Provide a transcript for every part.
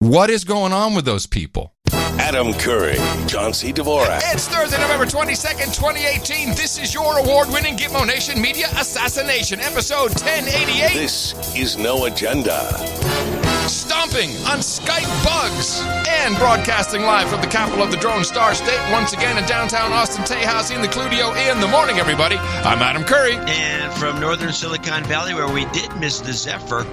What is going on with those people? Adam Curry, John C. Dvorak. It's Thursday, November 22nd, 2018. This is your award-winning Gitmo Nation Media Assassination, episode 1088. This is No Agenda. Stomping on Skype bugs and broadcasting live from the capital of the Drone Star State, once again in downtown Austin, Tejas in the Cludio in the morning, everybody. I'm Adam Curry. And from northern Silicon Valley, where we did miss the Zephyr,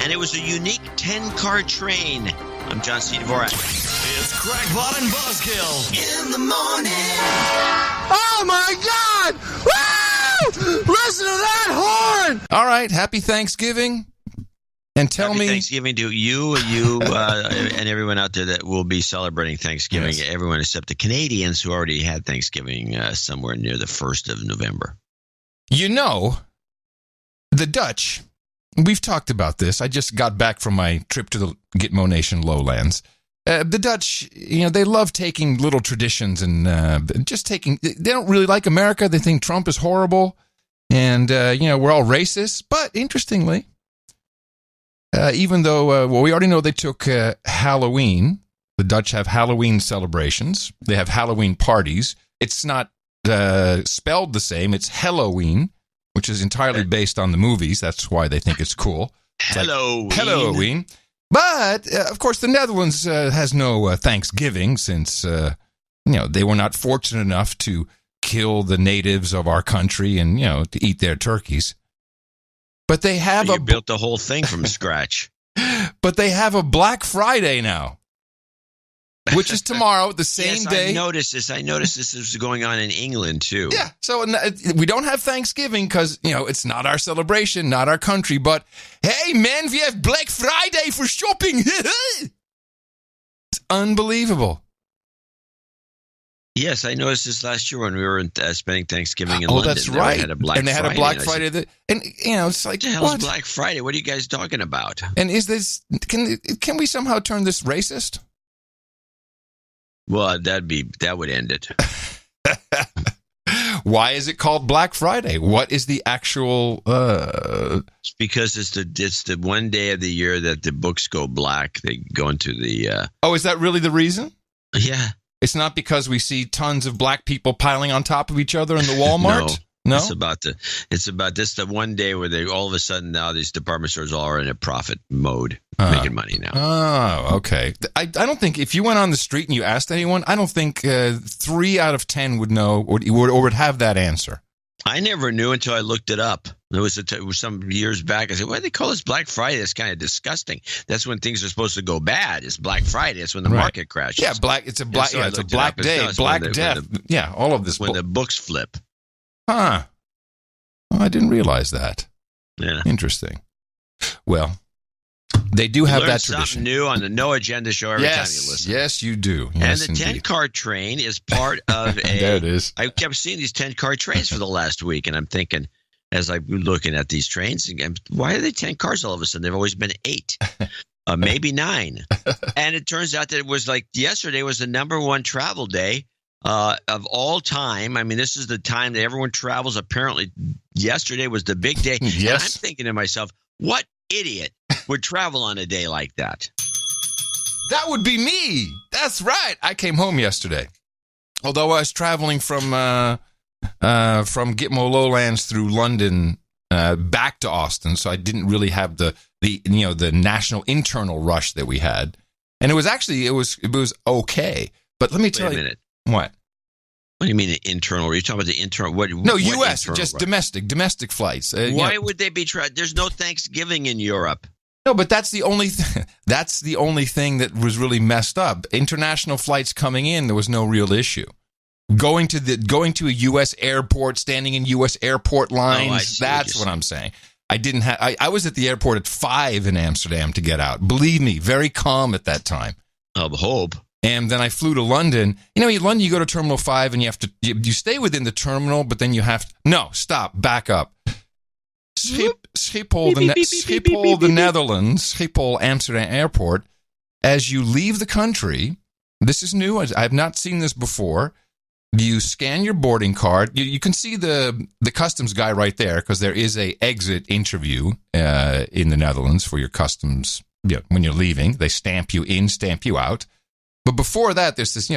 and it was a unique 10-car train. I'm John C. Dvorak. It's Crackpot and Buzzkill In the morning. Oh my God! Woo! Listen to that horn! All right, happy Thanksgiving. And tell Happy me, Thanksgiving to you, and everyone out there that will be celebrating Thanksgiving. Yes. Everyone except the Canadians who already had Thanksgiving somewhere near the 1st of November. you know, the Dutch, we've talked about this. I just got back from my trip to the Gitmo Nation lowlands. The Dutch, they love taking little traditions and they don't really like America. They think Trump is horrible. And, we're all racist. But interestingly, even though, we already know they took Halloween. The Dutch have Halloween celebrations. They have Halloween parties. It's not spelled the same. It's Halloween, which is entirely based on the movies. That's why they think it's cool. It's Halloween. Like Halloween. But, of course, the Netherlands has no Thanksgiving since, they were not fortunate enough to kill the natives of our country and, to eat their turkeys. But they have You built the whole thing from scratch. But they have a Black Friday now, which is tomorrow, the same day. I noticed this is going on in England, too. Yeah, so we don't have Thanksgiving because, it's not our celebration, not our country. But, hey, man, we have Black Friday for shopping. It's unbelievable. Yes, I noticed this last year when we were spending Thanksgiving in London. That's right. They had a Black Friday. Friday. Black Friday. It's like, What the hell what? is Black Friday? What are you guys talking about? And is this, can we somehow turn this racist? Well, that would end it. Why is it called Black Friday? What is the actual? It's because it's the one day of the year that the books go black. They go into the. Oh, is that really the reason? Yeah. It's not because we see tons of black people piling on top of each other in the Walmart? No? It's about this the one day where they all of a sudden now these department stores all are in a profit mode, making money now. Oh, okay. I don't think if you went on the street and you asked anyone, I don't think 3 out of 10 would know or would have that answer. I never knew until I looked it up. It was some years back. I said, why do they call this Black Friday? That's kind of disgusting. That's when things are supposed to go bad. It's Black Friday. It's when the market crashes. Yeah, it's a black day, Black Death. All of this. When the books flip. Huh. Oh, I didn't realize that. Yeah. Interesting. Well, they do have that tradition. Something new on the No Agenda show every time you listen. Yes, you do. And Yes, the 10-car train is part of a... There it is. I kept seeing these 10-car trains for the last week, and I'm thinking, as I'm looking at these trains, why are they 10 cars all of a sudden? They've always been 8, maybe 9. And it turns out that it was like yesterday was the number 1 travel day of all time. I mean, this is the time that everyone travels. Apparently, yesterday was the big day. Yes. And I'm thinking to myself, what idiot would travel on a day like that? That would be me. That's right. I came home yesterday. Although I was traveling from Gitmo Lowlands through London back to Austin, so I didn't really have the national internal rush that we had. And it was okay. But let me tell you. Wait a minute. What? What do you mean internal? Are you talking about the internal? No, what U.S. internal Just rush? domestic flights. Why would they be There's no Thanksgiving in Europe. No, but that's the only that's the only thing that was really messed up. International flights coming in, there was no real issue. Going to a U.S. airport, standing in U.S. airport lines. That's what I'm saying. I was at the airport at 5 in Amsterdam to get out. Believe me, very calm at that time. Of hope. And then I flew to London. In London, you go to Terminal 5 and you stay within the terminal, but then you have to, no, stop, back up. Schiphol, the Netherlands, Schiphol, Amsterdam Airport, as you leave the country, this is new, I have not seen this before, you scan your boarding card, you can see the customs guy right there, because there is a exit interview in the Netherlands for your customs when you're leaving. They stamp you in, stamp you out. But before that, there's this,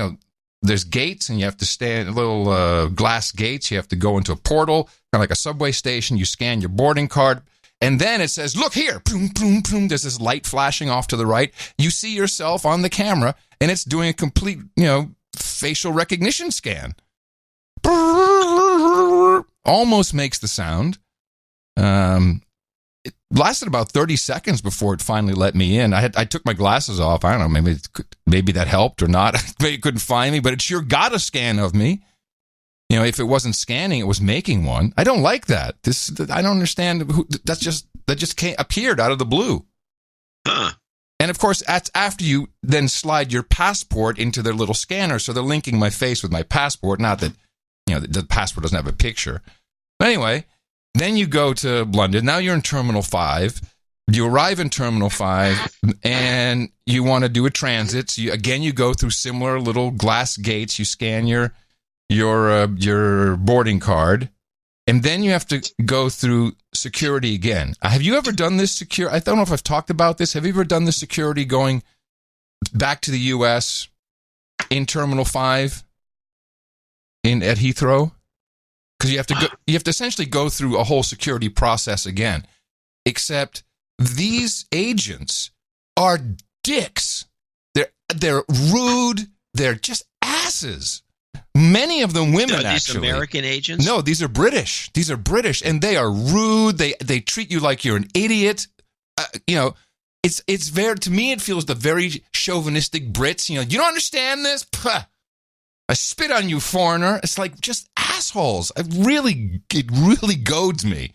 there's gates, and you have to stand, little glass gates. You have to go into a portal, kind of like a subway station. You scan your boarding card, and then it says, look here. Boom, boom, boom. There's this light flashing off to the right. You see yourself on the camera, and it's doing a complete, facial recognition scan. Almost makes the sound. It lasted about 30 seconds before it finally let me in. I took my glasses off. I don't know, maybe that helped or not. Maybe it couldn't find me, but it sure got a scan of me. If it wasn't scanning, it was making one. I don't like that. I don't understand. That just appeared out of the blue. Huh. And of course, that's after you then slide your passport into their little scanner. So they're linking my face with my passport. Not that, the passport doesn't have a picture. But anyway, then you go to London. Now you're in Terminal 5. You arrive in Terminal 5 and you want to do a transit. So you go through similar little glass gates. You scan your boarding card. And then you have to go through security again. Have you ever done this I don't know if I've talked about this. Have you ever done the security going back to the U.S. in Terminal 5 at Heathrow? Because you have to essentially go through a whole security process again. Except these agents are dicks. They're rude. They're just asses. Many of them women, these actually. American agents? No, these are British. And they are rude. They treat you like you're an idiot. It's very, to me, it feels the very chauvinistic Brits. You don't understand this? Puh. I spit on you, foreigner. It's like just assholes. It really goads me.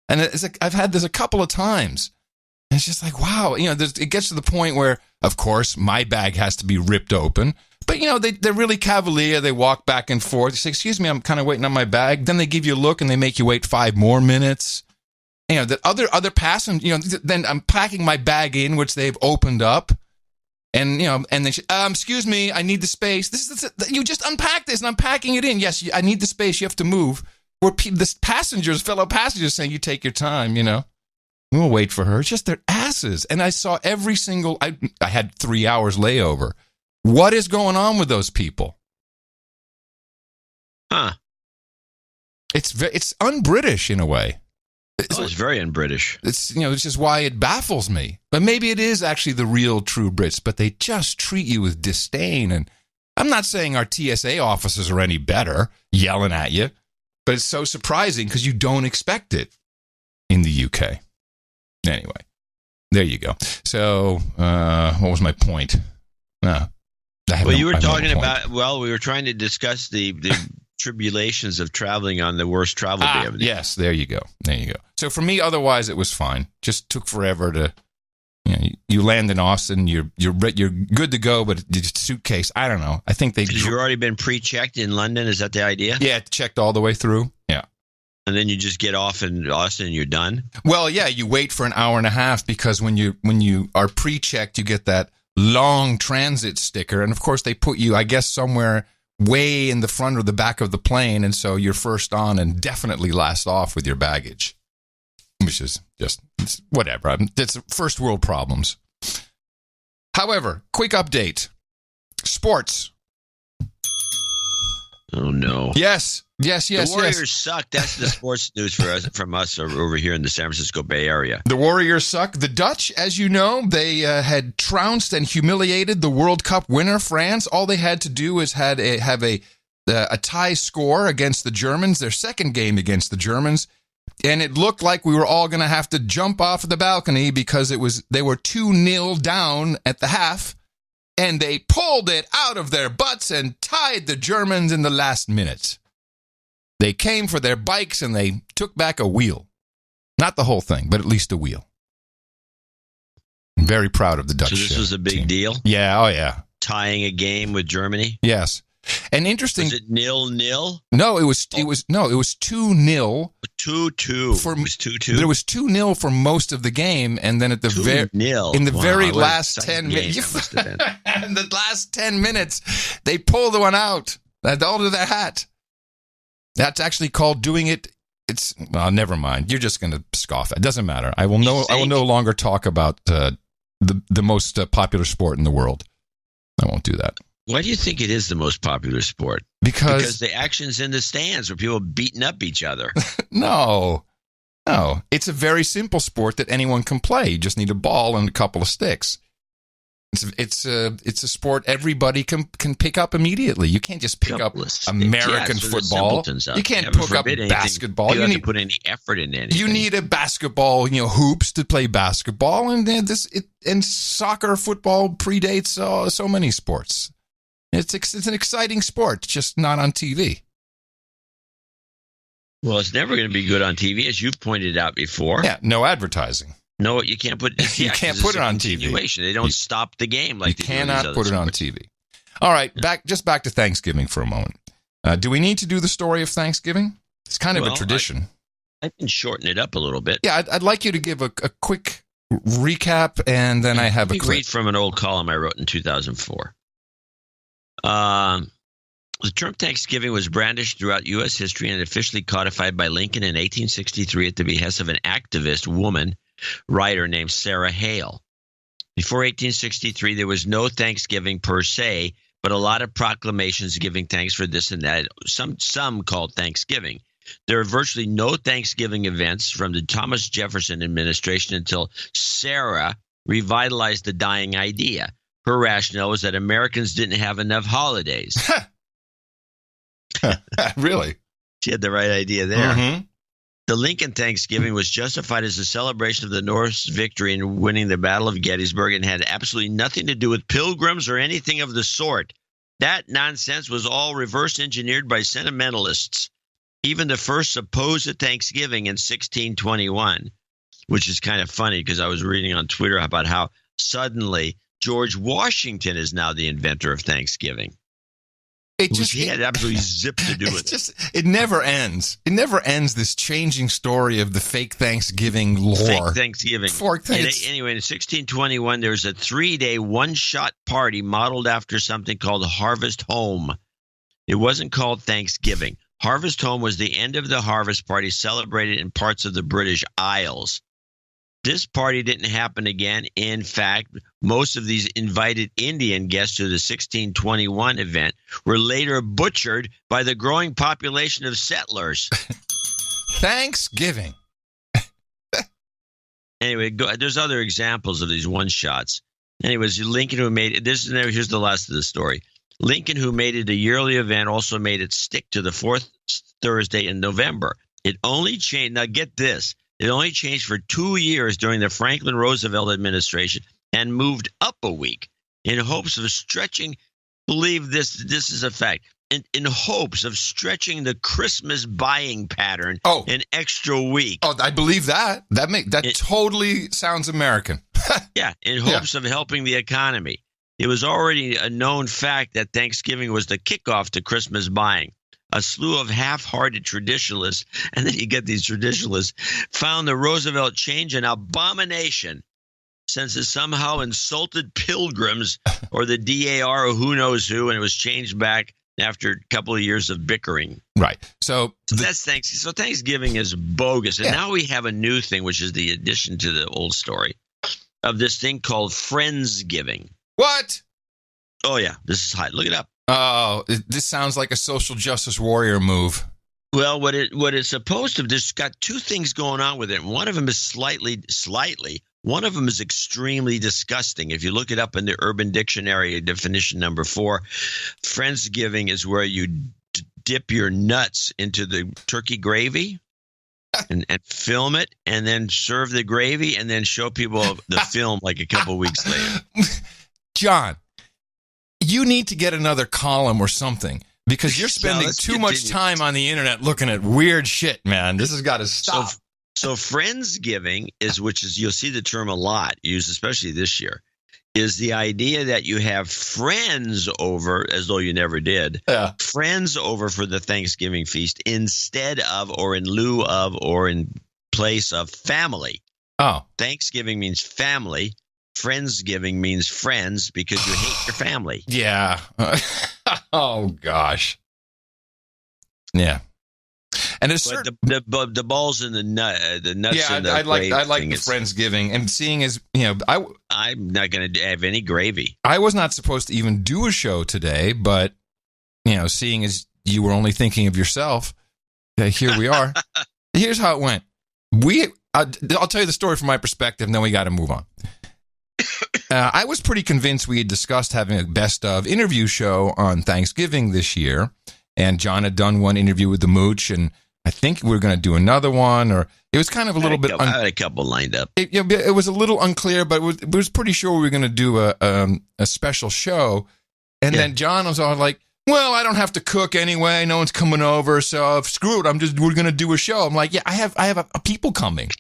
And it's like, I've had this a couple of times. And it's just like, wow. It gets to the point where, of course, my bag has to be ripped open. But, they're really cavalier. They walk back and forth. You say, excuse me, I'm kind of waiting on my bag. Then they give you a look and they make you wait 5 more minutes. The other passengers, then I'm packing my bag in, which they've opened up. And, and they say, excuse me, I need the space. You just unpack this and I'm packing it in. Yes, I need the space. You have to move. Where fellow passengers saying, you take your time, We'll wait for her. It's just they're asses. And I saw every single, I had 3 hours layover. What is going on with those people? Huh. It's un-British in a way. It's very un-British. It's just why it baffles me. But maybe it is actually the real true Brits, but they just treat you with disdain. And I'm not saying our TSA officers are any better, yelling at you, but it's so surprising because you don't expect it in the UK. Anyway, there you go. So, what was my point? You were talking about, we were trying to discuss the tribulations of traveling on the worst travel day of the year. Yes, there you go. So for me, otherwise, it was fine. Just took forever to, you land in Austin, you're good to go, but your suitcase, I don't know. I think you've already been pre-checked in London. Is that the idea? Yeah, checked all the way through. Yeah. And then you just get off in Austin and you're done? Well, yeah, you wait for an hour and a half because when you are pre-checked, you get that long transit sticker. And of course, they put you, I guess, somewhere way in the front or the back of the plane. And so you're first on and definitely last off with your baggage, which is just whatever. It's first world problems. However, quick update. Sports. Oh, no. Yes. The Warriors suck. That's the sports news from us over here in the San Francisco Bay Area. The Warriors suck. The Dutch, as you know, they had trounced and humiliated the World Cup winner, France. All they had to do was have a tie score against the Germans, their second game against the Germans. And it looked like we were all going to have to jump off the balcony because they were 2-0 down at the half. And they pulled it out of their butts and tied the Germans in the last minute. They came for their bikes and they took back a wheel. Not the whole thing, but at least a wheel. I'm very proud of the Dutch team. So this was a big deal? Yeah, oh yeah. Tying a game with Germany? Yes. And interesting. Was it 0-0? No, it was 2-0. 2-2. It was 2-2. There was 2-0 for most of the game, and then at the very last 10 minutes, in the last 10 minutes, they pulled one out. They held to their hat. That's actually called doing it. Well, never mind. You're just going to scoff at it. Doesn't matter. I will no longer talk about the most popular sport in the world. I won't do that. Why do you think it is the most popular sport? Because the action's in the stands where people beating up each other. No. It's a very simple sport that anyone can play. You just need a ball and a couple of sticks. It's a sport everybody can pick up immediately. You can't just pick up American football. You can't pick up basketball. You don't have to put any effort into anything. You need a basketball, hoops to play basketball, and soccer, football predates so many sports. It's an exciting sport, just not on TV. Well, it's never going to be good on TV, as you've pointed out before. Yeah, no advertising. No, you can't put. You can't put it on TV. They don't stop the game like you cannot put it on TV. All right, back to Thanksgiving for a moment. Do we need to do the story of Thanksgiving? It's kind of a tradition. I can shorten it up a little bit. Yeah, I'd like you to give a quick recap, and then I have a clip. Read from an old column I wrote in 2004. The term Thanksgiving was brandished throughout U.S. history and officially codified by Lincoln in 1863 at the behest of an activist woman writer named Sarah Hale. Before 1863, there was no Thanksgiving per se, but a lot of proclamations giving thanks for this and that, some called Thanksgiving. There are virtually no Thanksgiving events from the Thomas Jefferson administration until Sarah revitalized the dying idea. Her rationale was that Americans didn't have enough holidays. Really? She had the right idea there. Mm-hmm. The Lincoln Thanksgiving was justified as a celebration of the North's victory in winning the Battle of Gettysburg and had absolutely nothing to do with pilgrims or anything of the sort. That nonsense was all reverse engineered by sentimentalists. Even the first supposed Thanksgiving in 1621, which is kind of funny because I was reading on Twitter about how suddenly George Washington is now the inventor of Thanksgiving. He had absolutely zip to do with it. It never ends. It never ends, this changing story of the fake Thanksgiving lore. Fake Thanksgiving. Anyway, in 1621, there was a 3-day one-shot party modeled after something called Harvest Home. It wasn't called Thanksgiving. Harvest Home was the end of the harvest party celebrated in parts of the British Isles. This party didn't happen again. In fact, most of these invited Indian guests to the 1621 event were later butchered by the growing population of settlers. Thanksgiving. Anyway, there's other examples of these one-shots. Anyways, Lincoln, who made it, here's the last of the story. Lincoln, who made it a yearly event, also made it stick to the fourth Thursday in November. It only changed. Now get this. It only changed for 2 years during the Franklin Roosevelt administration and moved up a week in hopes of stretching. Believe this is a fact. In hopes of stretching the Christmas buying pattern an extra week. Oh, I believe that. That totally sounds American. Yeah, in hopes of helping the economy. It was already a known fact that Thanksgiving was the kickoff to Christmas buying. A slew of half-hearted traditionalists, and then you get these traditionalists, found the Roosevelt change an abomination since it somehow insulted pilgrims or the DAR or who knows who, and it was changed back after a couple of years of bickering. Right. So that's Thanksgiving. So Thanksgiving is bogus. And now we have a new thing, which is the addition to the old story of this thing called Friendsgiving. What? Oh, yeah. This is hot. Look it up. Oh, this sounds like a social justice warrior move. Well, what it's supposed to, there's got two things going on with it. One of them is slightly, one of them is extremely disgusting. If you look it up in the Urban Dictionary, definition number 4, Friendsgiving is where you dip your nuts into the turkey gravy and film it and then serve the gravy and then show people the film like a couple weeks later. John, you need to get another column or something because you're spending too much time on the internet looking at weird shit, man. This has got to stop. So Friendsgiving which is you'll see the term a lot used, especially this year, is the idea that you have friends over, as though you never did, friends over for the Thanksgiving feast instead of or in lieu of or in place of family. Oh. Thanksgiving means family. Friendsgiving means friends because you hate your family. Yeah. Oh, gosh. Yeah. And a certain the balls in the nuts. Yeah, and the I like the thing, Friendsgiving, and seeing as I'm not going to have any gravy. I was not supposed to even do a show today, but seeing as you were only thinking of yourself, here we are. Here's how it went. I'll tell you the story from my perspective, and then we got to move on. I was pretty convinced we had discussed having a best of interview show on Thanksgiving this year, and John had done one interview with the Mooch, and I think we were going to do another one, or it was kind of a little bit. I had a couple lined up. It was a little unclear, but it was pretty sure we were going to do a special show, and then John was all like, "Well, I don't have to cook anyway. No one's coming over, so screw it. We're going to do a show." I'm like, "Yeah, I have a people coming.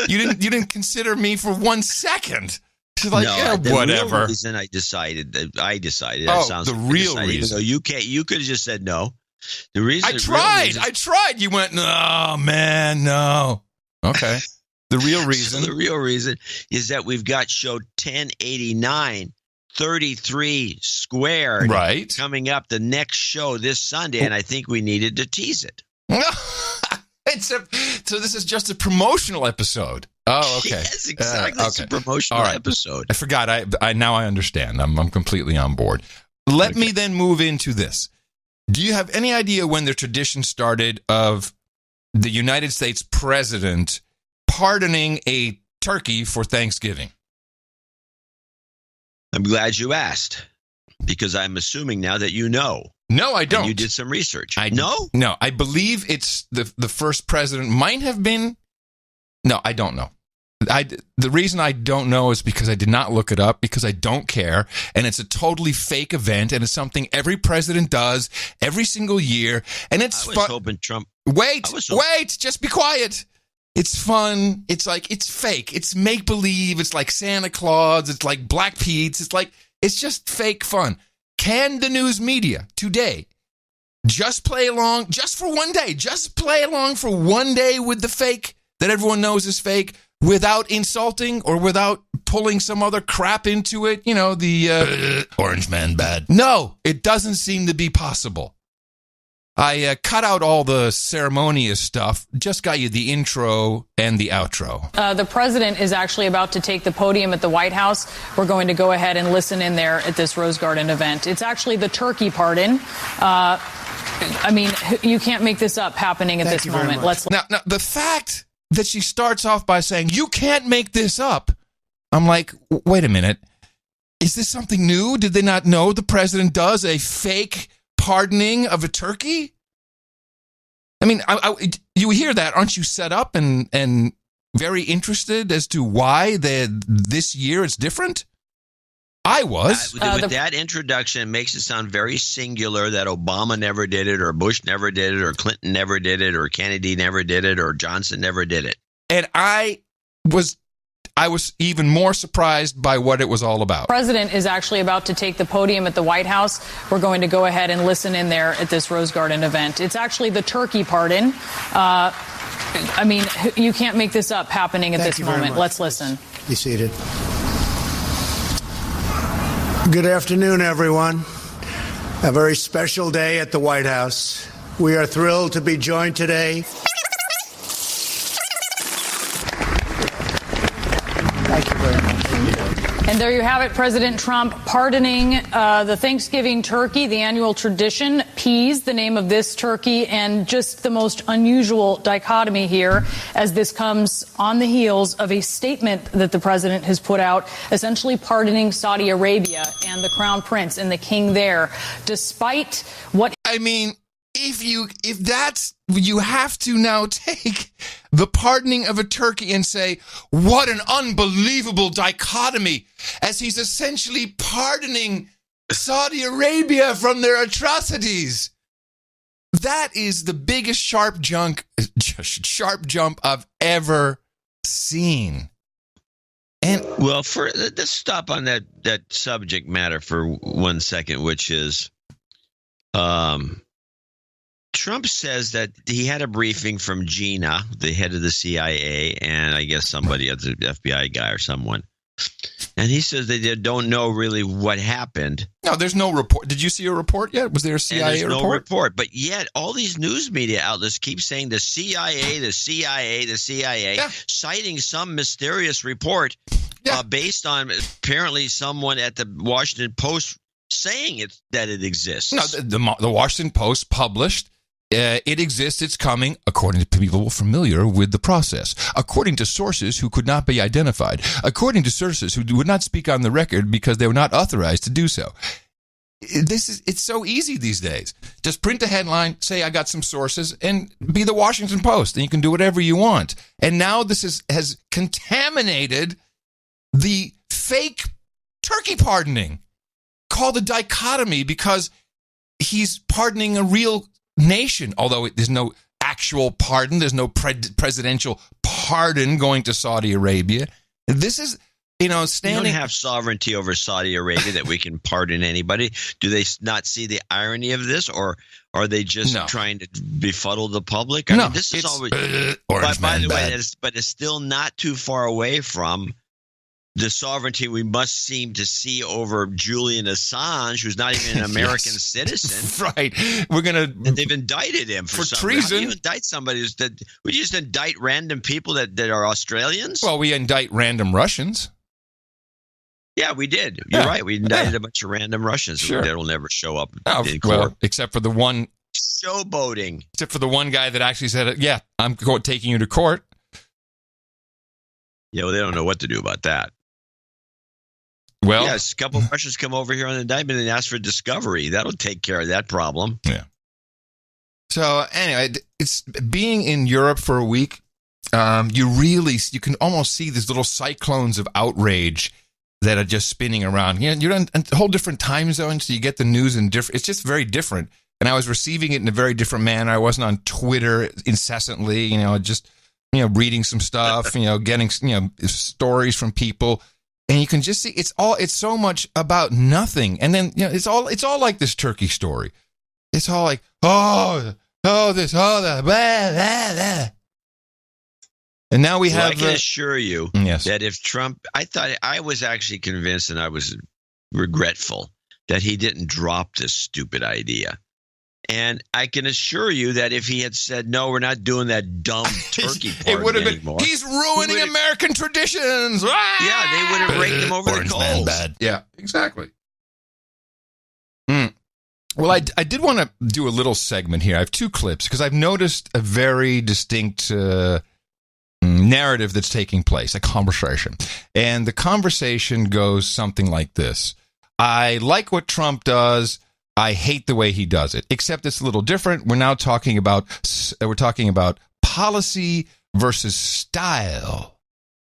You didn't consider me for 1 second." She's like, whatever. Real reason I decided. Oh, sounds the real reason. You could have just said no. The reason I tried. You went, "No, man, no." Okay. The real reason. So the real reason is that we've got show 1089, 33 squared, right, coming up the next show this Sunday, and I think we needed to tease it. So this is just a promotional episode. Oh, okay. Yes, exactly. It's a promotional episode. I forgot. I now I understand. I'm completely on board. Let me then move into this. Do you have any idea when the tradition started of the United States president pardoning a turkey for Thanksgiving? I'm glad you asked, because I'm assuming now that you know. No, I don't. And you did some research. No, I believe it's the first president might have been. No, I don't know. The reason I don't know is because I did not look it up, because I don't care, and it's a totally fake event, and it's something every president does every single year, and it's fun. I was hoping Trump. Wait, just be quiet. It's fun. It's fake. It's make believe. It's like Santa Claus. It's like Black Pete's. It's just fake fun. Can the news media today just play along just for one day? Just play along for one day with the fake that everyone knows is fake, without insulting or without pulling some other crap into it? The orange man bad. No, it doesn't seem to be possible. I cut out all the ceremonious stuff, just got you the intro and the outro. The president is actually about to take the podium at the White House. We're going to go ahead and listen in there at this Rose Garden event. It's actually the turkey pardon. You can't make this up happening at this moment. Now, the fact that she starts off by saying, "You can't make this up," I'm like, wait a minute. Is this something new? Did they not know the president does a fake pardoning of a turkey? I mean, you hear that, aren't you set up and very interested as to why this year it's different? I was. With that introduction, it makes it sound very singular, that Obama never did it, or Bush never did it, or Clinton never did it, or Kennedy never did it, or Johnson never did it. And I was even more surprised by what it was all about. The president is actually about to take the podium at the White House. We're going to go ahead and listen in there at this Rose Garden event. It's actually the turkey pardon. You can't make this up happening at this moment. Let's listen. Be seated. Good afternoon, everyone. A very special day at the White House. We are thrilled to be joined today. Thank you very much. And there you have it, President Trump pardoning the Thanksgiving turkey, the annual tradition, peas, the name of this turkey, and just the most unusual dichotomy here, as this comes on the heels of a statement that the president has put out, essentially pardoning Saudi Arabia and the crown prince and the king there, despite what... I mean, if that's, you have to now take the pardoning of a turkey and say, what an unbelievable dichotomy, as he's essentially pardoning Saudi Arabia from their atrocities. That is the biggest sharp jump I've ever seen. And let's stop on that subject matter for 1 second, which is, Trump says that he had a briefing from Gina, the head of the CIA, and I guess somebody, the FBI guy or someone. And he says they don't know really what happened. No, there's no report. Did you see a report yet? Was there a CIA report? No report. But yet all these news media outlets keep saying the CIA, citing some mysterious report based on apparently someone at the Washington Post saying that it exists. No, the Washington Post published. It exists, it's coming, according to people familiar with the process. According to sources who could not be identified. According to sources who would not speak on the record because they were not authorized to do so. It's so easy these days. Just print a headline, say I got some sources, and be the Washington Post, and you can do whatever you want. And now this has contaminated the fake turkey pardoning. Called a dichotomy because he's pardoning a real nation, although there's no actual pardon. There's no presidential pardon going to Saudi Arabia. This is, standing. We don't have sovereignty over Saudi Arabia that we can pardon anybody. Do they not see the irony of this, or are they just trying to befuddle the public? I mean, this is always. By the way, it's still not too far away from the sovereignty we must seem to see over Julian Assange, who's not even an American citizen. Right. And they've indicted him for treason. How do you indict somebody we just indict random people that are Australians? Well, we indict random Russians. Yeah, we did. You're right. We indicted a bunch of random Russians that'll never show up in court. Well, except for the one showboating. Except for the one guy that actually said, "Yeah, I'm taking you to court." Yeah, well, they don't know what to do about that. Well, yes, a couple of Russians come over here on indictment and ask for discovery. That'll take care of that problem. Yeah. So anyway, it's being in Europe for a week. You can almost see these little cyclones of outrage that are just spinning around. You're in a whole different time zone, so you get the news in different. It's just very different. And I was receiving it in a very different manner. I wasn't on Twitter incessantly. Just reading some stuff. Getting stories from people. And you can just see it's so much about nothing. And then, it's all like this turkey story. It's all like, this, that, blah, blah, blah. And now we have. I can assure you that if Trump, I was actually convinced, and I was regretful that he didn't drop this stupid idea. And I can assure you that if he had said, no, we're not doing that dumb turkey party anymore. He's ruining American traditions. Yeah, they would have raked him over the coals. Bad. Yeah, exactly. Well, I did want to do a little segment here. I have two clips because I've noticed a very distinct narrative that's taking place, a conversation. And the conversation goes something like this. I like what Trump does. I hate the way he does it, except it's a little different. We're now talking about policy versus style.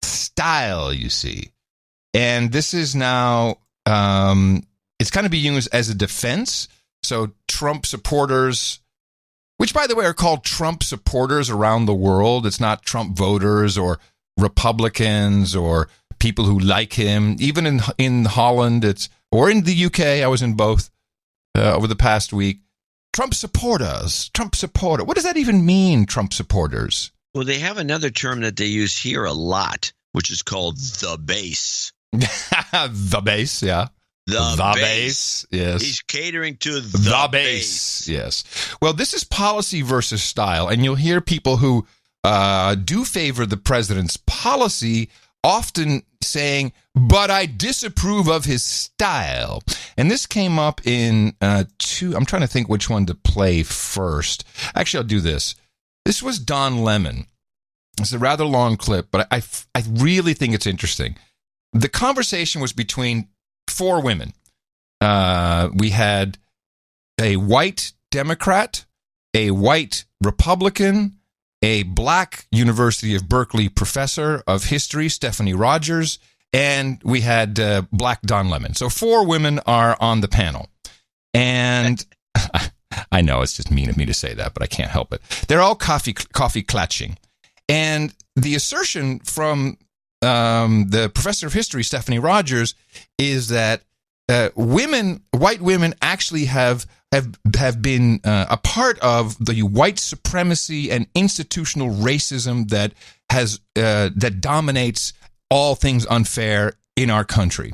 Style, you see. And this is now, it's kind of being used as a defense. So Trump supporters, which, by the way, are called Trump supporters around the world. It's not Trump voters or Republicans or people who like him. Even in Holland, or in the UK, I was in both. Over the past week, Trump supporters. Trump supporter. What does that even mean, Trump supporters? Well, they have another term that they use here a lot, which is called the base. The base, yeah. The base. Yes. He's catering to the base. Yes. Well, this is policy versus style, and you'll hear people who do favor the president's policy often saying, but I disapprove of his style. And this came up in I'm trying to think which one to play first. Actually, I'll do this. This was Don Lemon. It's a rather long clip, but I really think it's interesting. The conversation was between four women. We had a white Democrat, a white Republican, a black University of Berkeley professor of history, Stephanie Rogers, and we had black Don Lemon. So four women are on the panel. And I know it's just mean of me to say that, but I can't help it. They're all coffee clatching. And the assertion from the professor of history, Stephanie Rogers, is that white women actually have been a part of the white supremacy and institutional racism that dominates all things unfair in our country.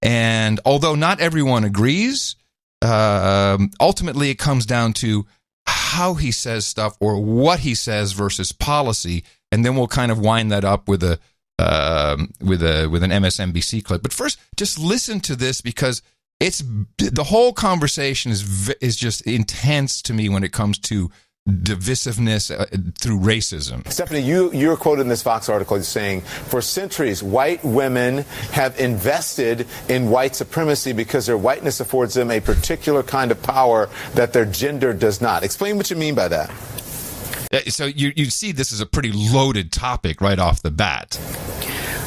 And although not everyone agrees, ultimately it comes down to how he says stuff or what he says versus policy, and then we'll kind of wind that up with an MSNBC clip. But first, just listen to this, because it's the whole conversation is just intense to me when it comes to divisiveness through racism. Stephanie, you're quoted in this Fox article saying, for centuries, white women have invested in white supremacy because their whiteness affords them a particular kind of power that their gender does not. Explain what you mean by that. So you see this is a pretty loaded topic right off the bat.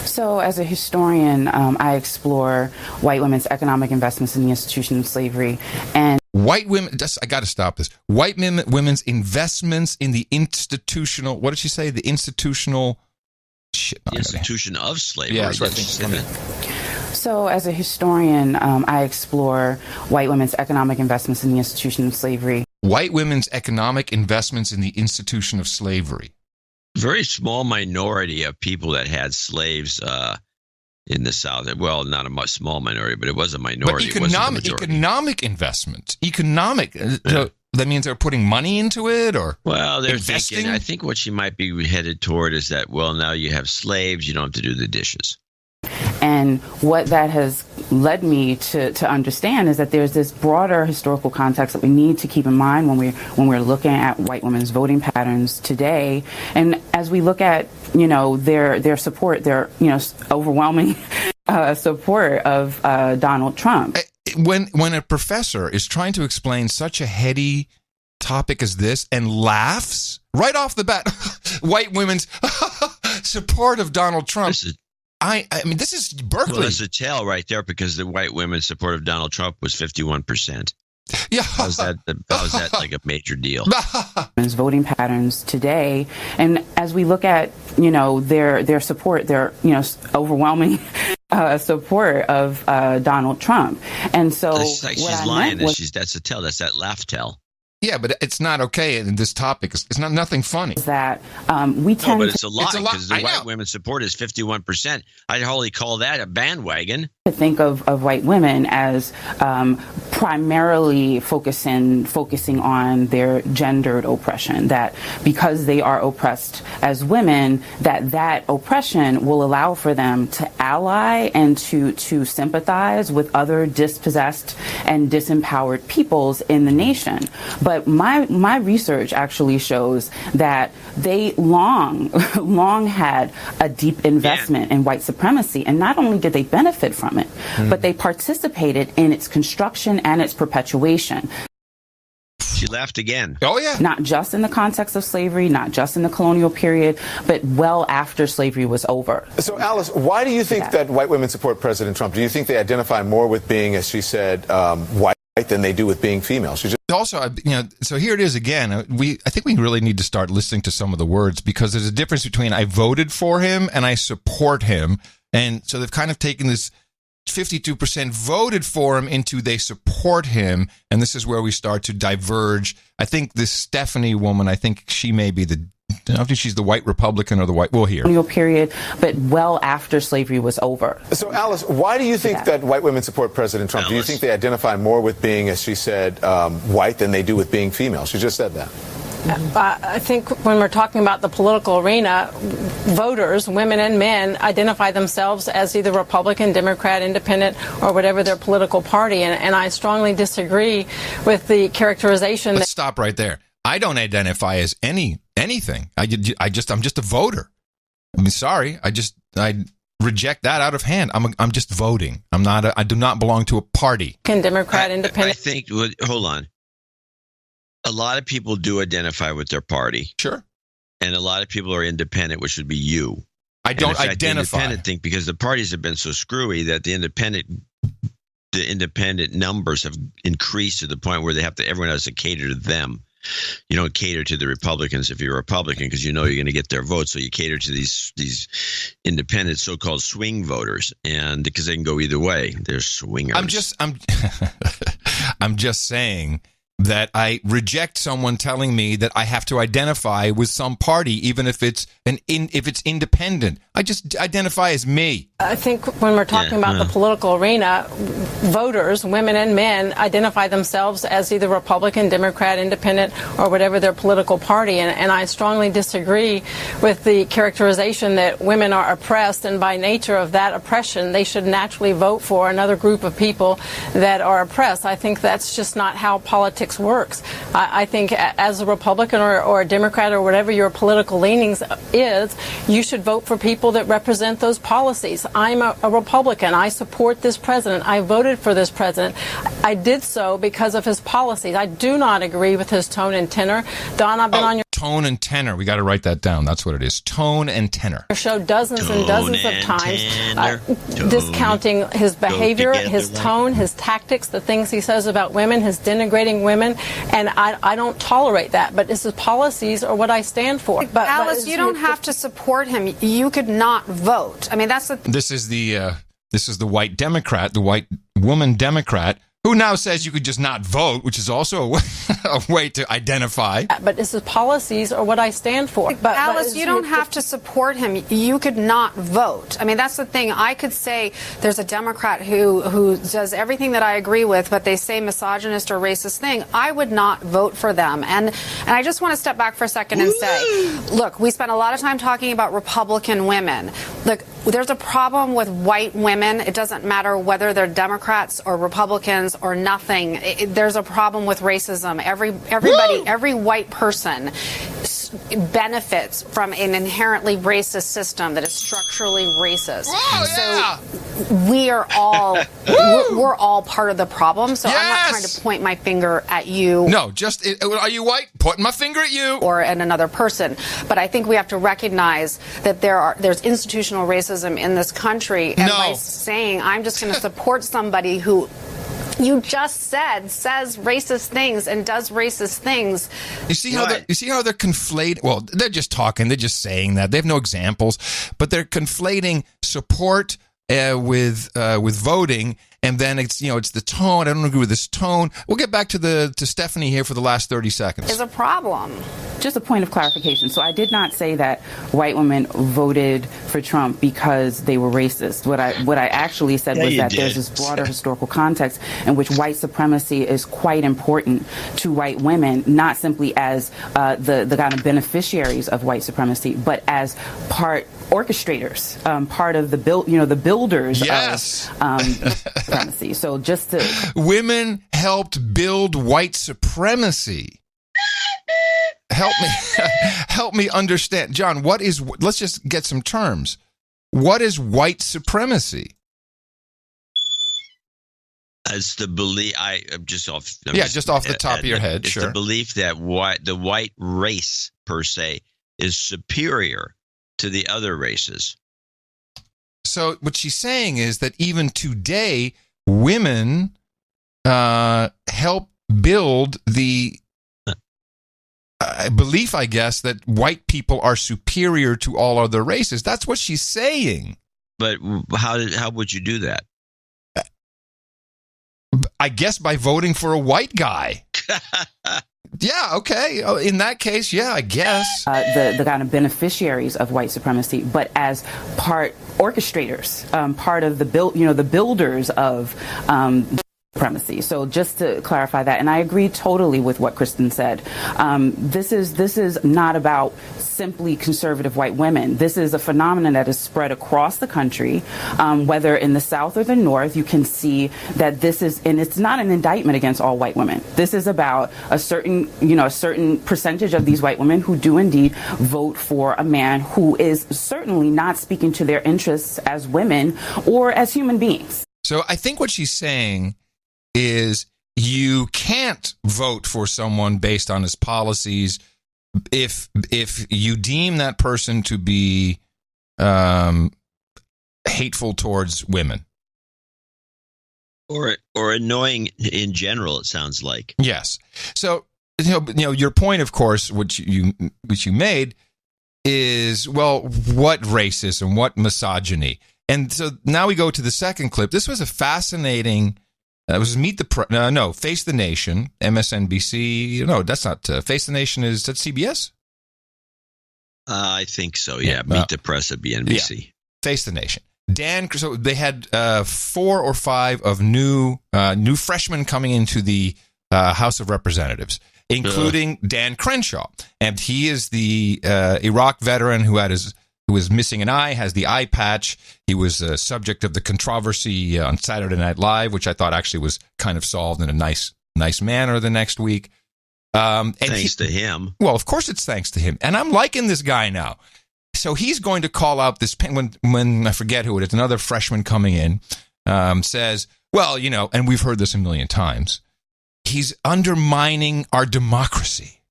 So as a historian, I explore white women's economic investments in the institution of slavery. And white women, I got to stop this. White women's investments in the institutional, what did she say? The institutional shit. The institution of slavery. Yeah, that's right. So as a historian, I explore white women's economic investments in the institution of slavery. White women's economic investments in the institution of slavery. Very small minority of people that had slaves in the South. Well, not a much small minority, but it was a minority. But economic investment. So that means they're putting money into it, or well, they're investing? thinking. I think what she might be headed toward is that, well, now you have slaves, you don't have to do the dishes. And what that has led me to understand is that there's this broader historical context that we need to keep in mind when we're looking at white women's voting patterns today. And as we look at, their support, their, overwhelming support of Donald Trump. When a professor is trying to explain such a heady topic as this and laughs right off the bat, white women's support of Donald Trump. I mean, this is Berkeley. Well, that's a tell right there, because the white women's support of Donald Trump was 51%. Yeah. How's that like a major deal? Voting patterns today, and as we look at their support, their overwhelming support of Donald Trump, and so it's like she's lying. That's a tell. That's that laugh tell. Yeah, but it's not okay in this topic. It's nothing funny. That we tend but it's a lie, because the white women's support is 51%. I'd hardly call that a bandwagon. To think of white women as primarily focusing on their gendered oppression, that because they are oppressed as women, that oppression will allow for them to ally and to sympathize with other dispossessed and disempowered peoples in the nation. But my research actually shows that they long had a deep investment in white supremacy, and not only did they benefit from it, but they participated in its construction and its perpetuation. She laughed again. Oh, yeah. Not just in the context of slavery, not just in the colonial period, but well after slavery was over. So, Alice, why do you think that white women support President Trump? Do you think they identify more with being, as she said, white than they do with being female? Also, so here it is again. I think we really need to start listening to some of the words, because there's a difference between I voted for him and I support him. And so they've kind of taken this 52% voted for him into they support him. And this is where we start to diverge. I think this Stephanie woman, I think she may be I don't know if she's the white Republican or the white, we'll hear. Period, but well after slavery was over. So, Alice, why do you think that white women support President Trump? Do you think they identify more with being, as she said, white than they do with being female? She just said that. I think when we're talking about the political arena, voters, women and men, identify themselves as either Republican, Democrat, Independent, or whatever their political party. And I strongly disagree with the characterization. Let's stop right there. I don't identify as anything. I'm just a voter. I mean, sorry. I reject that out of hand. I'm just voting. I do not belong to a party. Democrat, Independent. I think, hold on. A lot of people do identify with their party. Sure. And a lot of people are independent, which would be you. I don't identify. The independent thing, because the parties have been so screwy that the independent numbers have increased to the point where everyone has to cater to them. You don't cater to the Republicans if you're a Republican, because you're going to get their votes. So you cater to these independent so-called swing voters, and because they can go either way. They're swingers. I'm just saying that I reject someone telling me that I have to identify with some party, even if it's independent. I just identify as me. I think when we're talking about the political arena, voters, women and men, identify themselves as either Republican, Democrat, Independent, or whatever their political party. And I strongly disagree with the characterization that women are oppressed, and by nature of that oppression, they should naturally vote for another group of people that are oppressed. I think that's just not how politics works. I think as a Republican or a Democrat or whatever your political leanings is, you should vote for people that represent those policies. I'm a Republican. I support this president. I voted for this president. I did so because of his policies. I do not agree with his tone and tenor. Don, I've been on your tone and tenor. We got to write that down. That's what it is. Tone and tenor. Show dozens and dozens of times discounting his behavior, his tone, his tactics, the things he says about women, his denigrating women, and I don't tolerate that. But his policies are what I stand for. But Alice, you don't have to support him. You could not vote. I mean, that's the. This is the white Democrat, the white woman Democrat, who now says you could just not vote, which is also a way to identify. But his policies are what I stand for. But Alice, you don't have to support him. You could not vote. I mean, that's the thing. I could say there's a Democrat who does everything that I agree with, but they say misogynist or racist thing. I would not vote for them. And I just want to step back for a second and say, look, we spent a lot of time talking about Republican women. Look, there's a problem with white women. It doesn't matter whether they're Democrats or Republicans or nothing. There's a problem with racism. Everybody, every white person benefits from an inherently racist system that is structurally racist. So we are all we're all part of the problem. So I'm not trying to point my finger at you. No, just are you white? Pointing my finger at you or at another person. But I think we have to recognize that there's institutional racism in this country. And by saying I'm just going to support somebody who you just says racist things and does racist things. You see how they're conflating? Well, they're just talking. They're just saying that. They have no examples, but they're conflating support with voting, and then it's the tone. I don't agree with this tone. We'll get back to Stephanie here for the last 30 seconds. Is a problem. Just a point of clarification. So I did not say that white women voted for Trump because they were racist. What I actually said was that there's this broader historical context in which white supremacy is quite important to white women, not simply as the kind of beneficiaries of white supremacy, but as orchestrators, part of the builders of supremacy. So just to women helped build white supremacy. Help me understand, John. Let's just get some terms. What is white supremacy? It's the belief. Just off the top of your head. It's the belief that the white race per se is superior to the other races. So what she's saying is that even today, women help build the belief, I guess, that white people are superior to all other races. That's what she's saying. But how would you do that? I guess by voting for a white guy. Yeah, okay. In that case, yeah, I guess. The kind of beneficiaries of white supremacy, but as orchestrators, part of the builders of supremacy. So just to clarify that, and I agree totally with what Kristen said. This is not about simply conservative white women. This is a phenomenon that is spread across the country, whether in the South or the North. You can see that this is, and it's not an indictment against all white women. This is about a certain percentage of these white women who do indeed vote for a man who is certainly not speaking to their interests as women or as human beings. So I think what she's saying is you can't vote for someone based on his policies if you deem that person to be hateful towards women or annoying in general. It sounds like. Yes. So your point, of course, which you made is, well, what racism, what misogyny, and so now we go to the second clip. This was a fascinating. It was Face the Nation, MSNBC. No, that's not Face the Nation. Is that CBS? I think so. Yeah, Meet the Press at BNBC. Yeah. Face the Nation. So they had 4 or 5 of new freshmen coming into the House of Representatives, including Dan Crenshaw, and he is the Iraq veteran who was missing an eye, has the eye patch. He was a subject of the controversy on Saturday Night Live, which I thought actually was kind of solved in a nice manner the next week. Thanks to him. Well, of course it's thanks to him. And I'm liking this guy now. So he's going to call out this, when I forget who it is, another freshman coming in, says, well, and we've heard this a million times, he's undermining our democracy.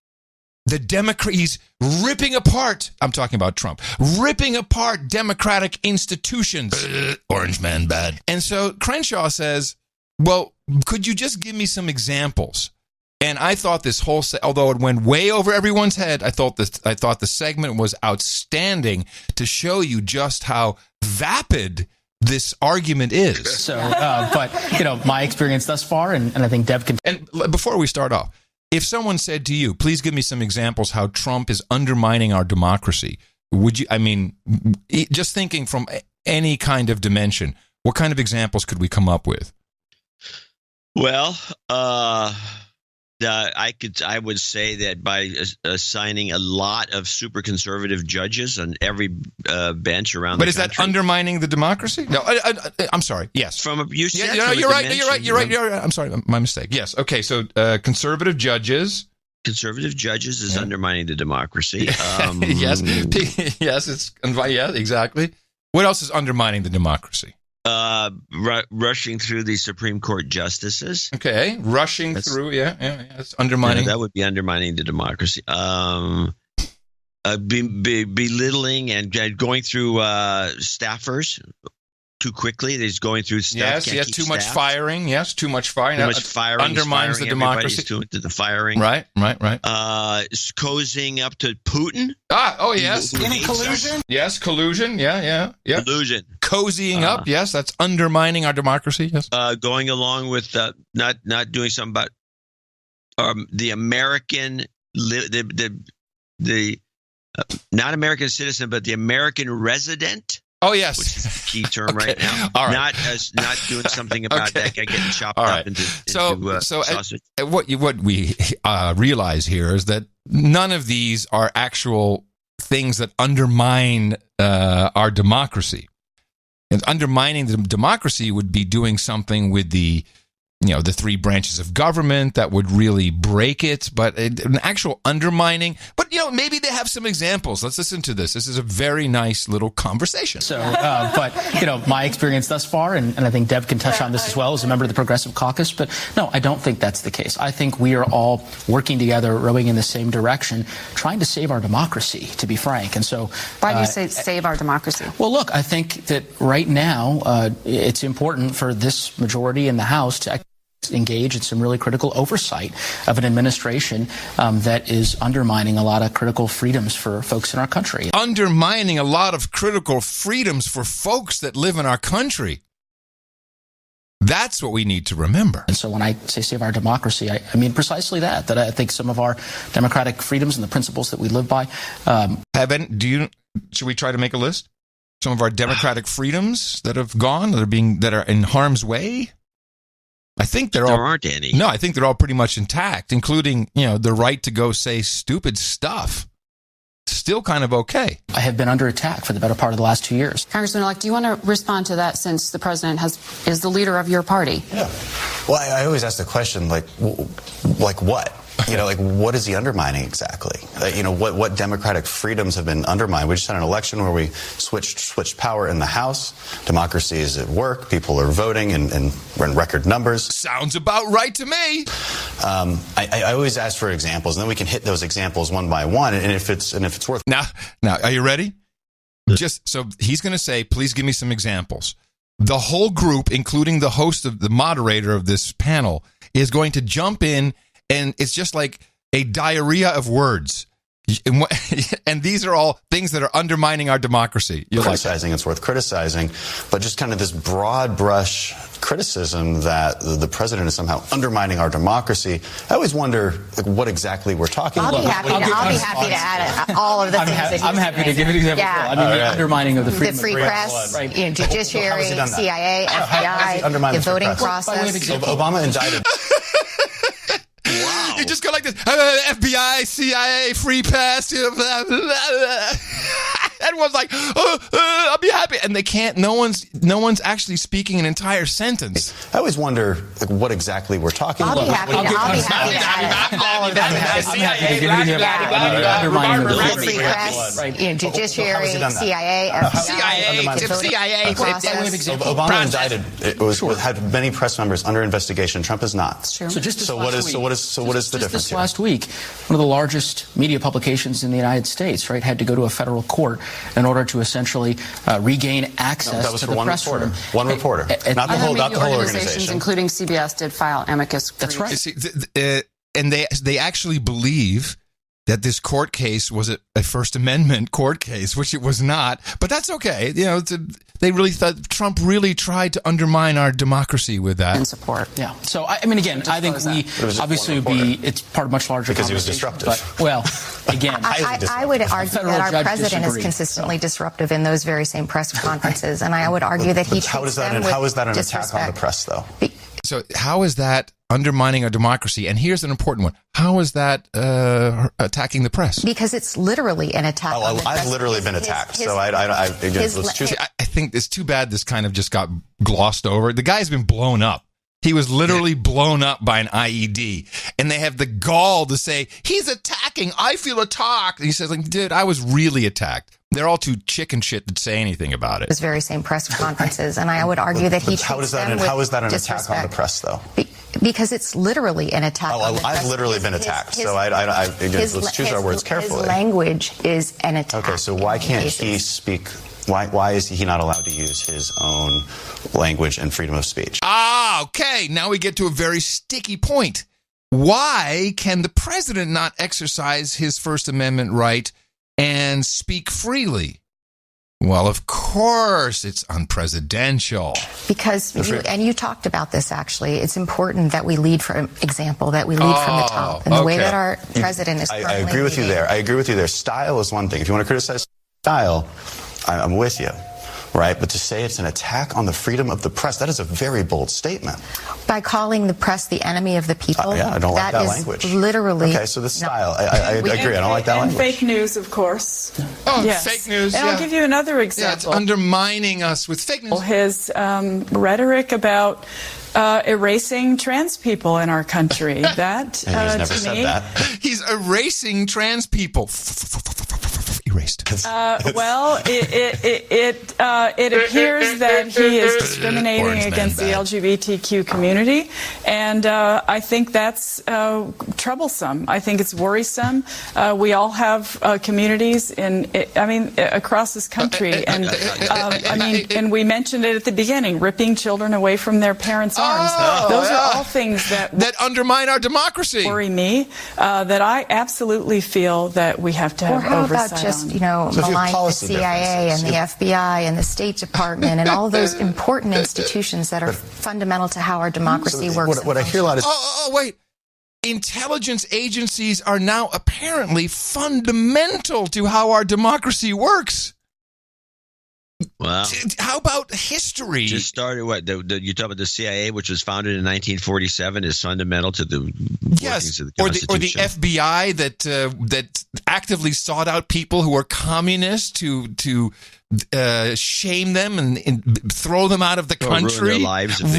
He's ripping apart, I'm talking about Trump, ripping apart democratic institutions. Orange man bad. And so Crenshaw says, well, could you just give me some examples? And I thought this whole, although it went way over everyone's head, I thought the segment was outstanding to show you just how vapid this argument is. So, but my experience thus far, and I think Deb can. And before we start off, if someone said to you, please give me some examples how Trump is undermining our democracy, would you? I mean, just thinking from any kind of dimension, what kind of examples could we come up with? Well, I would say that by assigning a lot of super conservative judges on every bench around the country. But is that undermining the democracy? No, I'm sorry. Yes. From a you said you're right. I'm sorry, my mistake. Yes. Okay. So conservative judges. Conservative judges is undermining the democracy. Yes. Yes. Exactly. What else is undermining the democracy? Rushing through the Supreme Court justices. Okay, through, that's undermining. That would be undermining the democracy. Belittling and going through staffers too quickly. He's going through stuff. Yes, too much firing. Yes, too much firing. Too much firing undermines the democracy. To the firing. Right. Cozying up to Putin. Yes. Any collusion? Yes, collusion. Yeah. Collusion. Cozying up. Yes, that's undermining our democracy. Yes. Going along with not doing something about the American the not American citizen, but the American resident. Oh, yes. Which is the key term okay. right now. All right. Not doing something about that guy getting chopped up into sausage. What we realize here is that none of these are actual things that undermine our democracy. And undermining the democracy would be doing something with the 3 branches of government that would really break it, but an actual undermining. But, maybe they have some examples. Let's listen to this. This is a very nice little conversation. So, but, my experience thus far, and I think Deb can touch on this as well as a member of the Progressive Caucus, but no, I don't think that's the case. I think we are all working together, rowing in the same direction, trying to save our democracy, to be frank. And so, why do you say save our democracy? Well, look, I think that right now it's important for this majority in the House to engage in some really critical oversight of an administration that is undermining a lot of critical freedoms for folks in our country. Undermining a lot of critical freedoms for folks that live in our country. That's what we need to remember. And so when I say save our democracy, I mean precisely that I think some of our democratic freedoms and the principles that we live by. Should we try to make a list? Some of our democratic freedoms that have gone, that are in harm's way? I think there aren't any. No, I think they're all pretty much intact, including, the right to go say stupid stuff. Still kind of okay. I have been under attack for the better part of the last 2 years. Congressman-elect, do you want to respond to that since the president is the leader of your party? Yeah. Well, I always ask the question, like what? What is he undermining exactly? What democratic freedoms have been undermined? We just had an election where we switched power in the House. Democracy is at work. People are voting and we're in record numbers. Sounds about right to me. I always ask for examples, and then we can hit those examples one by one. And if it's worth. Now, are you ready? So he's going to say, please give me some examples. The whole group, including the host of the moderator of this panel, is going to jump in. And it's just like a diarrhea of words. And these are all things that are undermining our democracy. You're criticizing, it's worth criticizing, but just kind of this broad brush criticism that the president is somehow undermining our democracy. I always wonder what exactly we're talking about. I'll be happy to add all of the things that I'm happy to give an example. Yeah. I mean, the undermining of the freedom the free of press, right. Judiciary, CIA, FBI, the voting process. Obama indicted. You just go like this, FBI, CIA, free pass. Everyone's like, I'll be happy. And they can't, no one's actually speaking an entire sentence. I always wonder what exactly we're talking about. I'll be happy to add all of the free press, Judiciary, CIA, FBI, the voting process. Obama indicted, had many press members under investigation. Trump is not. So just so what is the difference this here? Last week, one of the largest media publications in the United States, right, had to go to a federal court in order to essentially regain access to the press room. One reporter, not the whole organization. Including CBS, did file amicus briefs. That's right. See, and they actually believe that this court case was a First Amendment court case, which it was not. But that's okay. They really thought Trump really tried to undermine our democracy with that. And support. Yeah. So, I mean, again, I think it's part of much larger because he was disruptive. But, well, again, I would argue that our president is consistently disruptive in those very same press conferences, and I would argue that he how is that an attack on the press, though? So how is that undermining our democracy? And here's an important one. How is that attacking the press? Because it's literally an attack on the press. I've literally been attacked. I think it's too bad this kind of just got glossed over. The guy's been blown up. He was literally blown up by an IED. And they have the gall to say, he's attacking. I feel attacked. And he says, dude, I was really attacked. They're all too chicken shit to say anything about it. Those very same press conferences, and I would argue that how is that an attack on the press, though? Because it's literally an attack on the press. I've literally been attacked, so let's choose our words carefully. His language is an attack. Okay, so why can't he speak? Why is he not allowed to use his own language and freedom of speech? Okay. Now we get to a very sticky point. Why can the president not exercise his First Amendment right and speak freely? Well, of course, it's unpresidential. Because, you talked about this, actually. It's important that we lead from example, that we lead from the top. And the way that our president is currently I agree with you there. I agree with you there. Style is one thing. If you want to criticize style, I'm with you. Right? But to say it's an attack on the freedom of the press, that is a very bold statement. By calling the press the enemy of the people, I don't like that language. Literally. Okay, so the style, I agree. I don't like that language. Fake news, of course. Oh, yes. Fake news. And I'll give you another example. Yeah, it's undermining us with fake news. His rhetoric about erasing trans people in our country. That, and he's never said that. He's erasing trans people. Erased. Well, it appears that he is discriminating against the LGBTQ community, and I think that's troublesome. I think it's worrisome. We all have communities across this country, and and we mentioned it at the beginning: ripping children away from their parents' arms. Those are all things that undermine our democracy. Worry me. That I absolutely feel that we have to have oversight. About just malign the CIA and the FBI and the State Department and all of those important institutions that are fundamental to how our democracy works. What I hear a lot is wait. Intelligence agencies are now apparently fundamental to how our democracy works. Wow. How about history? Just started you talk about the CIA, which was founded in 1947, is fundamental to the workings of the Constitution. Or the FBI that actively sought out people who are communists to shame them and throw them out of the country,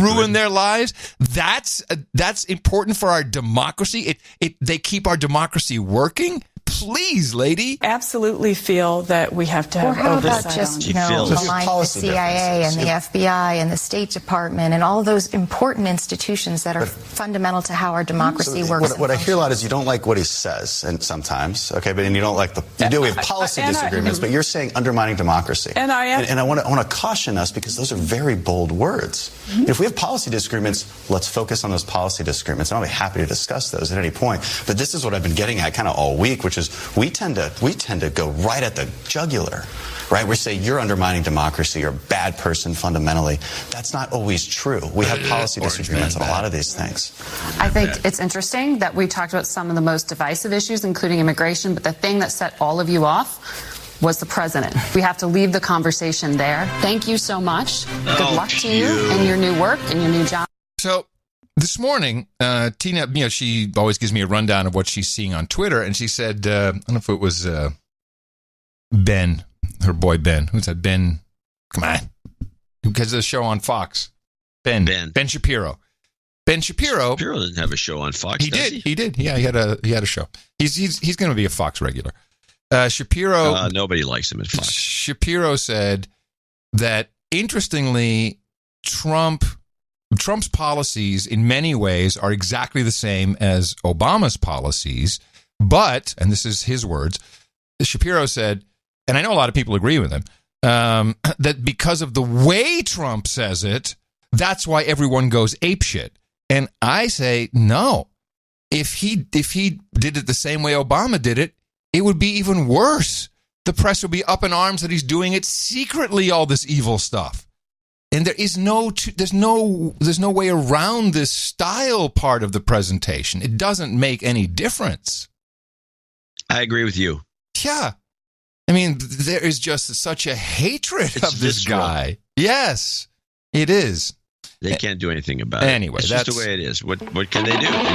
ruin their lives. That's important for our democracy. They keep our democracy working. Please, lady. Absolutely feel that we have to have oversight. About just malign the CIA and the FBI and the State Department and all those important institutions that are fundamental to how our democracy works. What I hear a lot is you don't like what he says, and sometimes, okay, but you don't like we have policy disagreements, but you're saying undermining democracy. And I want to caution us because those are very bold words. Mm-hmm. If we have policy disagreements, let's focus on those policy disagreements. And I'll be happy to discuss those at any point. But this is what I've been getting at kind of all week, which issues, we tend to go right at the jugular. Right? We say you're undermining democracy, you're a bad person fundamentally. That's not always true. We have policy disagreements on a lot of these things. I think it's interesting that we talked about some of the most divisive issues, including immigration, but the thing that set all of you off was the president. We have to leave the conversation there. Thank you so much. Good luck to you in your new work and your new job. So this morning, Tina, she always gives me a rundown of what she's seeing on Twitter, and she said, I don't know if it was Ben. Her boy Ben. Who's that? Ben. Come on. Who has a show on Fox? Ben Shapiro. Ben Shapiro doesn't have a show on Fox. He did. Yeah, he had a show. He's going to be a Fox regular. Shapiro. Nobody likes him at Fox. Shapiro said that interestingly, Trump's policies in many ways are exactly the same as Obama's policies, but, and this is his words, Shapiro said, and I know a lot of people agree with him, that because of the way Trump says it, that's why everyone goes apeshit. And I say, no. If he did it the same way Obama did it, it would be even worse. The press would be up in arms that he's doing it secretly, all this evil stuff. And there's no way around this style part of the presentation. It doesn't make any difference. I agree with you. Yeah. I mean, there is just such a hatred of this guy. Yes, it is. They can't do anything about it. Anyway, it's that's just the way it is. What can they do? Trump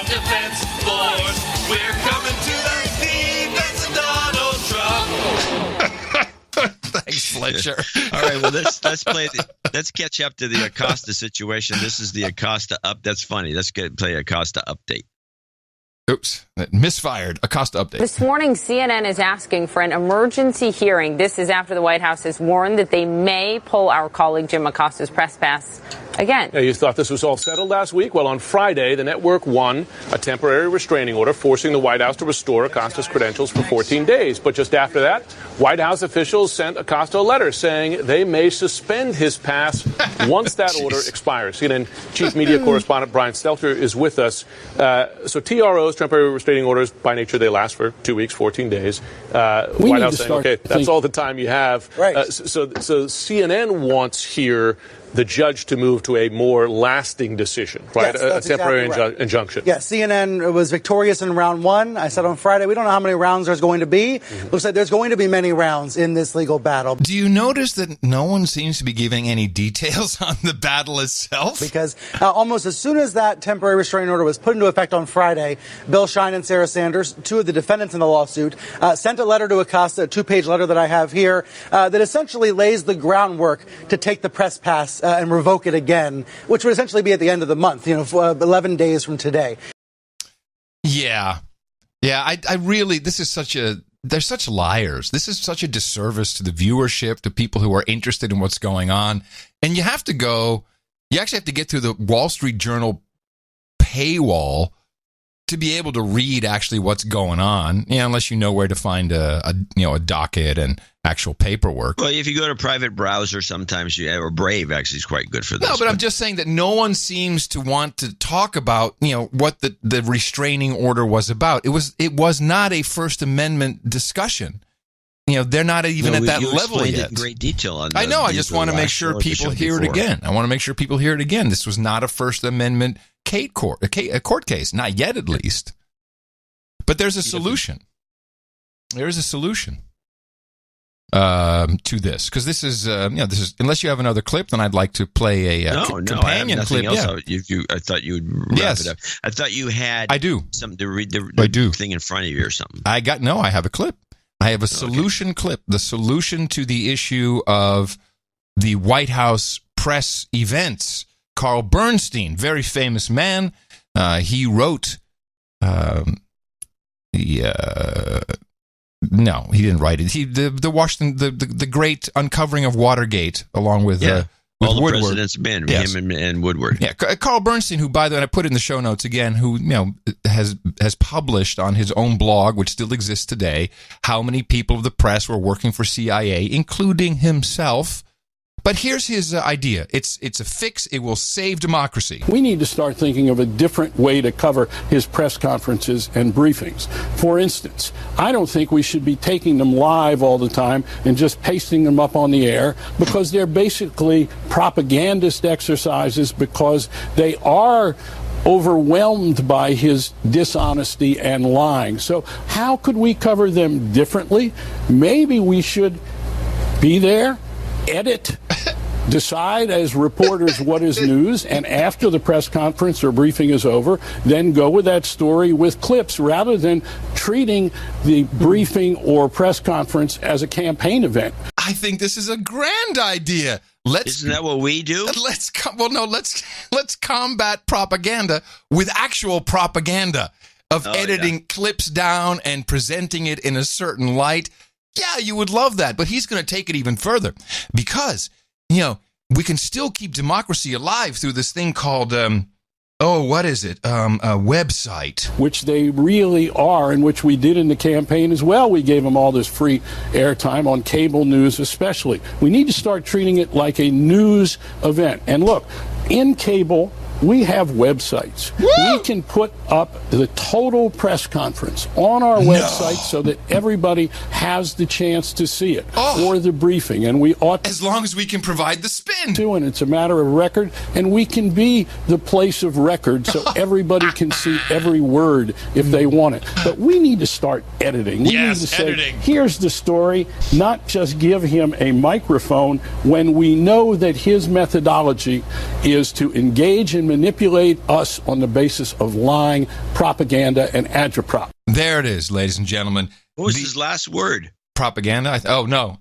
Defense Force, we're coming to the defense of Donald Trump. Thanks, Fletcher. All right, well, let's catch up to the Acosta situation. This is the Acosta up. That's funny. Let's play Acosta update. Oops, misfired. Acosta update. This morning, CNN is asking for an emergency hearing. This is after the White House has warned that they may pull our colleague Jim Acosta's press pass again. Yeah, you thought this was all settled last week? Well, on Friday, the network won a temporary restraining order forcing the White House to restore Acosta's credentials for 14 days. But just after that, White House officials sent Acosta a letter saying they may suspend his pass once that order expires. CNN chief media correspondent Brian Stelter is with us. So TROs, temporary restraining orders, by nature, they last for 2 weeks, 14 days. White House saying, okay, that's all the time you have. Right. So CNN wants here the judge to move to a more lasting decision, right? Yes, a temporary exactly right. injunction. Yeah, CNN was victorious in round one. I said on Friday, we don't know how many rounds there's going to be. Looks like there's going to be many rounds in this legal battle. Do you notice that no one seems to be giving any details on the battle itself? Because almost as soon as that temporary restraining order was put into effect on Friday, Bill Shine and Sarah Sanders, two of the defendants in the lawsuit, sent a letter to Acosta, a two-page letter that I have here, that essentially lays the groundwork to take the press pass and revoke it again, which would essentially be at the end of the month, 11 days from today. Yeah. I really, they're such liars. This is such a disservice to the viewership, to people who are interested in what's going on. And you actually have to get through the Wall Street Journal paywall to be able to read actually what's going on, unless you know where to find a docket and actual paperwork. Well, if you go to private browser, sometimes or Brave actually is quite good for this. No, but I'm just saying that no one seems to want to talk about, what the restraining order was about. It was not a First Amendment discussion. They're not even at that level yet. It in great detail on. I know. I just want to make sure people hear it again. I want to make sure people hear it again. This was not a First Amendment a court case, not yet at least. But there's a solution. There is a solution to this, because this is unless you have another clip, then I'd like to play a companion clip. Else. Yeah. I thought you would wrap it up. I thought you had. I do. Something to read the thing in front of you or something. I have a clip. I have a solution clip. The solution to the issue of the White House press events. Carl Bernstein, very famous man. He wrote. No, he didn't write it. The Washington, the great uncovering of Watergate, along with all the Woodward. president's men, yes. Him and Woodward. Yeah, Carl Bernstein, who, by the way, I put in the show notes again, who has published on his own blog, which still exists today, how many people of the press were working for CIA, including himself. But here's his idea. It's a fix. It will save democracy. We need to start thinking of a different way to cover his press conferences and briefings. For instance, I don't think we should be taking them live all the time and just pasting them up on the air, because they're basically propagandist exercises, because they are overwhelmed by his dishonesty and lying. So how could we cover them differently? Maybe we should be there, edit, decide as reporters what is news, and after the press conference or briefing is over, then go with that story with clips, rather than treating the briefing or press conference as a campaign event. I think this is a grand idea. Isn't that what we do? Let's combat propaganda with actual propaganda of editing clips down and presenting it in a certain light. Yeah, you would love that. But he's going to take it even further, because, we can still keep democracy alive through this thing called, what is it? A website. Which they really are, and which we did in the campaign as well. We gave them all this free airtime on cable news especially. We need to start treating it like a news event. And look, in cable, we have websites. Woo! We can put up the total press conference on our website so that everybody has the chance to see it, or the briefing. And we ought to, as long as we can provide the spin. And it's a matter of record, and we can be the place of record so everybody can see every word if they want it. But we need to start editing. We need to say, here's the story, not just give him a microphone, when we know that his methodology is to engage and manipulate us on the basis of lying, propaganda, and agitprop. There it is, ladies and gentlemen. What was his last word? Propaganda? No.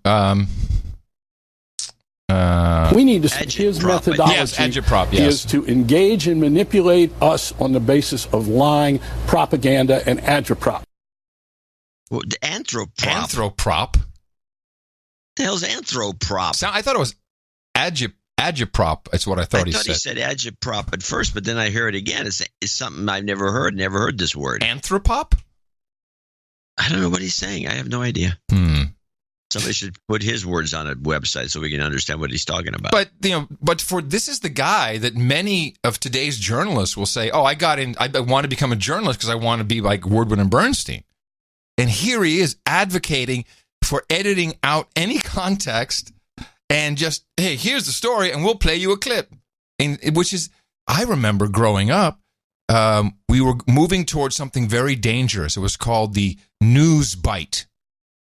We need to his methodology is to engage and manipulate us on the basis of lying, propaganda, and agitprop. Well, anthroprop. Anthroprop? The hell's anthroprop? I thought it was agitprop. That's what I thought he said. I thought he said agitprop at first, but then I hear it again. It's something I've never heard. Never heard this word. Anthropop? I don't know what he's saying. I have no idea. Somebody should put his words on a website so we can understand what he's talking about. But this is the guy that many of today's journalists will say, I want to become a journalist because I want to be like Woodward and Bernstein. And here he is advocating for editing out any context and just, hey, here's the story and we'll play you a clip. And which is, I remember growing up, we were moving towards something very dangerous. It was called the news bite.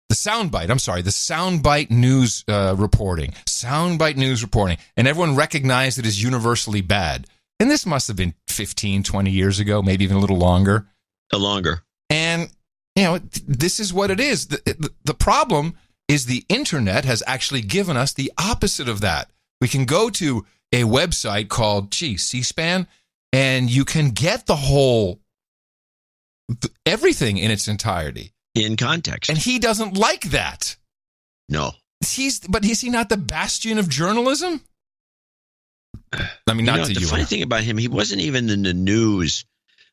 The soundbite news reporting. Soundbite news reporting. And everyone recognized it as universally bad. And this must have been 15, 20 years ago, maybe even a little longer. Longer. And, this is what it is. The problem is the internet has actually given us the opposite of that. We can go to a website called, C-SPAN, and you can get the whole, everything in its entirety. In context. And he doesn't like that. No. But is he not the bastion of journalism? I mean, not to you. The funny thing about him, he wasn't even in the news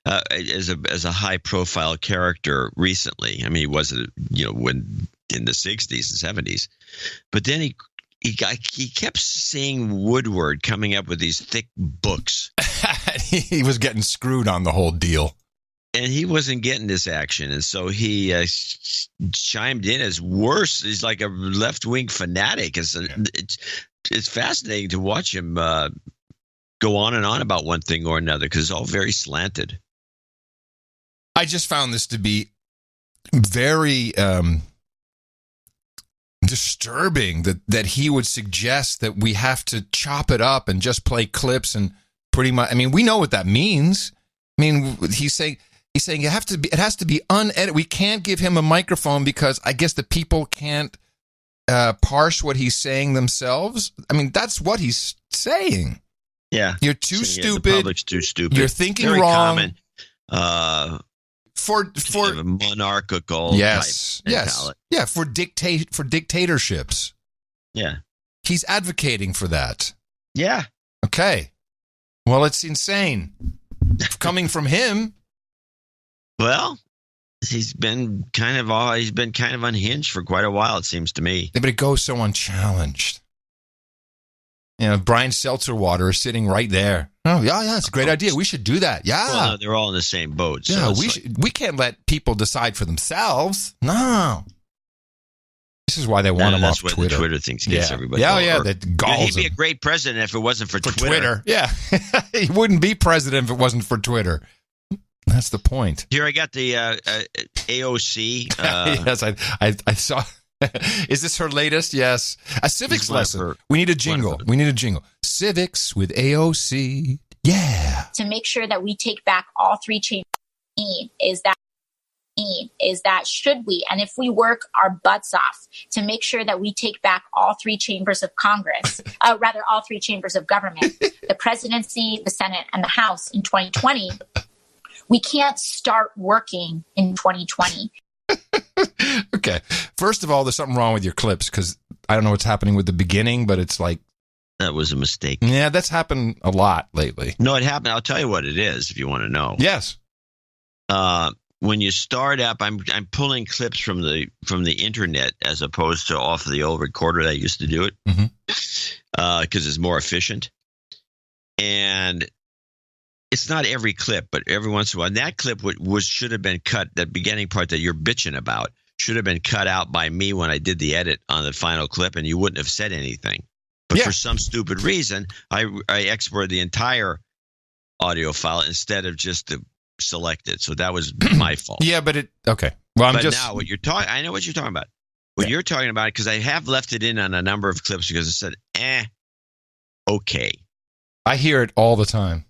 as a high profile character recently. I mean, he wasn't, when in the 60s and 70s. But then he kept seeing Woodward coming up with these thick books. He was getting screwed on the whole deal. And he wasn't getting this action. And so he chimed in as worse. He's like a left-wing fanatic. It's fascinating to watch him go on and on about one thing or another because it's all very slanted. I just found this to be very disturbing that he would suggest that we have to chop it up and just play clips and pretty much. I mean, we know what that means. I mean, he's saying it has to be unedited. We can't give him a microphone because I guess the people can't parse what he's saying themselves. I mean, that's what he's saying. Yeah, you're too stupid. The public's too stupid. You're thinking very wrong. Common. For monarchical yes, type yes, yeah, for dictatorships. Yeah, he's advocating for that. Yeah. Okay. Well, it's insane coming from him. Well, he's been kind of unhinged for quite a while, it seems to me. Yeah, but it goes so unchallenged. Brian Seltzer water is sitting right there. Oh, yeah, it's a great idea. We should do that. Yeah. Well, no, they're all in the same boat. So yeah, we can't let people decide for themselves. No. This is why they want him off Twitter. That's what the Twitter thing gets everybody. That galls he'd be a great president if it wasn't for Twitter. Yeah. He wouldn't be president if it wasn't for Twitter. That's the point. Here, I got the AOC. Yes, I saw. Is this her latest? Yes. A civics lesson. We need a jingle. Civics with AOC. Yeah. To make sure that we take back all three chambers is that should we, and if we work our butts off to make sure that we take back all three chambers of Congress, all three chambers of government, the presidency, the Senate, and the House in 2020, we can't start working in 2020. Okay. First of all, there's something wrong with your clips because I don't know what's happening with the beginning, but it's like. That was a mistake. Yeah, that's happened a lot lately. No, it happened. I'll tell you what it is if you want to know. Yes. When you start up, I'm pulling clips from the internet as opposed to off the old recorder that I used to do it because it's more efficient. And it's not every clip, but every once in a while. And that clip should have been cut. That beginning part that you're bitching about should have been cut out by me when I did the edit on the final clip, and you wouldn't have said anything. But for some stupid reason, I exported the entire audio file instead of just the selected. So that was my fault. Yeah, but okay. Well, now what you're talking, I know what you're talking about. What you're talking about, because I have left it in on a number of clips because it said, okay. I hear it all the time.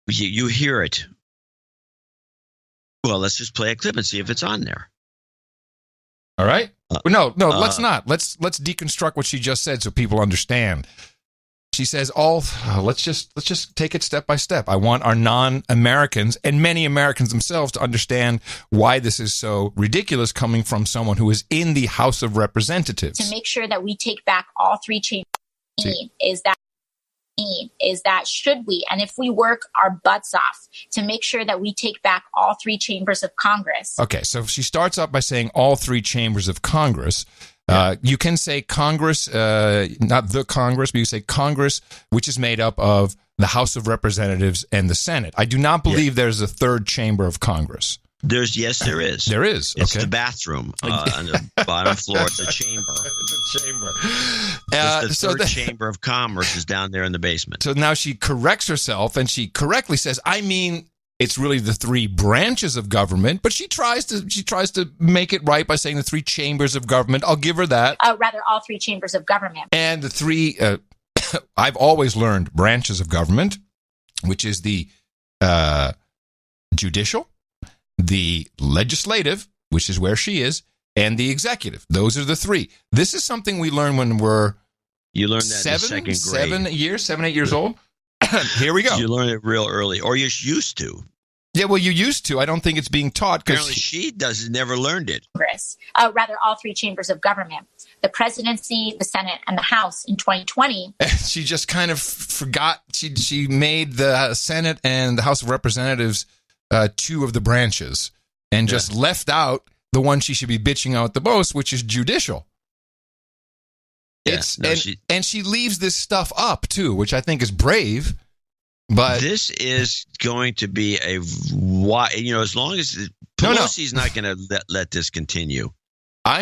You hear it. Well, let's just play a clip and see if it's on there. All right. No, let's not. Let's deconstruct what she just said so people understand. She says, let's just take it step by step. I want our non-Americans and many Americans themselves to understand why this is so ridiculous coming from someone who is in the House of Representatives. To make sure that we take back all three chambers is that should we, and if we work our butts off to make sure that we take back all three chambers of Congress. Okay, so she starts up by saying all three chambers of Congress. You can say Congress, not the Congress, but you say Congress, which is made up of the House of Representatives and the Senate. I do not believe there's a third chamber of Congress. There is. There is. It's the bathroom on the bottom floor. It's a chamber. It's a chamber. It's the third chamber of commerce is down there in the basement. So now she corrects herself, and she correctly says, I mean, it's really the three branches of government, but she tries to make it right by saying the three chambers of government. I'll give her that. All three chambers of government. And the three, I've always learned branches of government, which is the judicial, the legislative, which is where she is, and the executive. Those are the three. This is something we learn when we're you learn that in second grade. 7, 8 years old. Here we go. You learn it real early, or you're used to. Yeah, well, you used to. I don't think it's being taught because apparently she never learned it. Congress, all three chambers of government, the presidency, the Senate, and the House in 2020. She just kind of forgot. She made the Senate and the House of Representatives two of the branches and just left out the one she should be bitching out the most, which is judicial. And she leaves this stuff up too, which I think is brave. But this is going to be as long as Pelosi's not going to let this continue.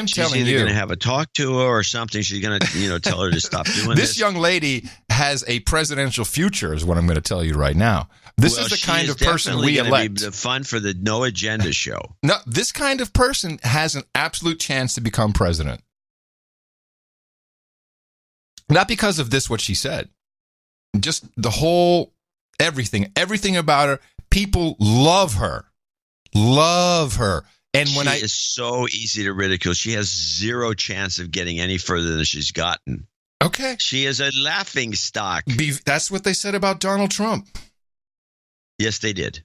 She's either going to have a talk to her or something. She's going to tell her to stop doing this. This young lady has a presidential future, is what I'm going to tell you right now. This is the kind of person we elect. Be the fun for the No Agenda show. No, this kind of person has an absolute chance to become president. Not because of this, what she said. Just the whole, everything about her. People love her. And when she is so easy to ridicule. She has zero chance of getting any further than she's gotten. Okay. She is a laughing stock. That's what they said about Donald Trump. Yes, they did.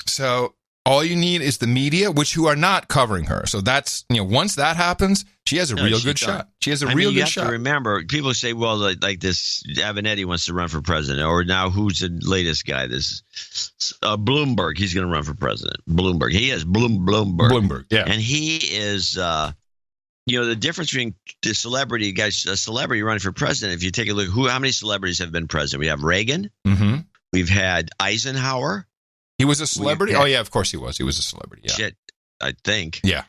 So all you need is the media, who are not covering her. So that's, once that happens, she has a real good shot. She has a real good shot. You have to remember, people say, well, like this, Avenatti wants to run for president. Or now who's the latest guy? This Bloomberg. He's going to run for president. Bloomberg. He is Bloomberg. Bloomberg, yeah. And he is, the difference between the celebrity guys, a celebrity running for president. If you take a look, how many celebrities have been president? We have Reagan. Mm-hmm. We've had Eisenhower. He was a celebrity. Oh yeah, of course he was. He was a celebrity. Yeah. Shit, I think. Yeah.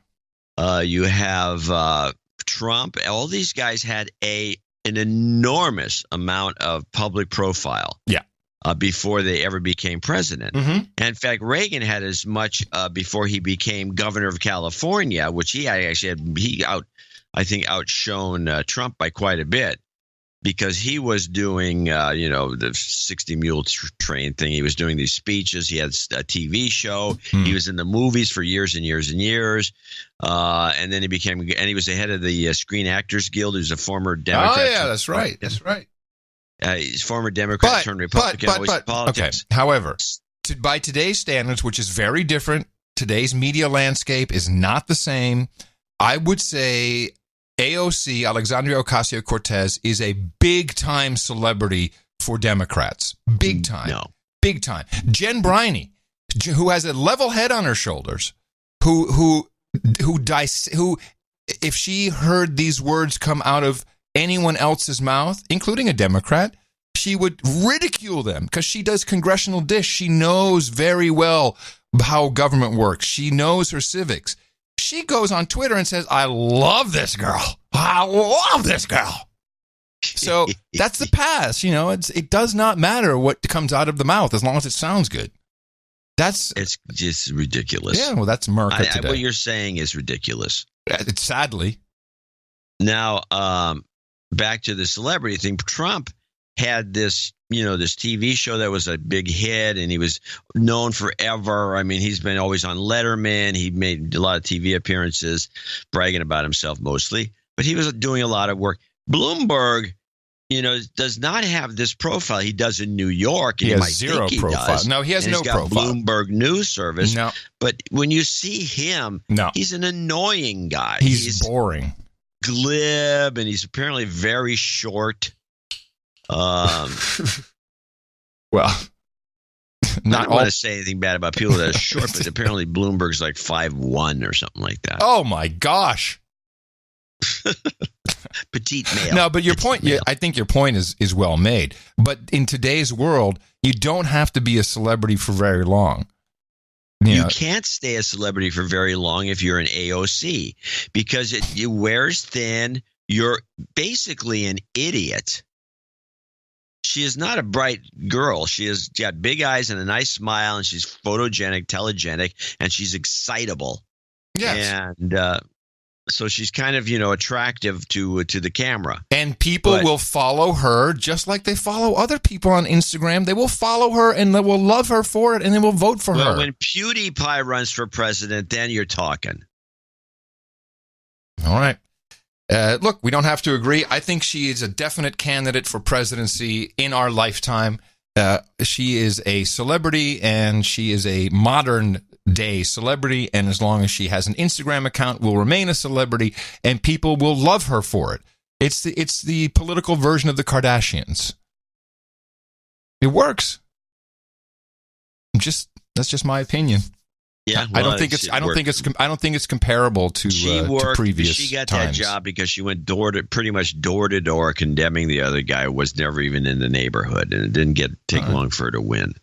You have Trump. All these guys had an enormous amount of public profile. Yeah. Before they ever became president. Mm-hmm. And in fact, Reagan had as much before he became governor of California, which he actually had. I think outshone Trump by quite a bit, because he was doing the 60 Mule train thing. He was doing these speeches. He had a TV show. He was in the movies for years and years and years. And then he was the head of the Screen Actors Guild. He was a former Democrat. Oh yeah, that's right. That's right. He's former Democrat turned Republican. But politics. Okay. However, by today's standards, which is very different, today's media landscape is not the same. I would say AOC, Alexandria Ocasio-Cortez, is a big-time celebrity for Democrats. Big time. No. Big time. Jen Briney, who has a level head on her shoulders, who if she heard these words come out of anyone else's mouth, including a Democrat, she would ridicule them because she does congressional dish. She knows very well how government works. She knows her civics. She goes on Twitter and says, I love this girl. I love this girl. So that's the past. It does not matter what comes out of the mouth as long as it sounds good. It's just ridiculous. Yeah, well, that's America today. What you're saying is ridiculous. It's sadly. Now, back to the celebrity thing. Trump had this TV show that was a big hit, and he was known forever. I mean, he's been always on Letterman. He made a lot of TV appearances, bragging about himself mostly, but he was doing a lot of work. Bloomberg, does not have this profile he does in New York. He has zero profile. No, he has no profile. Bloomberg News Service. No. But when you see him, he's an annoying guy. He's boring. Glib, and he's apparently very short. Well, I don't want to say anything bad about people that are short, but apparently Bloomberg's like 5'1" or something like that. Oh my gosh. Petite male. No, but your point, I think your point is well made. But in today's world, you don't have to be a celebrity for very long. You can't stay a celebrity for very long if you're an AOC, because it wears thin. You're basically an idiot. She is not a bright girl. She has got big eyes and a nice smile, and she's photogenic, telegenic, and she's excitable. Yes. And so she's kind of, attractive to the camera. And people will follow her just like they follow other people on Instagram. They will follow her and they will love her for it, and they will vote for her. When PewDiePie runs for president, then you're talking. All right. Look, we don't have to agree. I think she is a definite candidate for presidency in our lifetime. She is a celebrity, and she is a modern day celebrity, and as long as she has an Instagram account, will remain a celebrity, and people will love her for it. It's the political version of the Kardashians. It works. That's just my opinion. Yeah, I don't think it's comparable to previous. She got times. that job because she went pretty much door to door, condemning the other guy who was never even in the neighborhood, and it didn't take long for her to win.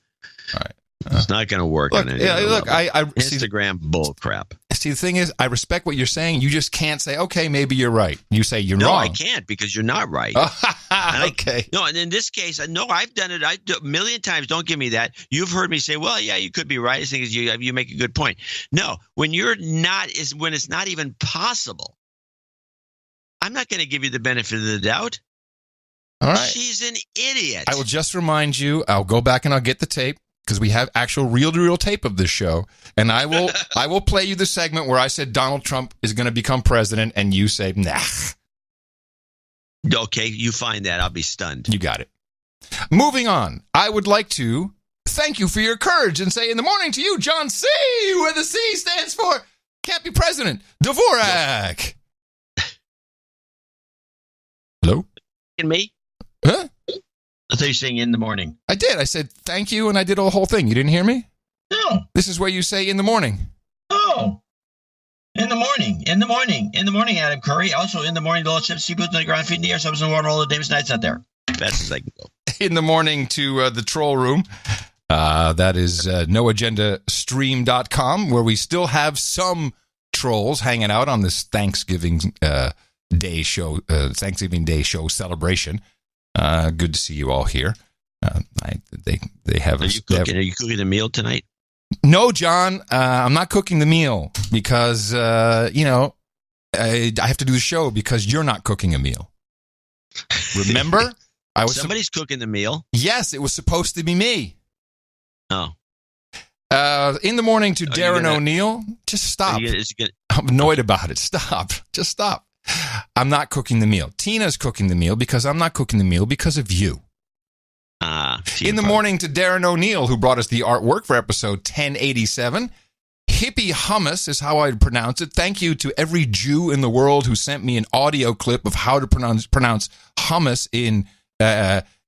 All right. It's not going to work on any level. I Instagram bull crap. See, the thing is, I respect what you're saying. You just can't say, okay, maybe you're right. You say you're wrong. No, I can't, because you're not right. Okay. And in this case, no, I've done it a million times. Don't give me that. You've heard me say, well, yeah, you could be right. I think you make a good point. No, when when it's not even possible, I'm not going to give you the benefit of the doubt. All right. She's an idiot. I will just remind you, I'll go back and I'll get the tape, because we have actual reel-to-reel tape of this show, and I will play you the segment where I said Donald Trump is going to become president, and you say, nah. Okay, you find that. I'll be stunned. You got it. Moving on, I would like to thank you for your courage and say in the morning to you, John C., where the C stands for can't be president, Dvorak. Hello? And me? Huh? I thought you were saying in the morning. I did. I said thank you, and I did a whole thing. You didn't hear me? No. This is where you say in the morning. Oh. In the morning, Adam Curry. Also in the morning, the Lord Sea Boots on the ground, feet in the air, subs and water, all the Davis Nights out there. Best as I can go. In the morning to the troll room. That is noagendastream.com, where we still have some trolls hanging out on this Thanksgiving Day show celebration. Good to see you all here. They have. Are you cooking the meal tonight? No, John. I'm not cooking the meal because I have to do the show because you're not cooking a meal. Remember, somebody's cooking the meal. Yes, it was supposed to be me. Oh. In the morning to Darren O'Neill. Just stop. I'm annoyed about it. Stop. Just stop. I'm not cooking the meal. Tina's cooking the meal because I'm not cooking the meal because of you. In the morning to Darren O'Neill, who brought us the artwork for episode 1087. Hippie hummus is how I'd pronounce it. Thank you to every Jew in the world who sent me an audio clip of how to pronounce hummus in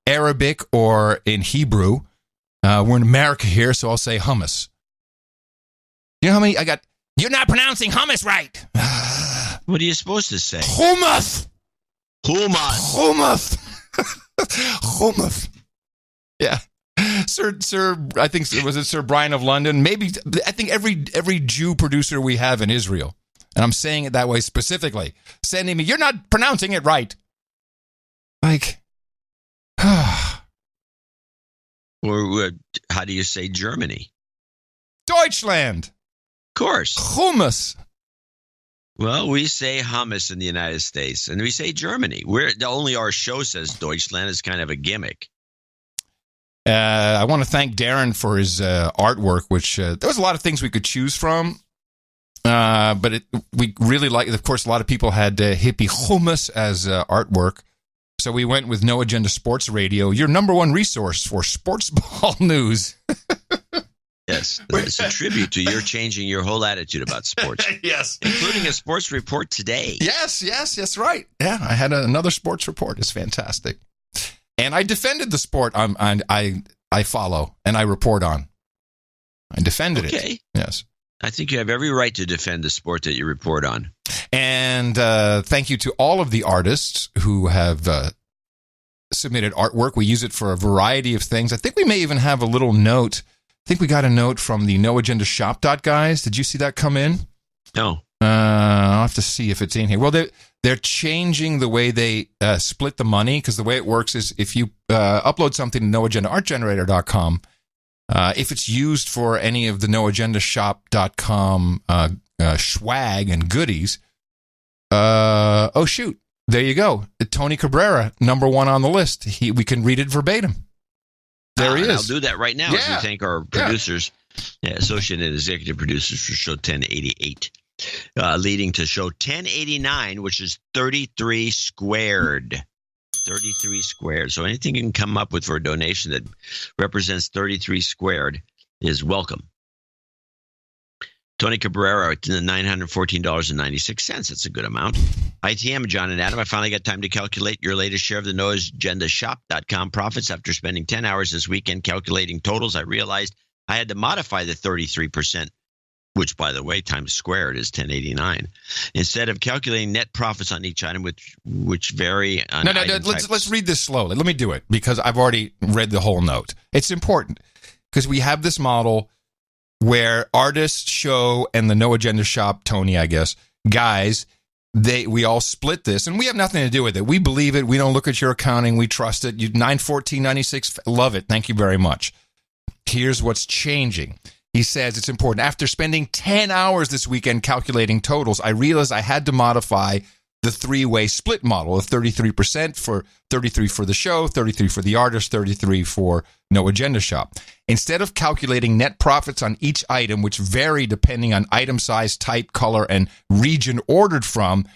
Arabic or in Hebrew. We're in America here, so I'll say hummus. You know how many I got? You're not pronouncing hummus right. What are you supposed to say? Hummus. Yeah. Sir, I think, was it Sir Brian of London? Maybe, I think every Jew producer we have in Israel, and I'm saying it that way specifically, sending me, you're not pronouncing it right. Like, or how do you say Germany? Deutschland. Of course. Hummus. Well, we say hummus in the United States, and we say Germany. Only our show says Deutschland is kind of a gimmick. I want to thank Darren for his artwork, which there was a lot of things we could choose from, but we really liked. Of course, a lot of people had hippie hummus as artwork, so we went with No Agenda Sports Radio, your number one resource for sports ball news. Yes, it's a tribute to your changing your whole attitude about sports. Yes, including a sports report today. Yes, right. Yeah, I had another sports report. It's fantastic. And I defended the sport I follow and I report on. I defended it. Yes. I think you have every right to defend the sport that you report on. And thank you to all of the artists who have submitted artwork. We use it for a variety of things. I think we may even have a little note. I think we got a note from the noagendashop guys. Did you see that come in? No. I'll have to see if it's in here. Well, they're changing the way they split the money, because the way it works is if you upload something to noagendaartgenerator.com, if it's used for any of the noagendashop.com swag and goodies, oh, shoot, there you go. Tony Cabrera, number one on the list. We can read it verbatim. There he is. I'll do that right now as we thank our producers, associate and executive producers for show 1088. Leading to show 1089, which is 33 squared. 33 squared. So anything you can come up with for a donation that represents 33 squared is welcome. Tony Cabrera at $914.96. That's a good amount. ITM, John and Adam, I finally got time to calculate your latest share of the noagendashop.com profits. After spending 10 hours this weekend calculating totals, I realized I had to modify the 33%. Which, by the way, times squared is 1089. Instead of calculating net profits on each item, which vary on let's read this slowly. Let me do it, because I've already read the whole note. It's important, because we have this model where artists, show, and the No Agenda Shop, Tony, I guess, guys, we all split this, and we have nothing to do with it. We believe it. We don't look at your accounting. We trust it. 914.96, love it. Thank you very much. Here's what's changing. He says it's important. After spending 10 hours this weekend calculating totals, I realized I had to modify the three-way split model of 33% for 33 for the show, 33 for the artist, 33 for No Agenda Shop. Instead of calculating net profits on each item, which vary depending on item size, type, color, and region ordered from,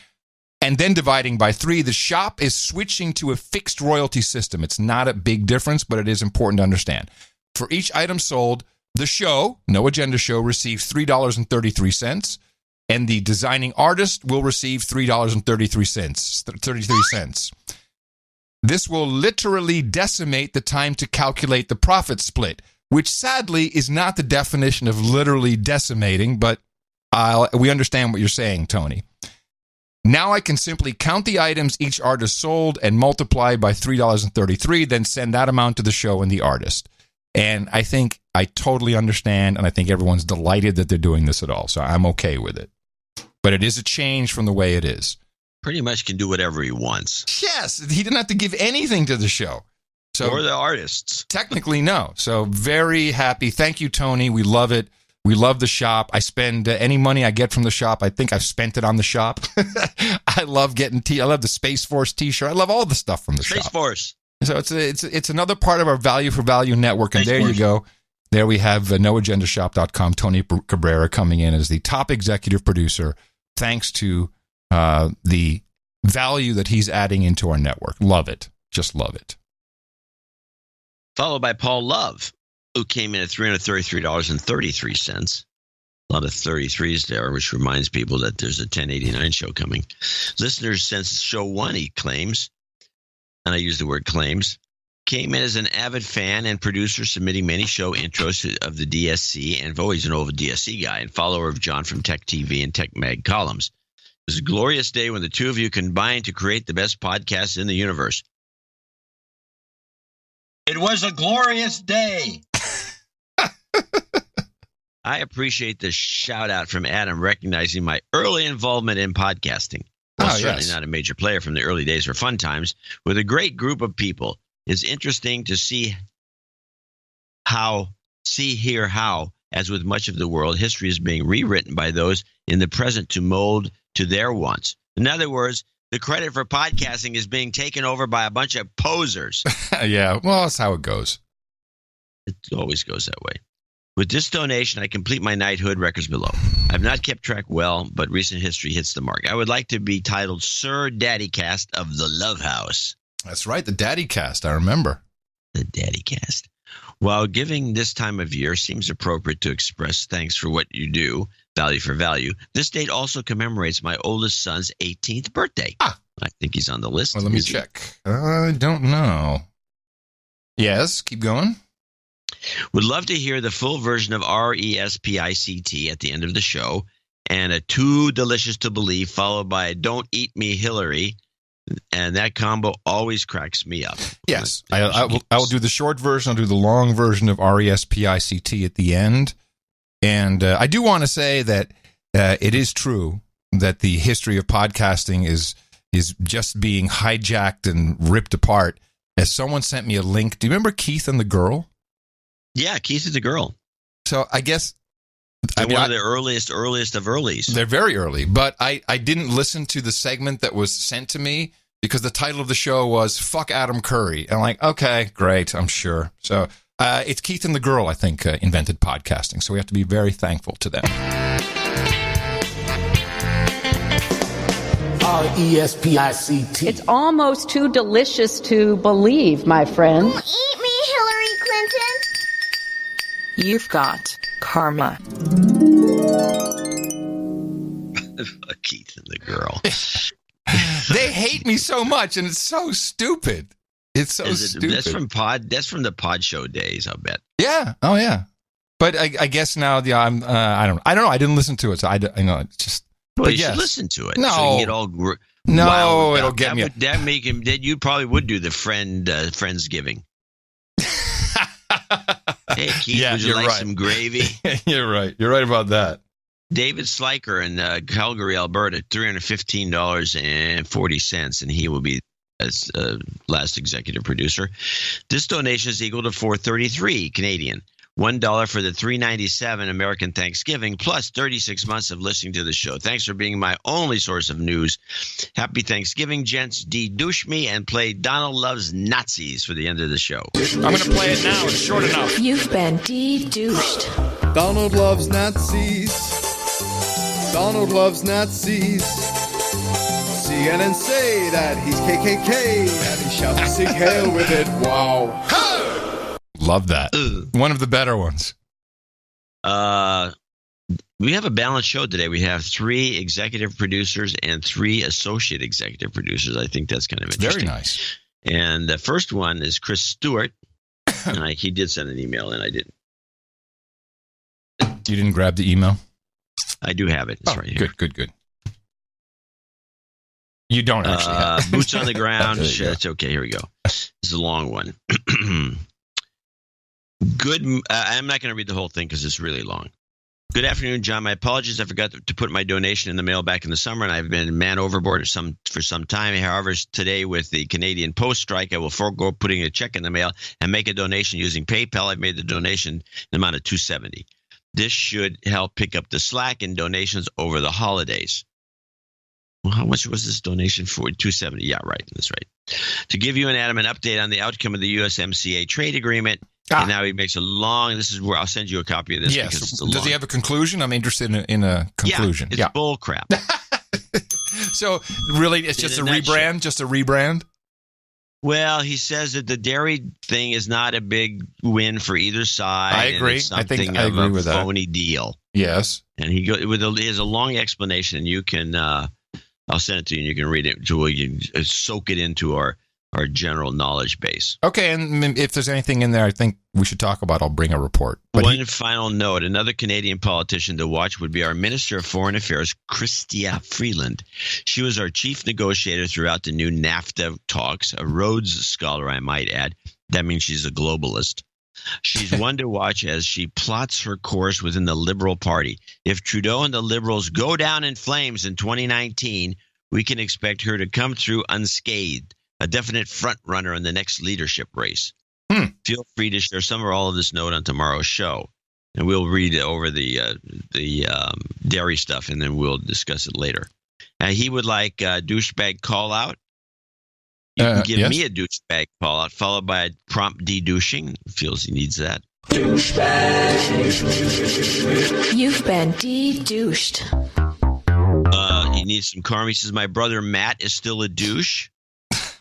and then dividing by 3, the shop is switching to a fixed royalty system. It's not a big difference, but it is important to understand. For each item sold, the show, No Agenda Show, receives $3.33, and the designing artist will receive $3.33. This will literally decimate the time to calculate the profit split, which sadly is not the definition of literally decimating, but We understand what you're saying, Tony. Now I can simply count the items each artist sold and multiply by $3.33, then send that amount to the show and the artist. And I think I totally understand, and I think everyone's delighted that they're doing this at all. So I'm okay with it. But it is a change from the way it is. Pretty much can do whatever he wants. Yes, he didn't have to give anything to the show. So, or the artists. Technically, no. So very happy. Thank you, Tony. We love it. We love the shop. I spend any money I get from the shop. I think I've spent it on the shop. I love getting I love the Space Force T-shirt. I love all the stuff from the shop. Space Force. So it's another part of our Value for Value network. And there you go. There we have noagendashop.com. Tony Cabrera coming in as the top executive producer, thanks to the value that he's adding into our network. Love it. Just love it. Followed by Paul Love, who came in at $333.33. A lot of 33s there, which reminds people that there's a 1089 show coming. Listeners since show 1, he claims, and I use the word claims, came in as an avid fan and producer, submitting many show intros of the DSC, and he's an old DSC guy and follower of John from Tech TV and Tech Mag columns. It was a glorious day when the two of you combined to create the best podcast in the universe. It was a glorious day. I appreciate the shout out from Adam recognizing my early involvement in podcasting. Well, certainly not a major player from the early days or fun times with a great group of people. It's interesting to see how, as with much of the world, history is being rewritten by those in the present to mold to their wants. In other words, the credit for podcasting is being taken over by a bunch of posers. Yeah, well, that's how it goes. It always goes that way. With this donation, I complete my knighthood. Records below. I've not kept track well, but recent history hits the mark. I would like to be titled Sir Daddy Cast of the Love House. That's right, the Daddy Cast, I remember. The Daddy Cast. While giving this time of year seems appropriate to express thanks for what you do, value for value, this date also commemorates my oldest son's 18th birthday. I think he's on the list. Well, let me check. I don't know. Yes, keep going. Would love to hear the full version of RESPICT at the end of the show, and a Too Delicious to Believe followed by a Don't Eat Me Hillary, and that combo always cracks me up. Yes, I will do the short version. I'll do the long version of RESPICT at the end. And I do want to say that it is true that the history of podcasting is just being hijacked and ripped apart. As someone sent me a link. Do you remember Keith and the Girl? Yeah, Keith and the Girl. So I guess one of the earliest of earlies. They're very early, but I didn't listen to the segment that was sent to me because the title of the show was "Fuck Adam Curry," and I'm like, okay, great, I'm sure. So it's Keith and the Girl, I think, invented podcasting. So we have to be very thankful to them. RESPICT. It's almost too delicious to believe, my friend. Eat me, Hillary Clinton. You've got karma. Keith and the Girl. They hate me so much, and it's so stupid. It's so stupid. That's from the Pod Show days, I'll bet. Yeah. Oh, yeah. But I guess now, I don't know. I didn't listen to it, so I know it's just. Well, you should listen to it. No, so you get all no, it'll get me. That make him. That you probably would do the Friendsgiving. Hey, Keith, would you like some gravy? You're right. You're right about that. David Sliker in Calgary, Alberta, $315.40, and he will be as last executive producer. This donation is equal to $433 Canadian. $1 for the $3.97 American Thanksgiving, plus 36 months of listening to the show. Thanks for being my only source of news. Happy Thanksgiving, gents. De-douche me and play Donald Loves Nazis for the end of the show. I'm going to play it now. It's short enough. You've been de-douched. Donald loves Nazis. Donald loves Nazis. CNN say that he's KKK, and he shouts Sig Hail with it. Wow. Love that. One of the better ones. We have a balanced show today. We have 3 executive producers and 3 associate executive producers. I think that's kind of interesting. Very nice. And the first one is Chris Stewart. And he did send an email, and I didn't. You didn't grab the email? I do have it. It's right here. Good. You don't actually have it. Boots on the ground. It's okay. Here we go. This is a long one. I'm not going to read the whole thing because it's really long. Good afternoon, John. My apologies. I forgot to put my donation in the mail back in the summer, and I've been man overboard for some time. However, today with the Canadian Post strike, I will forego putting a check in the mail and make a donation using PayPal. I've made the donation in the amount of $270. This should help pick up the slack in donations over the holidays. Well, how much was this donation for? $270. Yeah, right. That's right. To give you and Adam an update on the outcome of the USMCA trade agreement. And now he makes a long. This is where I'll send you a copy of this. Yes. Because it's Does he have a conclusion? I'm interested in a conclusion. It's bull crap. So really, it's just a rebrand. Just a rebrand. Well, he says that the dairy thing is not a big win for either side. I agree. I think I agree with that. Phony deal. Yes. And he has a long explanation, and you can. I'll send it to you, and you can read it so you can soak it into our general knowledge base. Okay, and if there's anything in there I think we should talk about, I'll bring a report. But One final note, another Canadian politician to watch would be our Minister of Foreign Affairs, Chrystia Freeland. She was our chief negotiator throughout the new NAFTA talks, a Rhodes Scholar, I might add. That means she's a globalist. She's one to watch as she plots her course within the Liberal Party. If Trudeau and the Liberals go down in flames in 2019, we can expect her to come through unscathed. A definite front runner in the next leadership race. Feel free to share some or all of this note on tomorrow's show, and we'll read over the dairy stuff, and then we'll discuss it later. He would like a douchebag call out. You can give me a douchebag call out, followed by a prompt de-douching. Feels he needs that. Douchebag. You've been de-douched. He needs some karma. He says, my brother Matt is still a douche.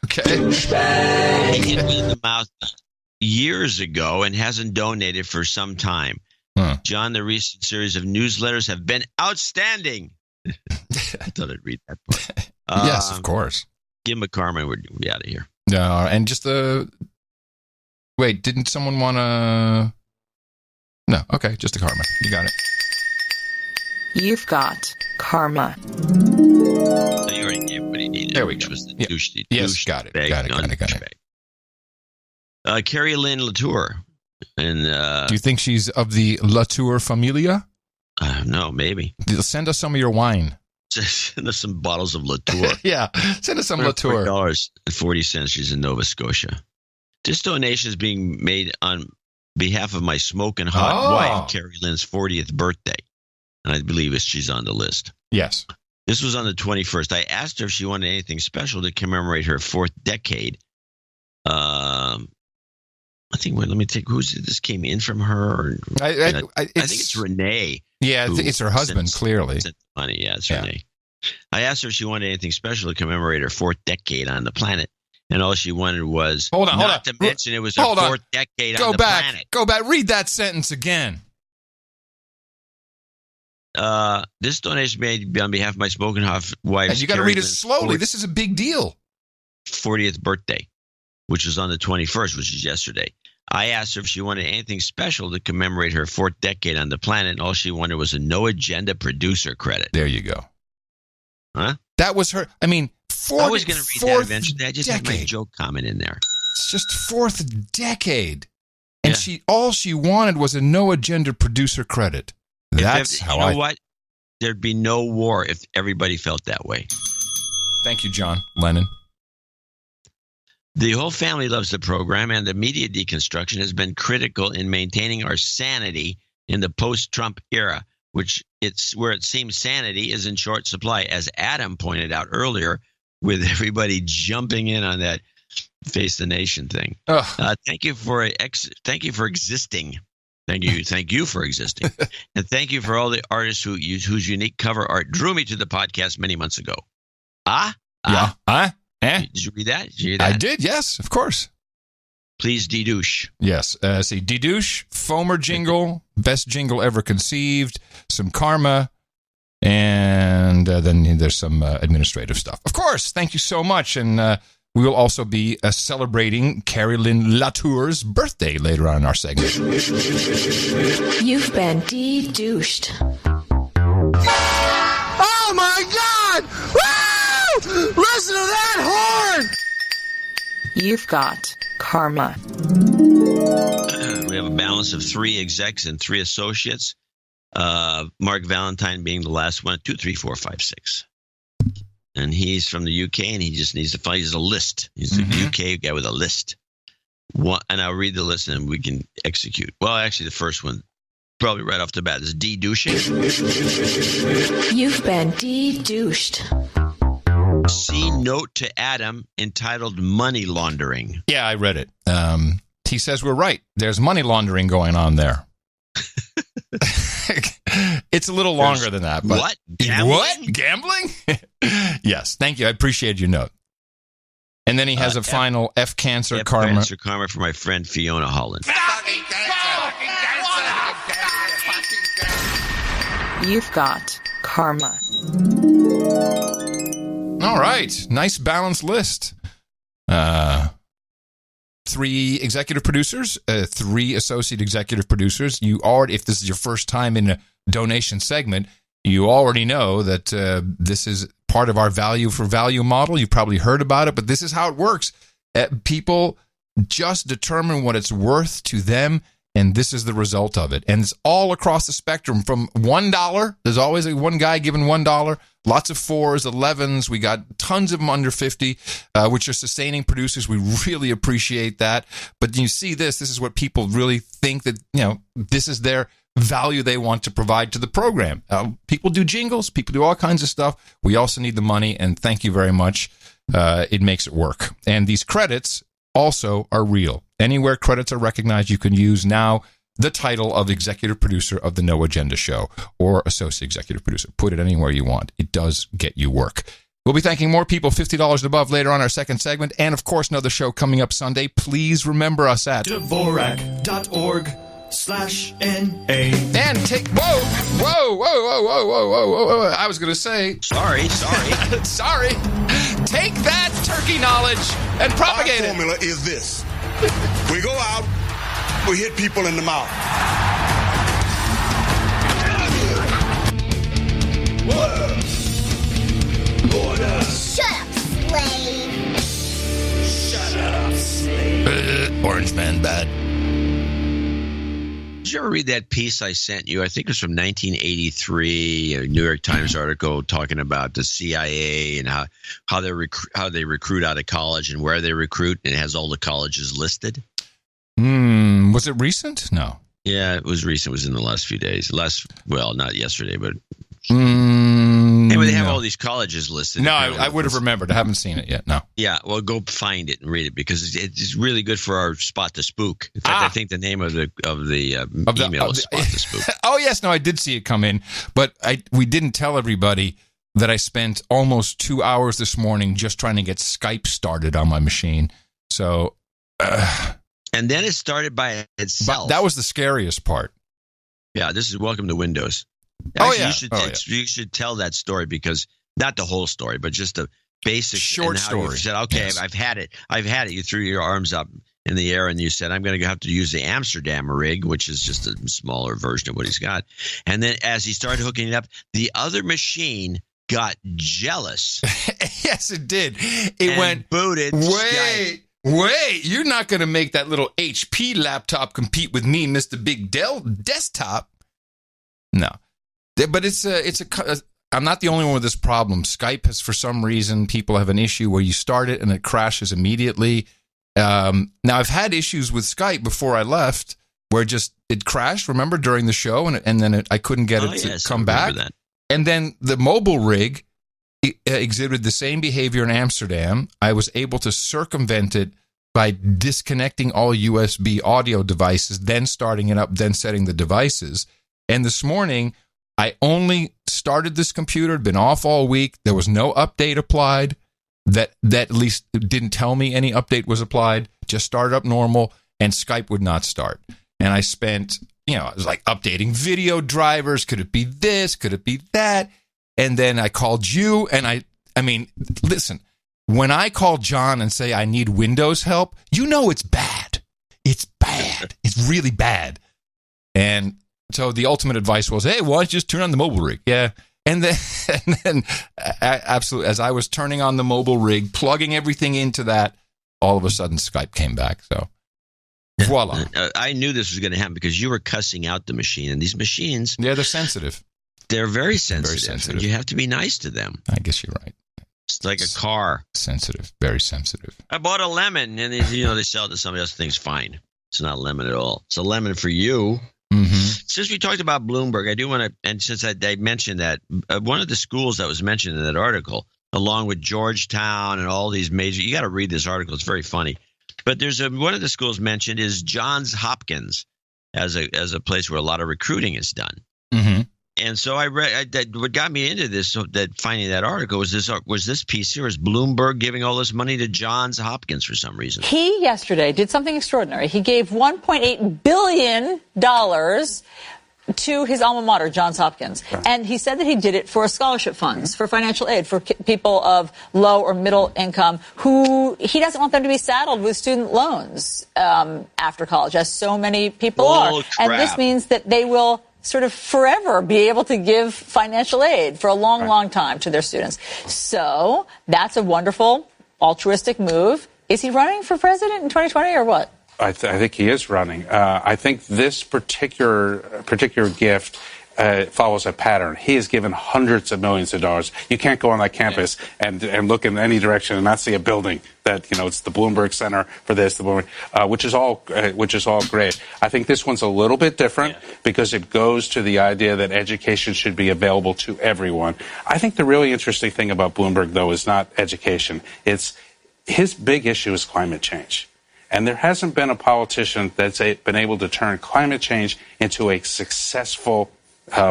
Okay. He hit me in the mouth years ago and hasn't donated for some time. John, the recent series of newsletters have been outstanding. I thought I'd read that part. Yes, of course. Give him a karma and we'll be out of here. And just wait, didn't someone want to? No, okay, just a karma. You got it. You've got karma. So you already gave what he needed. There we go. Was the douche, yes, got it. Carrie Lynn Latour. And do you think she's of the Latour familia? No, maybe. Send us some of your wine. Send us some bottles of Latour. Yeah, send us some Latour. $4.40. She's in Nova Scotia. This donation is being made on behalf of my smoking hot wife, Carrie Lynn's 40th birthday. And I believe she's on the list. Yes. This was on the 21st. I asked her if she wanted anything special to commemorate her 4th decade. I think, let me take, this came in from her? I think it's Renee. Yeah, it's her husband, clearly. Money. Yeah, it's Renee. I asked her if she wanted anything special to commemorate her 4th decade on the planet. And all she wanted was not to mention it was her 4th decade on the planet. Go back. Read that sentence again. This donation made on behalf of my smoking hot wife. And you got to read it slowly. This is a big deal. 40th birthday, which was on the 21st, which is yesterday. I asked her if she wanted anything special to commemorate her 4th decade on the planet, and all she wanted was a no-agenda producer credit. There you go. Huh? That was her. I mean, I was going to read that eventually. I just had my joke comment in there. It's just 4th decade. And all she wanted was a no-agenda producer credit. That's how you know what? There'd be no war if everybody felt that way. Thank you, John Lennon. The whole family loves the program, and the media deconstruction has been critical in maintaining our sanity in the post-Trump era, where it seems sanity is in short supply, as Adam pointed out earlier, with everybody jumping in on that Face the Nation thing. Thank you for existing. Thank you for existing. And thank you for all the artists whose unique cover art drew me to the podcast many months ago. Did you read that? Did you hear that? I did, yes, of course. Please de-douche. Yes. See, de-douche, Foamer jingle, best jingle ever conceived, some karma, and then there's some administrative stuff. Of course, thank you so much. And we will also be celebrating Carrie Lynn Latour's birthday later on in our segment. You've been de-douched. God! Woo! Listen to that horn! You've got karma. We have a balance of 3 execs and 3 associates. Mark Valentine being the last one. 2, 3, 4, 5, 6. And he's from the UK, and he just needs to find. He's a list. He's a UK guy with a list. And I'll read the list, and we can execute. Well, actually, the first one, probably right off the bat, is de-douching. You've been de-douched. See note to Adam entitled Money Laundering. Yeah, I read it. He says we're right. There's money laundering going on there. It's a little longer than that. But what? Gambling? What? Gambling? Yes. Thank you. I appreciate your note. And then he has a final F cancer karma. F cancer karma for my friend Fiona Holland. You've got karma. All right. Nice balanced list. 3 executive producers, 3 associate executive producers. You already, if this is your first time in a donation segment, you already know that this is part of our value for value model. You've probably heard about it, but this is how it works. People just determine what it's worth to them, and this is the result of it. And it's all across the spectrum from $1. There's always one guy giving $1. Lots of 4s, 11s. We got tons of them under 50, which are sustaining producers. We really appreciate that. But you see this is what people really think that, this is their value they want to provide to the program. People do jingles. People do all kinds of stuff. We also need the money, and thank you very much. It makes it work. And these credits also are real. Anywhere credits are recognized, you can use now the title of executive producer of the No Agenda Show or associate executive producer. Put it anywhere you want. It does get you work. We'll be thanking more people, $50 and above, later on our second segment. And, of course, another show coming up Sunday. Please remember us at Dvorak.org/NA. And take... Whoa. I was going to say... Sorry. Sorry. Take that turkey knowledge and propagate it. Our formula is this. We go out, we hit people in the mouth. Shut up, slave. Shut up, slave. Orange man bad. Did you ever read that piece I sent you? I think it was from 1983, a New York Times article talking about the CIA and how they recruit out of college and where they recruit, and it has all the colleges listed. Was it recent? No. Yeah, it was recent. It was in the last few days. Not yesterday, but anyway, they have all these colleges listed. No, I would have remembered. I haven't seen it yet. No. Yeah, well, go find it and read it because it's really good for our Spot the Spook. In fact, I think the name of the email is Spot the Spook. Oh yes, no, I did see it come in, but we didn't tell everybody that I spent almost 2 hours this morning just trying to get Skype started on my machine. So. And then it started by itself. But that was the scariest part. Yeah, this is Welcome to Windows. You should tell that story because not the whole story, but just the basic short story. You said, okay, yes. I've had it. You threw your arms up in the air and you said, I'm going to have to use the Amsterdam rig, which is just a smaller version of what he's got. And then as he started hooking it up, the other machine got jealous. Yes, it did. It went booted. Wait, you're not going to make that little HP laptop compete with me, Mr. Big Dell desktop. No. But I'm not the only one with this problem. Skype has, for some reason, people have an issue where you start it and it crashes immediately. Now, I've had issues with Skype before I left where it crashed, remember, during the show, and then I couldn't get it to come back. That. And then the mobile rig exhibited the same behavior in Amsterdam. I was able to circumvent it by disconnecting all USB audio devices, then starting it up, then setting the devices. And this morning, I only started this computer, been off all week. There was no update applied. That at least didn't tell me any update was applied. Just started up normal, and Skype would not start. And I spent, I was like updating video drivers. Could it be this? Could it be that? And then I called you, and I mean, listen, when I call John and say I need Windows help, it's bad. It's bad. It's really bad. And so the ultimate advice was, hey, why don't you just turn on the mobile rig? Yeah, And then absolutely, as I was turning on the mobile rig, plugging everything into that, all of a sudden Skype came back. So voila. I knew this was going to happen because you were cussing out the machine. And these machines... Yeah, they're sensitive. They're very sensitive. And you have to be nice to them. I guess you're right. It's like a car. Sensitive. Very sensitive. I bought a lemon, and they sell it to somebody else who thinks fine. It's not a lemon at all. It's a lemon for you. Mm-hmm. Since we talked about Bloomberg, I do want to, and since I mentioned that, one of the schools that was mentioned in that article, along with Georgetown and all these major, you got to read this article. It's very funny. But there's one of the schools mentioned is Johns Hopkins as a place where a lot of recruiting is done. Mm-hmm. And so I read what got me into this. That finding that article was this piece here. Is Bloomberg giving all this money to Johns Hopkins for some reason? He yesterday did something extraordinary. He gave $1.8 billion to his alma mater, Johns Hopkins. And he said that he did it for scholarship funds, for financial aid, for people of low or middle income who he doesn't want them to be saddled with student loans after college, as so many people are. And this means that they will sort of forever be able to give financial aid for a long, long time to their students. So that's a wonderful altruistic move. Is he running for president in 2020 or what? I think he is running. I think this particular gift follows a pattern. He has given hundreds of millions of dollars. You can't go on that campus and look in any direction and not see a building that, it's the Bloomberg Center for this, the Bloomberg, which is all great. I think this one's a little bit different because it goes to the idea that education should be available to everyone. I think the really interesting thing about Bloomberg, though, is not education. It's his big issue is climate change. And there hasn't been a politician that's been able to turn climate change into a successful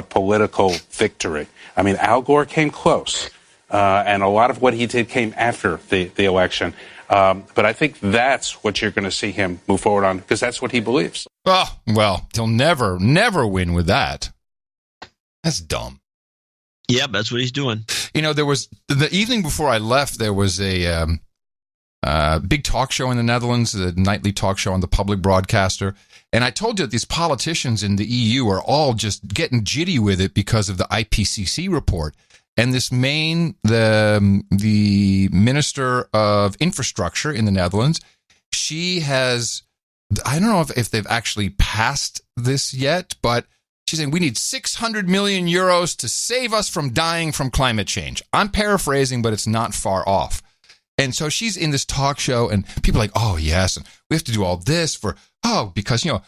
political victory. I mean, Al Gore came close, and a lot of what he did came after the election. But I think that's what you're going to see him move forward on, because that's what he believes. Oh, well, he'll never win with that. That's dumb. Yeah, that's what he's doing. There was, the evening before I left, there was a big talk show in the Netherlands, the nightly talk show on the public broadcaster. And I told you that these politicians in the EU are all just getting jitty with it because of the IPCC report. And this the Minister of Infrastructure in the Netherlands, she has, I don't know if they've actually passed this yet, but she's saying we need 600 million euros to save us from dying from climate change. I'm paraphrasing, but it's not far off. And so she's in this talk show, and people are like, oh, yes, and we have to do all this because, you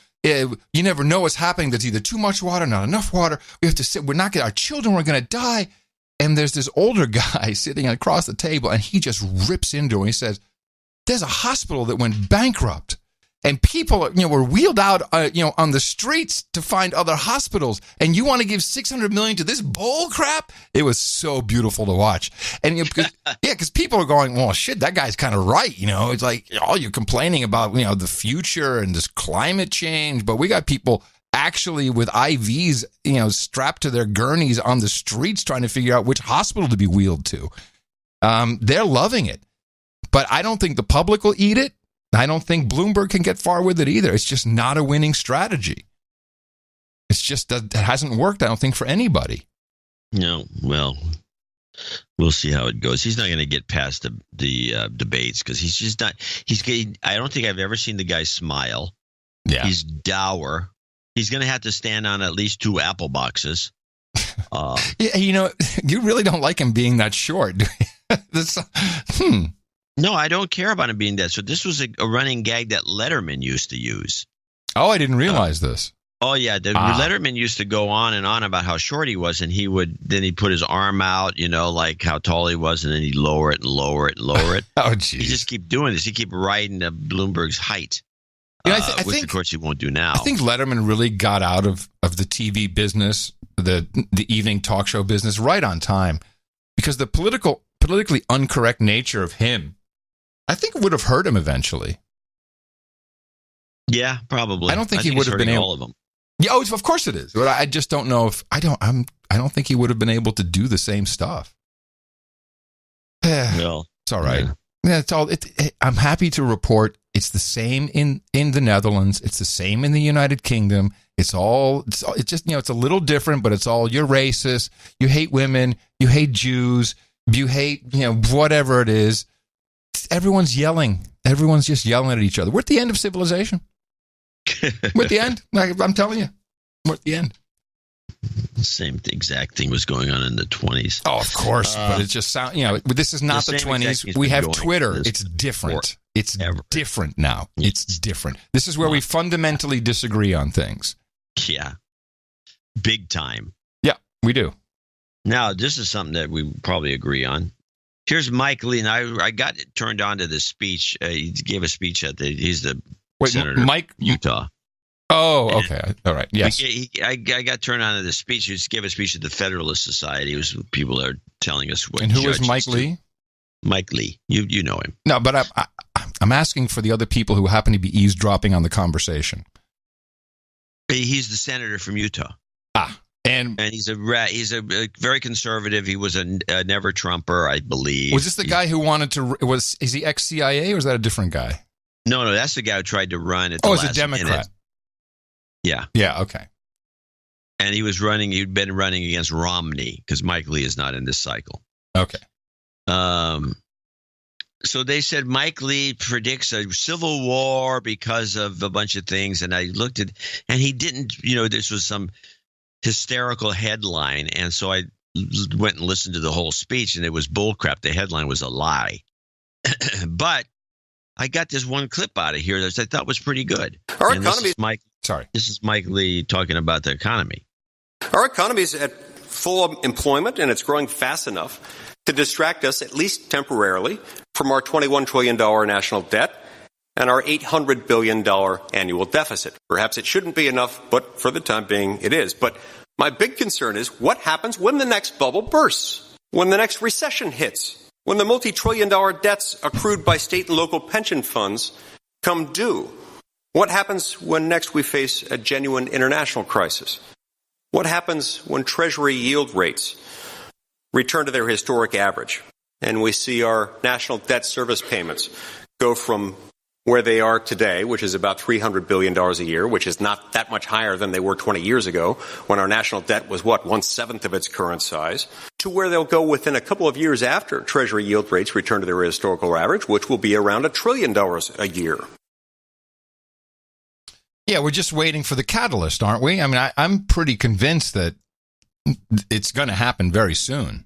never know what's happening. There's either too much water, not enough water. We have to sit, our children are going to die. And there's this older guy sitting across the table, and he just rips into her, and he says, there's a hospital that went bankrupt. And people, were wheeled out, on the streets to find other hospitals. And you want to give $600 million to this bull crap? It was so beautiful to watch. And because people are going, well, shit, that guy's kind of right. It's like, you're complaining about, the future and this climate change. But we got people actually with IVs, strapped to their gurneys on the streets trying to figure out which hospital to be wheeled to. They're loving it. But I don't think the public will eat it. I don't think Bloomberg can get far with it either. It's just not a winning strategy. It's just that it hasn't worked, I don't think, for anybody. No, well, we'll see how it goes. He's not going to get past the debates because he's just not. I don't think I've ever seen the guy smile. Yeah, he's dour. He's going to have to stand on at least 2 apple boxes. Yeah, you really don't like him being that short. No, I don't care about him being that. So this was a running gag that Letterman used to use. Oh, I didn't realize this. Oh, yeah. Letterman used to go on and on about how short he was, and he'd put his arm out, like how tall he was, and then he'd lower it and lower it and lower it. Oh, geez. He just keep doing this. He keep riding to Bloomberg's height, which, of course, he won't do now. I think Letterman really got out of the TV business, the evening talk show business, right on time, because the politically incorrect nature of him, I think it would have hurt him eventually. Yeah, probably. I don't think he would have been able. All of them. Yeah, of course it is. But I just don't know if I don't think he would have been able to do the same stuff. Well, it's all right. Yeah, it's all. I'm happy to report It's the same in the Netherlands. It's the same in the United Kingdom. It's just, it's a little different, but it's all, you're racist. You hate women. You hate Jews. You hate, whatever it is. Everyone's yelling. Everyone's just yelling at each other. We're at the end of civilization. We're at the end. I'm telling you. We're at the end. Same exact thing was going on in the 20s. Oh, of course. But it just sounds, this is not the 20s. We have Twitter. It's different. It's different now. It's different. This is where we fundamentally disagree on things. Yeah. Big time. Yeah, we do. Now, this is something that we probably agree on. Here's Mike Lee. And I got turned on to this speech. He gave a speech he's the senator Mike from Utah. Oh, okay. All right. Yes. I got turned on to this speech. He gave a speech at the Federalist Society. It was people are telling us what. And who is Mike Lee? Mike Lee. You know him. No, but I'm asking for the other people who happen to be eavesdropping on the conversation. He's the senator from Utah. And he's a very conservative. He was a never Trumper, I believe. Was this the guy who wanted to? Is he ex-CIA or is that a different guy? No, that's the guy who tried to run at the last it's a Democrat. minute. Yeah. Yeah. Okay. And he was running. He'd been running against Romney because Mike Lee is not in this cycle. Okay. So they said Mike Lee predicts a civil war because of a bunch of things, and I looked at, and he didn't. This was some hysterical headline, and so I went and listened to the whole speech, and it was bullcrap. The headline was a lie, but I got this one clip out of here that I thought was pretty good. Our economy. This is Mike Lee talking about the economy. Our economy is at full employment, and it's growing fast enough to distract us, at least temporarily, from our $21 trillion national debt and our $800 billion annual deficit. Perhaps it shouldn't be enough, but for the time being, it is. But my big concern is what happens when the next bubble bursts, when the next recession hits, when the multi-trillion-dollar debts accrued by state and local pension funds come due. What happens when next we face a genuine international crisis? What happens when Treasury yield rates return to their historic average and we see our national debt service payments go from where they are today, which is about $300 billion a year, which is not that much higher than they were 20 years ago when our national debt was, 1/7 of its current size, to where they'll go within a couple of years after Treasury yield rates return to their historical average, which will be around $1 trillion a year. Yeah, we're just waiting for the catalyst, aren't we? I mean, I'm pretty convinced that it's going to happen very soon.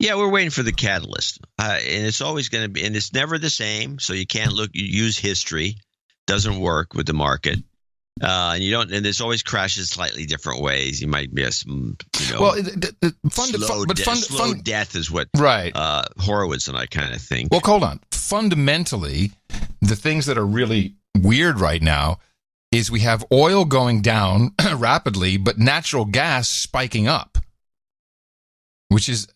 Yeah, we're waiting for the catalyst, and it's always going to be, and it's never the same. So you can't use history; doesn't work with the market, and you don't. And this always crashes slightly different ways. You might miss, Well, slow death is what Horowitz and I kind of think. Well, hold on. Fundamentally, the things that are really weird right now is we have oil going down rapidly, but natural gas spiking up, which is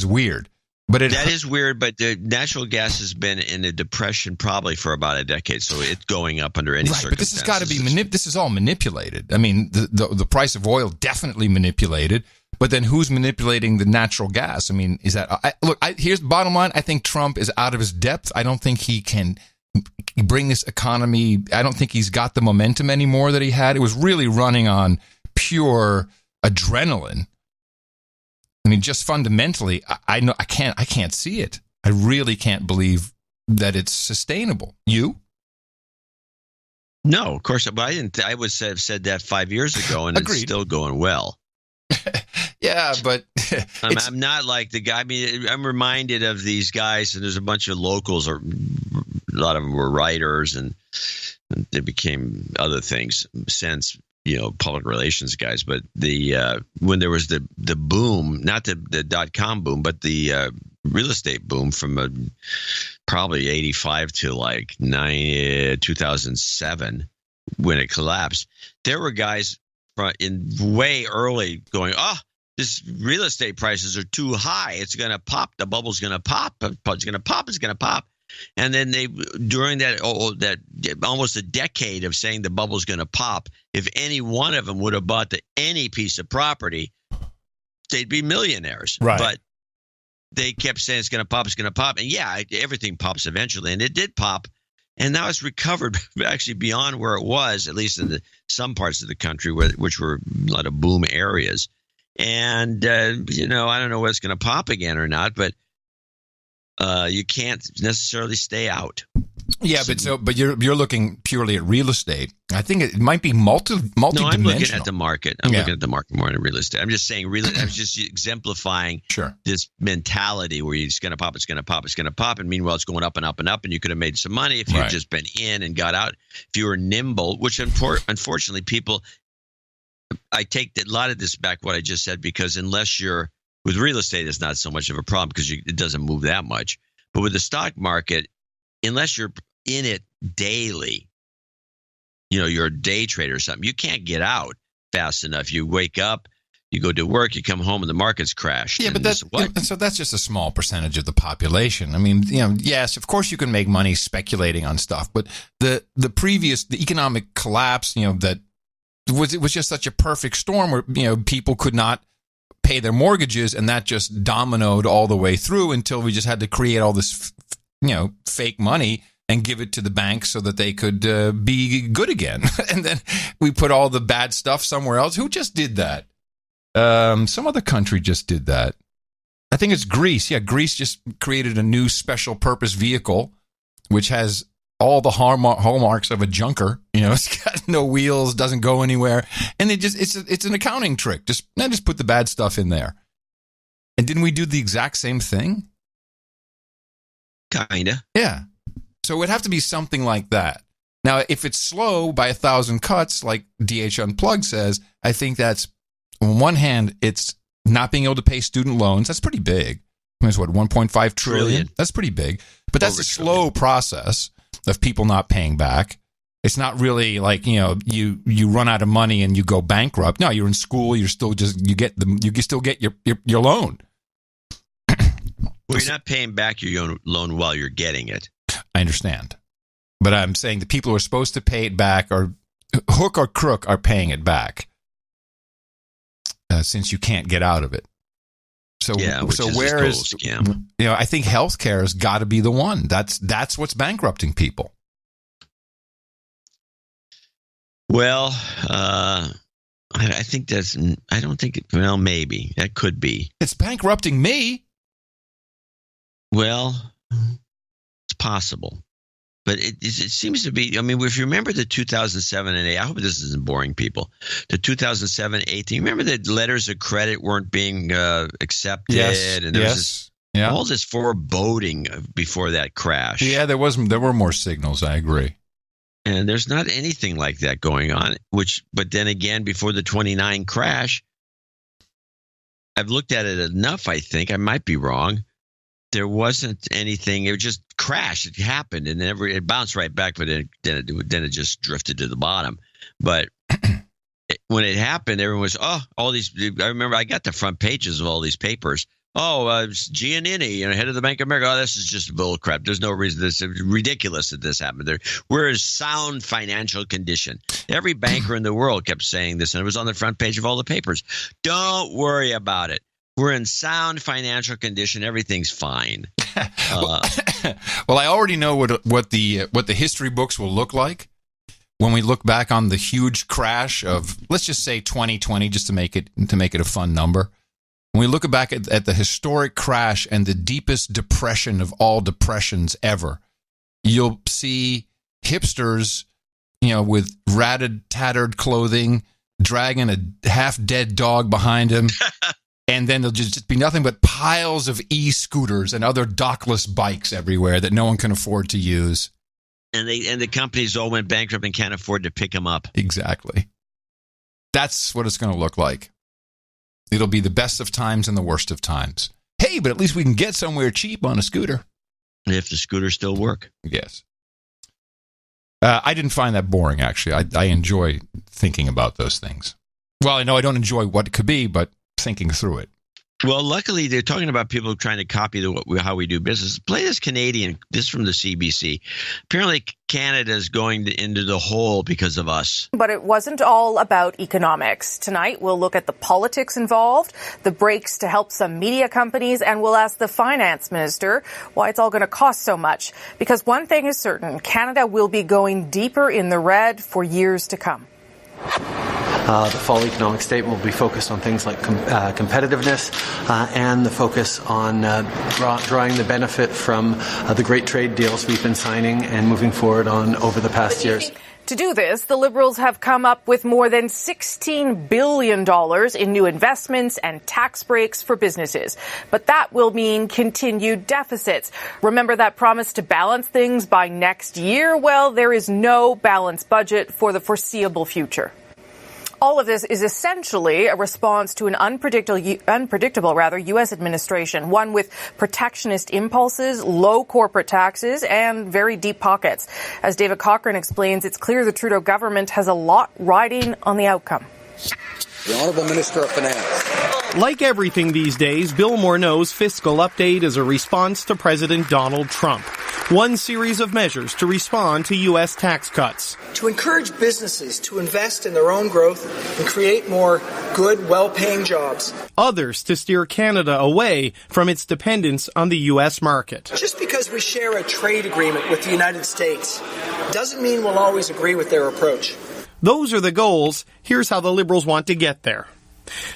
weird. But that is weird. But the natural gas has been in a depression probably for about a decade, so it's going up under any circumstances. But this has got to be this is all manipulated. I mean, the price of oil definitely manipulated. But then who's manipulating the natural gas? I mean, is that here's the bottom line. I think Trump is out of his depth. I don't think he can bring this economy. I don't think he's got the momentum anymore that he had. It was really running on pure adrenaline. I mean, just fundamentally, I can't see it. I really can't believe that it's sustainable. You? No, of course. But I didn't. I would have said that 5 years ago, and It's still going well. Yeah, but I'm not like the guy. I mean, I'm reminded of these guys, and there's a bunch of locals, or a lot of them were writers, and they became other things since. Public relations guys, but when there was the boom, not the .com boom, but the real estate boom from probably 85 to like 2007 when it collapsed, there were guys in way early going, this real estate prices are too high. It's going to pop. The bubble's going to pop. It's going to pop. It's going to pop. And then during that almost a decade of saying the bubble's going to pop, if any one of them would have bought any piece of property, they'd be millionaires. Right. But they kept saying it's going to pop, it's going to pop. And yeah, everything pops eventually. And it did pop. And now it's recovered actually beyond where it was, at least in some parts of the country, which were a lot of boom areas. And, I don't know whether it's going to pop again or not, but you can't necessarily stay out. Yeah, but you're looking purely at real estate. I think it might be multi-dimensional. No, I'm looking at the market. I'm looking at the market more than real estate. I'm just saying, I'm just exemplifying this mentality where it's going to pop, it's going to pop, it's going to pop, and meanwhile it's going up and up and up, and you could have made some money if you'd just been in and got out. If you were nimble, which unfortunately people, I take a lot of this back what I just said, because unless you're with real estate, it's not so much of a problem because it doesn't move that much. But with the stock market, unless you're in it daily, you're a day trader or something, you can't get out fast enough. You wake up, you go to work, you come home, and the market's crashed. Yeah, but that's just a small percentage of the population. I mean, yes, of course you can make money speculating on stuff, but the economic collapse, that was just such a perfect storm where people could not pay their mortgages, and that just dominoed all the way through until we just had to create all this fake money and give it to the banks so that they could be good again. And then we put all the bad stuff somewhere else. Who just did that? Some other country just did that. I think it's Greece. Yeah, Greece just created a new special purpose vehicle, which has all the hallmarks of a junker. It's got no wheels, doesn't go anywhere. And it's an accounting trick. Just put the bad stuff in there. And didn't we do the exact same thing? Kinda. Yeah. So it would have to be something like that. Now, if it's slow by 1,000 cuts, like DH Unplugged says, I think that's, on one hand, it's not being able to pay student loans. That's pretty big. I mean, it's what, 1.5 trillion? That's pretty big. But that's a slow process of people not paying back. It's not really like, you run out of money and you go bankrupt. No, you're in school. You're still you still get your loan. Well, you're not paying back your loan while you're getting it. I understand. But I'm saying the people who are supposed to pay it back, or hook or crook, are paying it back since you can't get out of it. So, where is I think healthcare has got to be the one. That's what's bankrupting people. Well, I think I don't think, maybe. That could be. It's bankrupting me. Well, it's possible. But it seems to be, if you remember the 2007 and 8, I hope this isn't boring people. The 2007, 8, you remember that letters of credit weren't being accepted? Yes, and there was all this foreboding before that crash. Yeah, there were more signals, I agree. And there's not anything like that going on, but then again, before the 29 crash, I've looked at it enough, I think, I might be wrong. There wasn't anything. It just crashed. It happened, and then it bounced right back, but then it just drifted to the bottom. But when it happened, everyone was, all these. I remember I got the front pages of all these papers. Giannini, head of the Bank of America. This is just bull crap. There's no reason. This is ridiculous that this happened. We're in sound financial condition. Every banker in the world kept saying this, and it was on the front page of all the papers. Don't worry about it. We're in sound financial condition. Everything's fine. Well, I already know what the history books will look like when we look back on the huge crash of, let's just say 2020, just to make it a fun number. When we look back at the historic crash and the deepest depression of all depressions ever, you'll see hipsters, with ratted, tattered clothing, dragging a half-dead dog behind him. And then there'll just be nothing but piles of e-scooters and other dockless bikes everywhere that no one can afford to use. And the companies all went bankrupt and can't afford to pick them up. Exactly. That's what it's going to look like. It'll be the best of times and the worst of times. Hey, but at least we can get somewhere cheap on a scooter. If the scooters still work. Yes. I didn't find that boring, actually. I enjoy thinking about those things. Well, I know I don't enjoy what it could be, but thinking through it. Well, luckily, they're talking about people trying to copy how we do business. Play this Canadian. This is from the CBC. Apparently, Canada is going into the hole because of us. But it wasn't all about economics. Tonight, we'll look at the politics involved, the breaks to help some media companies, and we'll ask the finance minister why it's all going to cost so much. Because one thing is certain, Canada will be going deeper in the red for years to come. The fall economic statement will be focused on things like competitiveness and the focus on drawing the benefit from the great trade deals we've been signing and moving forward on over the past years. To do this, the Liberals have come up with more than $16 billion in new investments and tax breaks for businesses. But that will mean continued deficits. Remember that promise to balance things by next year? Well, there is no balanced budget for the foreseeable future. All of this is essentially a response to an unpredictable U.S. administration, one with protectionist impulses, low corporate taxes, and very deep pockets. As David Cochrane explains, it's clear the Trudeau government has a lot riding on the outcome. The Honourable Minister of Finance. Like everything these days, Bill Morneau's fiscal update is a response to President Donald Trump. One series of measures to respond to U.S. tax cuts. To encourage businesses to invest in their own growth and create more good, well-paying jobs. Others to steer Canada away from its dependence on the U.S. market. Just because we share a trade agreement with the United States doesn't mean we'll always agree with their approach. Those are the goals. Here's how the Liberals want to get there.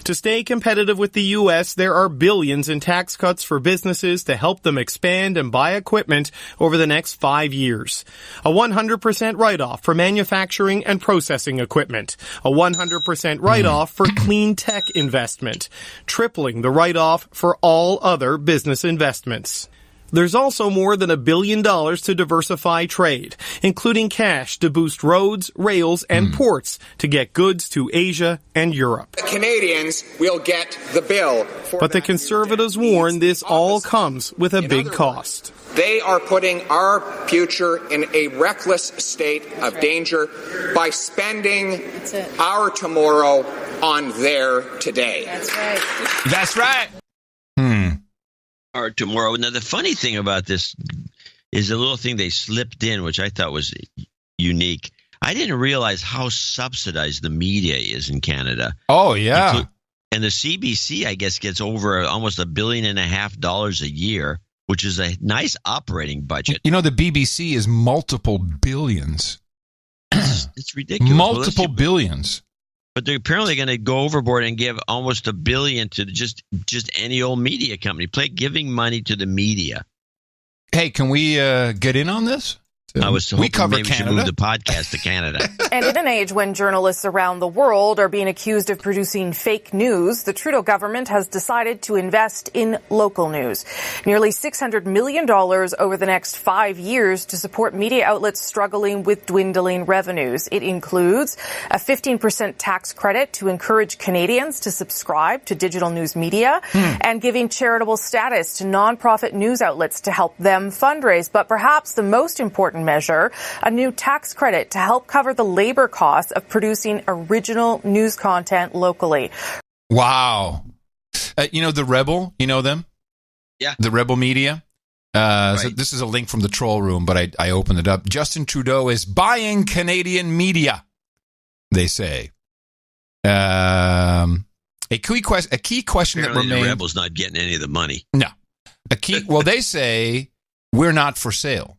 To stay competitive with the U.S., there are billions in tax cuts for businesses to help them expand and buy equipment over the next 5 years. A 100% write-off for manufacturing and processing equipment. A 100% write-off for clean tech investment. Tripling the write-off for all other business investments. There's also more than $1 billion to diversify trade, including cash to boost roads, rails, and ports to get goods to Asia and Europe. The Canadians will get the bill. But the Conservatives warn this all comes with a big cost. They are putting our future in a reckless state of danger by spending our tomorrow on their today. That's right. That's right. Or tomorrow. Now, the funny thing about this is a little thing they slipped in, which I thought was unique. I didn't realize how subsidized the media is in Canada. Oh, yeah. And the CBC, I guess, gets over almost $1.5 billion a year, which is a nice operating budget. You know, the BBC is multiple billions. It's ridiculous. Multiple billions. But they're apparently going to go overboard and give almost $1 billion to just any old media company. Giving money to the media. Hey, can we get in on this? I was hoping we cover maybe Canada. We should move the podcast to Canada. And in an age when journalists around the world are being accused of producing fake news, the Trudeau government has decided to invest in local news. Nearly $600 million over the next 5 years to support media outlets struggling with dwindling revenues. It includes a 15% tax credit to encourage Canadians to subscribe to digital news media and giving charitable status to nonprofit news outlets to help them fundraise. But perhaps the most important measure, a new tax credit to help cover the labor costs of producing original news content locally. Wow. You know The Rebel? You know them? Yeah. The Rebel Media? Right. So this is a link from the troll room, but I opened it up. Justin Trudeau is buying Canadian media, they say. A key question Apparently that remains. The Rebel's not getting any of the money. No. They say we're not for sale.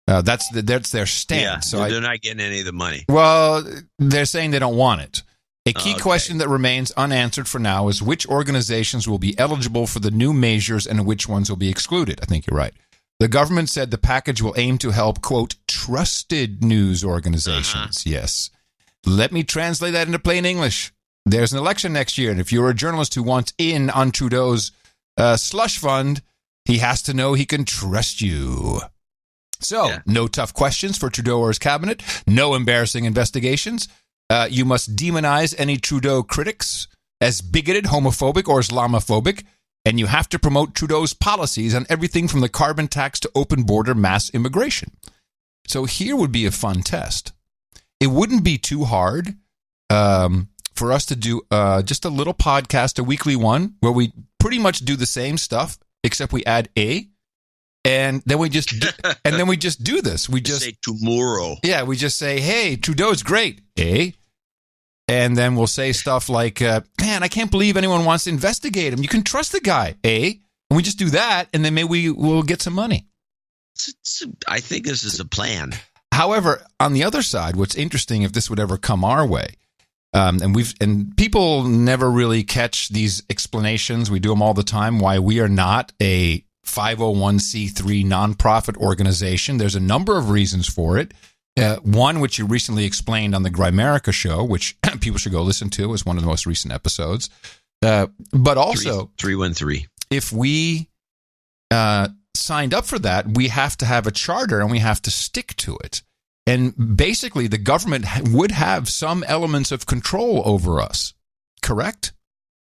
That's their stance. Yeah, so they're not getting any of the money. Well, they're saying they don't want it. A key question that remains unanswered for now is which organizations will be eligible for the new measures and which ones will be excluded. I think you're right. The government said the package will aim to help, quote, trusted news organizations. Yes. Let me translate that into plain English. There's an election next year, and if you're a journalist who wants in on Trudeau's slush fund, he has to know he can trust you. So, no tough questions for Trudeau or his cabinet. No embarrassing investigations. You must demonize any Trudeau critics as bigoted, homophobic, or Islamophobic. And you have to promote Trudeau's policies on everything from the carbon tax to open border mass immigration. So here would be a fun test. It wouldn't be too hard for us to do just a little podcast, a weekly one, where we pretty much do the same stuff, except we add a, and then we just do this. We just say tomorrow. Yeah, we just say, hey, Trudeau's great, a. And then we'll say stuff like, man, I can't believe anyone wants to investigate him. You can trust the guy, eh? And we just do that, and then maybe we'll get some money. I think this is a plan. However, on the other side, what's interesting, if this would ever come our way, and people never really catch these explanations. We do them all the time, why we are not a 501c3 nonprofit organization. There's a number of reasons for it. One, which you recently explained on the Grimerica show, which people should go listen to, is one of the most recent episodes. But also, 313. If we signed up for that, we have to have a charter and we have to stick to it. And basically, the government would have some elements of control over us. Correct?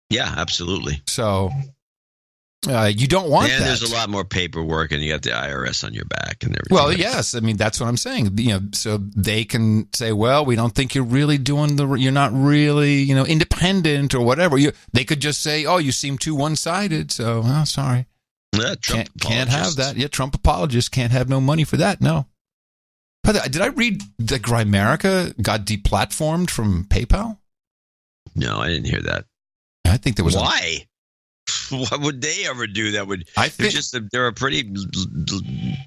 Yeah, absolutely. So you don't want that. And there's a lot more paperwork, and you got the IRS on your back and everything. Well, yes. I mean, that's what I'm saying. So they can say, well, we don't think you're really you're not really, independent or whatever. They could just say, oh, you seem too one-sided. So, sorry. Yeah, Trump can't have that. Yeah, Trump apologists can't have no money for that. No. But did I read that Grimerica got deplatformed from PayPal? No, I didn't hear that. I think there was. Why? What would they ever do that would? They're a pretty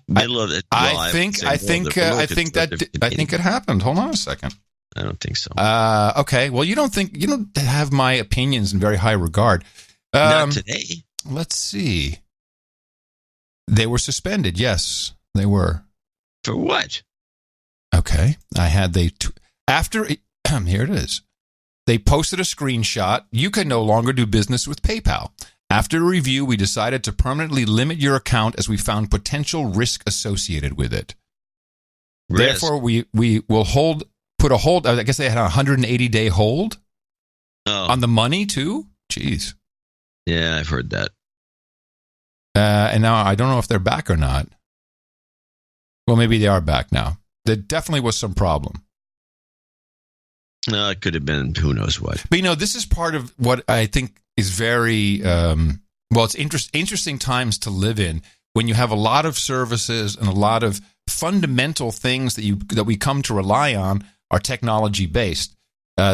middle of it. Well, I think it happened. Hold on a second. I don't think so. Okay. Well, you don't have my opinions in very high regard. Not today. Let's see. They were suspended. Yes, they were. For what? Okay. After here it is. They posted a screenshot. You can no longer do business with PayPal. After a review, we decided to permanently limit your account as we found potential risk associated with it. Risk. Therefore, we will put a hold. I guess they had a 180-day hold on the money too. Jeez. Yeah, I've heard that. And now I don't know if they're back or not. Well, maybe they are back now. There definitely was some problem. No, it could have been who knows what. But, this is part of what I think is very, it's interesting times to live in when you have a lot of services and a lot of fundamental things that we come to rely on are technology-based.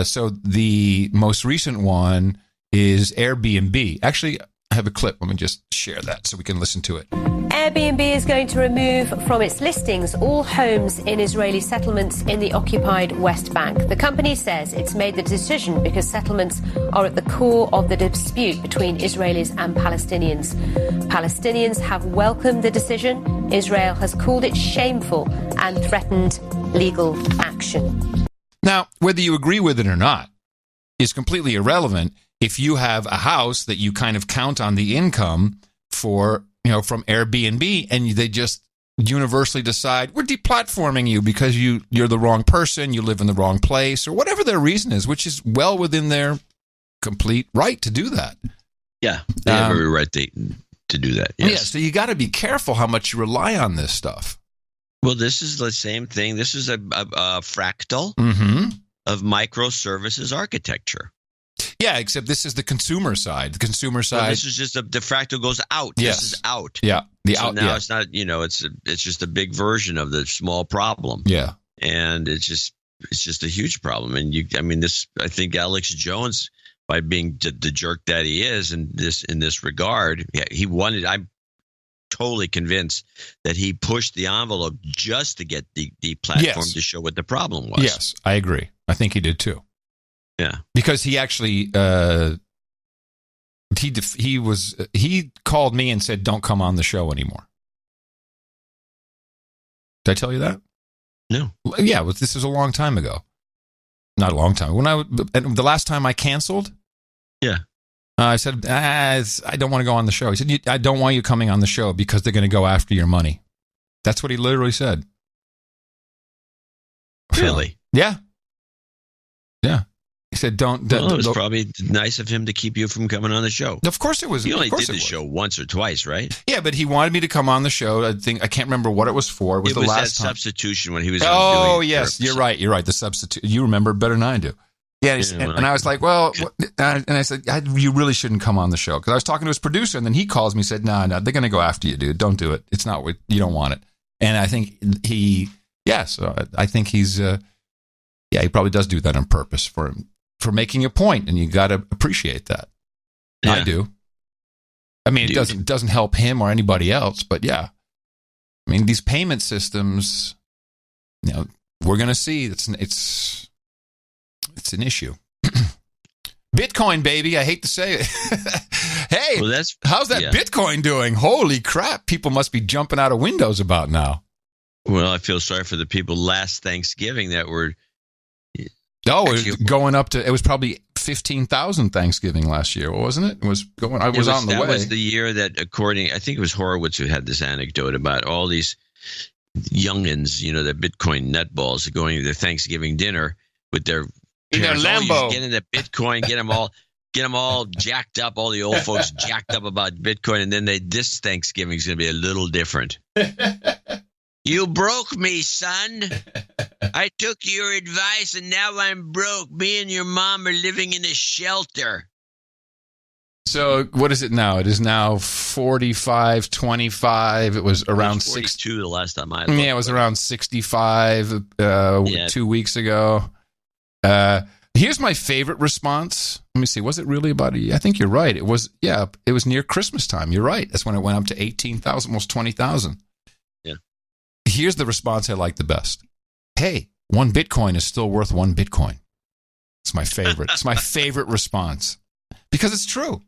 So the most recent one is Airbnb. Actually, I have a clip. Let me just share that so we can listen to it. Airbnb is going to remove from its listings all homes in Israeli settlements in the occupied West Bank. The company says it's made the decision because settlements are at the core of the dispute between Israelis and Palestinians. Palestinians have welcomed the decision. Israel has called it shameful and threatened legal action. Now, whether you agree with it or not is completely irrelevant if you have a house that you kind of count on the income for, from Airbnb, and they just universally decide we're deplatforming you because you're the wrong person, you live in the wrong place, or whatever their reason is, which is well within their complete right to do that. Yeah, they have every right to do that. Yes. Yeah, so you got to be careful how much you rely on this stuff. Well, this is the same thing. This is a fractal of microservices architecture. Yeah, except this is the consumer side. The consumer side. Well, this is just the fractal goes out. Yes. This is out. Yeah. Now it's not, it's just a big version of the small problem. Yeah. And it's just a huge problem. And I think Alex Jones, by being the jerk that he is in this regard, I'm totally convinced that he pushed the envelope just to get the platform to show what the problem was. Yes, I agree. I think he did too. Yeah, because he actually he called me and said, "Don't come on the show anymore." Did I tell you that? No. Yeah, this was a long time ago. Not a long time. The last time I canceled. Yeah. I said, I don't want to go on the show. He said, I don't want you coming on the show because they're going to go after your money. That's what he literally said. Really? So, yeah. Yeah. He said, don't. Well, it was probably nice of him to keep you from coming on the show. Of course it was. He only did the show once or twice, right? Yeah, but he wanted me to come on the show. I can't remember what it was for. It was the last that time. Substitution when he was Oh, yes. You're right. The substitute. You remember better than I do. Yeah, and I was like, well, and I said, you really shouldn't come on the show. Because I was talking to his producer, and then he calls me and said, no, they're going to go after you, dude. Don't do it. It's not what you don't want it. And I think I think he's, he probably does do that on purpose for making a point, and you got to appreciate that. Yeah. I do. I mean, it doesn't help him or anybody else, but yeah. I mean, these payment systems, we're going to see. It's an issue. Bitcoin, baby. I hate to say it. Hey, how's that Bitcoin doing? Holy crap. People must be jumping out of windows about now. Well, I feel sorry for the people last Thanksgiving that were... Oh, it was going up to... It was probably 15,000 Thanksgiving last year, wasn't it? It was going... I was on the way. That was the year that, I think it was Horowitz who had this anecdote about all these youngins, the Bitcoin nutballs going to their Thanksgiving dinner with their... Lambo. Get into Bitcoin, get them all jacked up, all the old folks jacked up about Bitcoin, and then this Thanksgiving is going to be a little different. You broke me, son. I took your advice, and now I'm broke. Me and your mom are living in a shelter. So what is it now? It is now 45-25. It was around 42 the last time I looked. Yeah, it was around 65 2 weeks ago. Here's my favorite response. Let me see. Was it really about I think you're right. It was near Christmas time. You're right. That's when it went up to 18,000, almost 20,000. Yeah. Here's the response I like the best. Hey, 1 Bitcoin is still worth 1 Bitcoin. It's my favorite. It's my favorite response because it's true.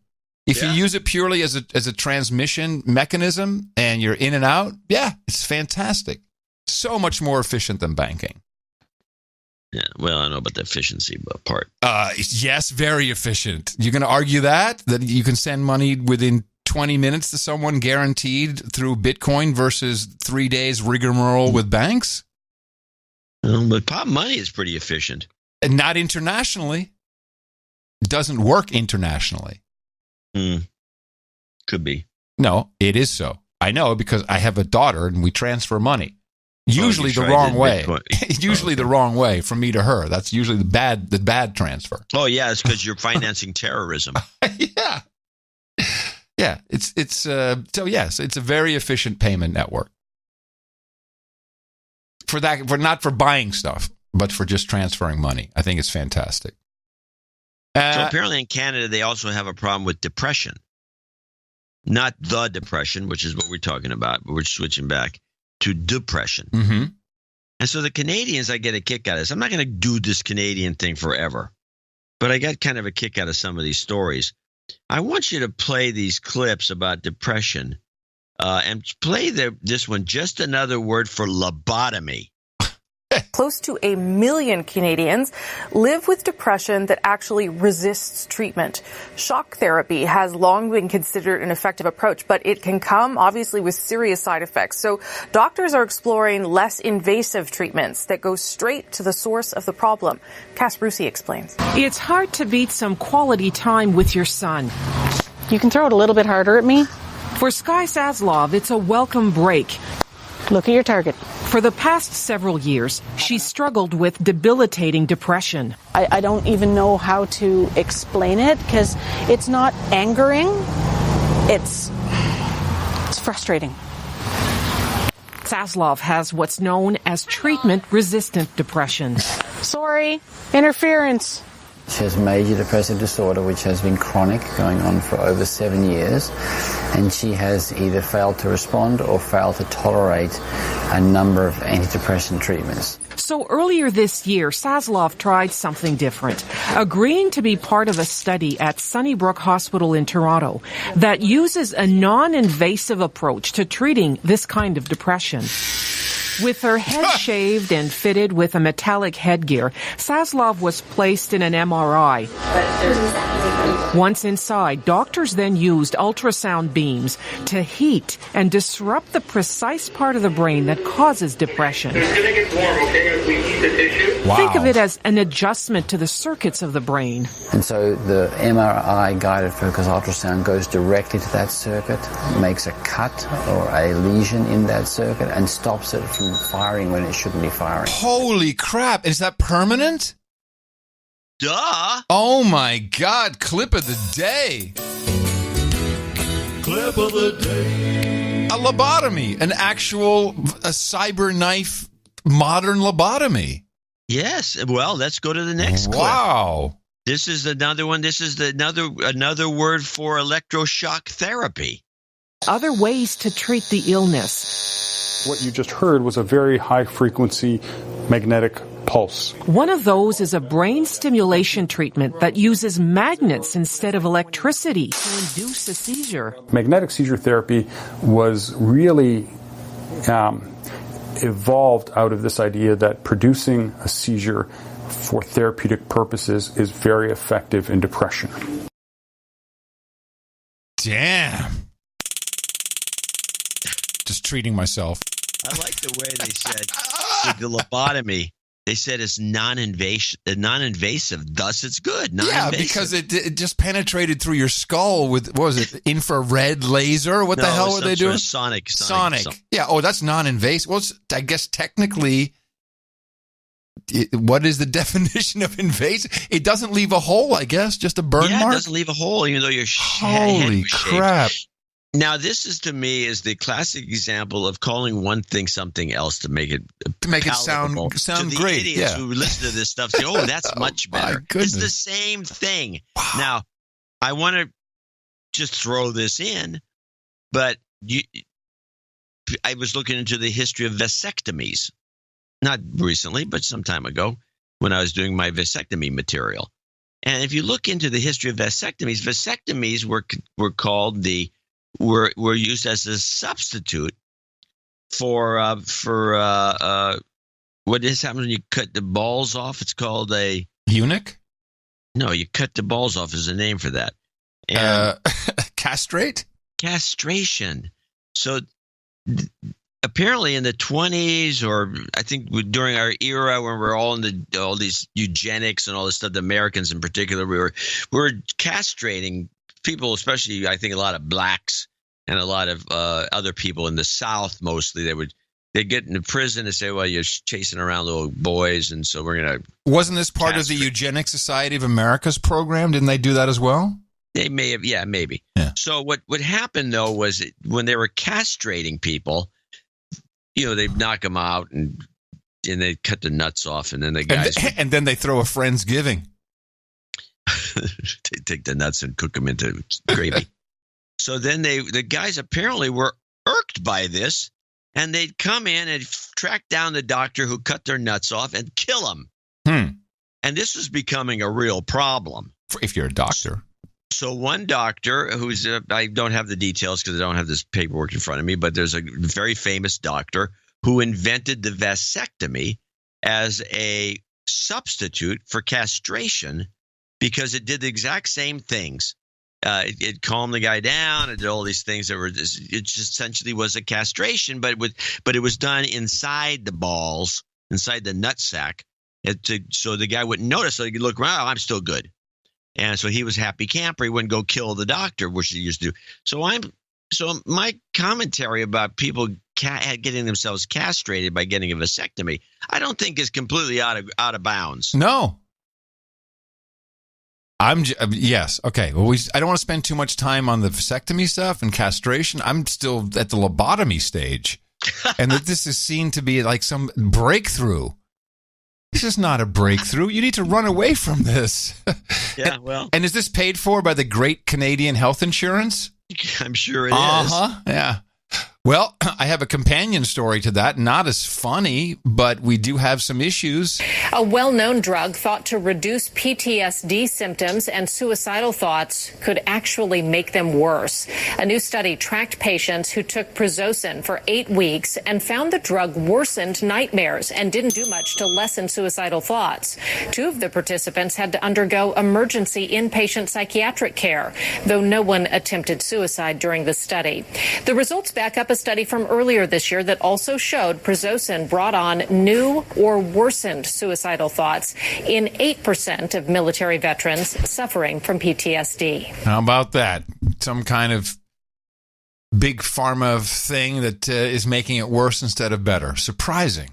If you use it purely as a transmission mechanism and you're in and out, it's fantastic. So much more efficient than banking. Yeah, well, I don't know about the efficiency part. Yes, very efficient. You're going to argue that you can send money within 20 minutes to someone guaranteed through Bitcoin versus 3 days rigmarole with banks? But pop money is pretty efficient. And not internationally. It doesn't work internationally. Could be. No, it is so. I know because I have a daughter and we transfer money. Usually the wrong way. Usually the wrong way from me to her. That's usually the bad transfer. Oh yeah, it's because you're financing terrorism. Yeah. Yeah, it's a very efficient payment network. For not for buying stuff, but for just transferring money. I think it's fantastic. So apparently in Canada they also have a problem with depression. Not the depression, which is what we're talking about, but we're switching back to depression. Mm-hmm. And so the Canadians, I get a kick out of this. I'm not going to do this Canadian thing forever, but I got kind of a kick out of some of these stories. I want you to play these clips about depression and play this one, just another word for lobotomy. Close to 1 million Canadians live with depression that actually resists treatment. Shock therapy has long been considered an effective approach, but it can come, obviously, with serious side effects. So doctors are exploring less invasive treatments that go straight to the source of the problem. Cass Brucey explains. It's hard to beat some quality time with your son. You can throw it a little bit harder at me. For Sky Saslov, it's a welcome break. Look at your target. For the past several years, she struggled with debilitating depression. I don't even know how to explain it because it's not angering. It's frustrating. Saslov has what's known as treatment-resistant depression. Sorry, interference. She has major depressive disorder, which has been chronic, going on for over 7 years, and she has either failed to respond or failed to tolerate a number of antidepressant treatments. So earlier this year, Saslov tried something different, agreeing to be part of a study at Sunnybrook Hospital in Toronto that uses a non-invasive approach to treating this kind of depression. With her head shaved and fitted with a metallic headgear, Saslov was placed in an MRI. Once inside, doctors then used ultrasound beams to heat and disrupt the precise part of the brain that causes depression. Wow. Think of it as an adjustment to the circuits of the brain. And so the MRI guided focus ultrasound goes directly to that circuit, makes a cut or a lesion in that circuit, and stops it from firing when it shouldn't be firing. Holy crap. Is that permanent? Duh. Oh, my God. Clip of the day. Clip of the day. A lobotomy. A cyber knife, modern lobotomy. Yes. Well, let's go to the next clip. Wow. This is another one. This is another word for electroshock therapy. Other ways to treat the illness. What you just heard was a very high-frequency magnetic pulse. One of those is a brain stimulation treatment that uses magnets instead of electricity to induce a seizure. Magnetic seizure therapy was really evolved out of this idea that producing a seizure for therapeutic purposes is very effective in depression. Damn. Just treating myself. I like the way they said with the lobotomy. They said it's non-invasive, thus it's good. Yeah, because it just penetrated through your skull with, what was it, infrared laser? What the hell were they doing? Sonic. Yeah, that's non-invasive. Well, I guess technically, what is the definition of invasive? It doesn't leave a hole, I guess, just a burn mark? Yeah, it doesn't leave a hole, even though your Holy crap. Now, this is, to me, is the classic example of calling one thing something else to make it sound to the great. Idiots who listen to this stuff say, "Oh, that's much better." It's the same thing. Wow. Now, I want to just throw this in, but I was looking into the history of vasectomies, not recently, but some time ago, when I was doing my vasectomy material. And if you look into the history of vasectomies were called were used as a substitute for what happens when you cut the balls off. It's called a eunuch. No, you cut the balls off is a name for that. Castrate? Castration. So apparently in the 20s, or I think during our era when we're all in all these eugenics and all this stuff, the Americans in particular, we were castrating people, especially I think a lot of blacks and a lot of other people in the South mostly. They'd get into prison and say, well, you're chasing around little boys, and so we're going to Wasn't this part of the Eugenic Society of America's program? Didn't they do that as well? They may have, yeah, maybe. Yeah. So what happened, though, was when they were castrating people, they'd knock them out and they'd cut the nuts off, and then the guys... And then they throw a Friendsgiving. They take the nuts and cook them into gravy. So then the guys apparently were irked by this, and they'd come in and track down the doctor who cut their nuts off and kill them. And this was becoming a real problem. If you're a doctor. So one doctor who's I don't have the details because I don't have this paperwork in front of me, but there's a very famous doctor who invented the vasectomy as a substitute for castration because it did the exact same things. It calmed the guy down. It did all these things that it just essentially was a castration, but it was done inside the balls, inside the nutsack, so the guy wouldn't notice. So he could look around. Oh, I'm still good. And so he was happy camper. He wouldn't go kill the doctor, which he used to do. So my commentary about people getting themselves castrated by getting a vasectomy, I don't think is completely out of bounds. No. Yes. Okay. Well, I don't want to spend too much time on the vasectomy stuff and castration. I'm still at the lobotomy stage, and that this is seen to be like some breakthrough. This is not a breakthrough. You need to run away from this. Yeah, well. And is this paid for by the great Canadian health insurance? I'm sure it is. Yeah. Well, I have a companion story to that. Not as funny, but we do have some issues. A well-known drug thought to reduce PTSD symptoms and suicidal thoughts could actually make them worse. A new study tracked patients who took Prazosin for 8 weeks and found the drug worsened nightmares and didn't do much to lessen suicidal thoughts. 2 of the participants had to undergo emergency inpatient psychiatric care, though no one attempted suicide during the study. The results back up a study from earlier this year that also showed Prazosin brought on new or worsened suicidal thoughts in 8% of military veterans suffering from PTSD. How about that? Some kind of big pharma thing that is making it worse instead of better. Surprising.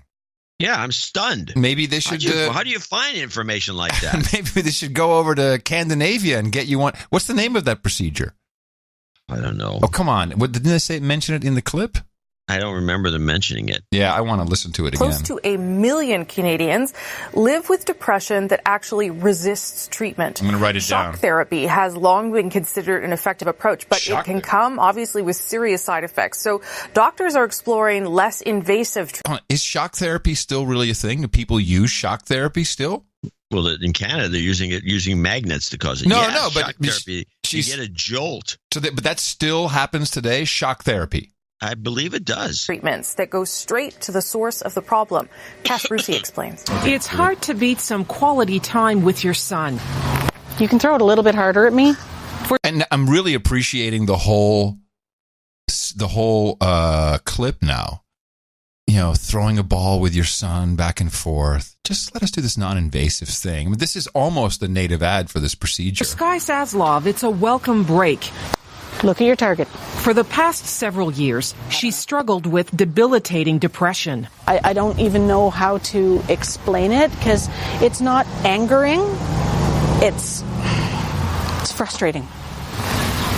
Yeah, I'm stunned. Maybe they should. How do you find information like that? Maybe they should go over to Scandinavia and get you one. What's the name of that procedure? I don't know. Oh, come on. Didn't they mention it in the clip? I don't remember them mentioning it. Yeah, I want to listen to it again. Close to 1 million Canadians live with depression that actually resists treatment. I'm going to write it down. Shock therapy has long been considered an effective approach, but it can come, obviously, with serious side effects. So doctors are exploring less invasive treatment. Is shock therapy still really a thing? Do people use shock therapy still? Well, in Canada, they're using magnets to cause it. No, but shock therapy, you get a jolt. But that still happens today, shock therapy. I believe it does. Treatments that go straight to the source of the problem. Cass Rusi explains. It's hard to beat some quality time with your son. You can throw it a little bit harder at me. And I'm really appreciating the whole clip now. You know, throwing a ball with your son back and forth. Just let us do this non-invasive thing. I mean, this is almost a native ad for this procedure. For Sky Saslov, it's a welcome break. Look at your target. For the past several years, she struggled with debilitating depression. I don't even know how to explain it because it's not angering. It's frustrating.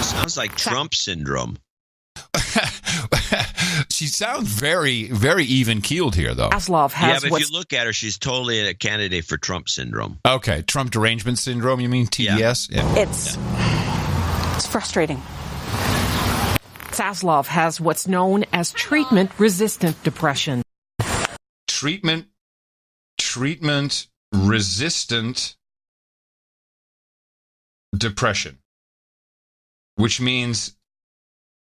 Sounds like Trump syndrome. She sounds very, very even-keeled here, though. Saslov has but if you look at her, she's totally a candidate for Trump syndrome. Okay, Trump derangement syndrome, you mean TDS? Yeah. It's frustrating. Saslov has what's known as treatment-resistant depression. Treatment-resistant depression, which means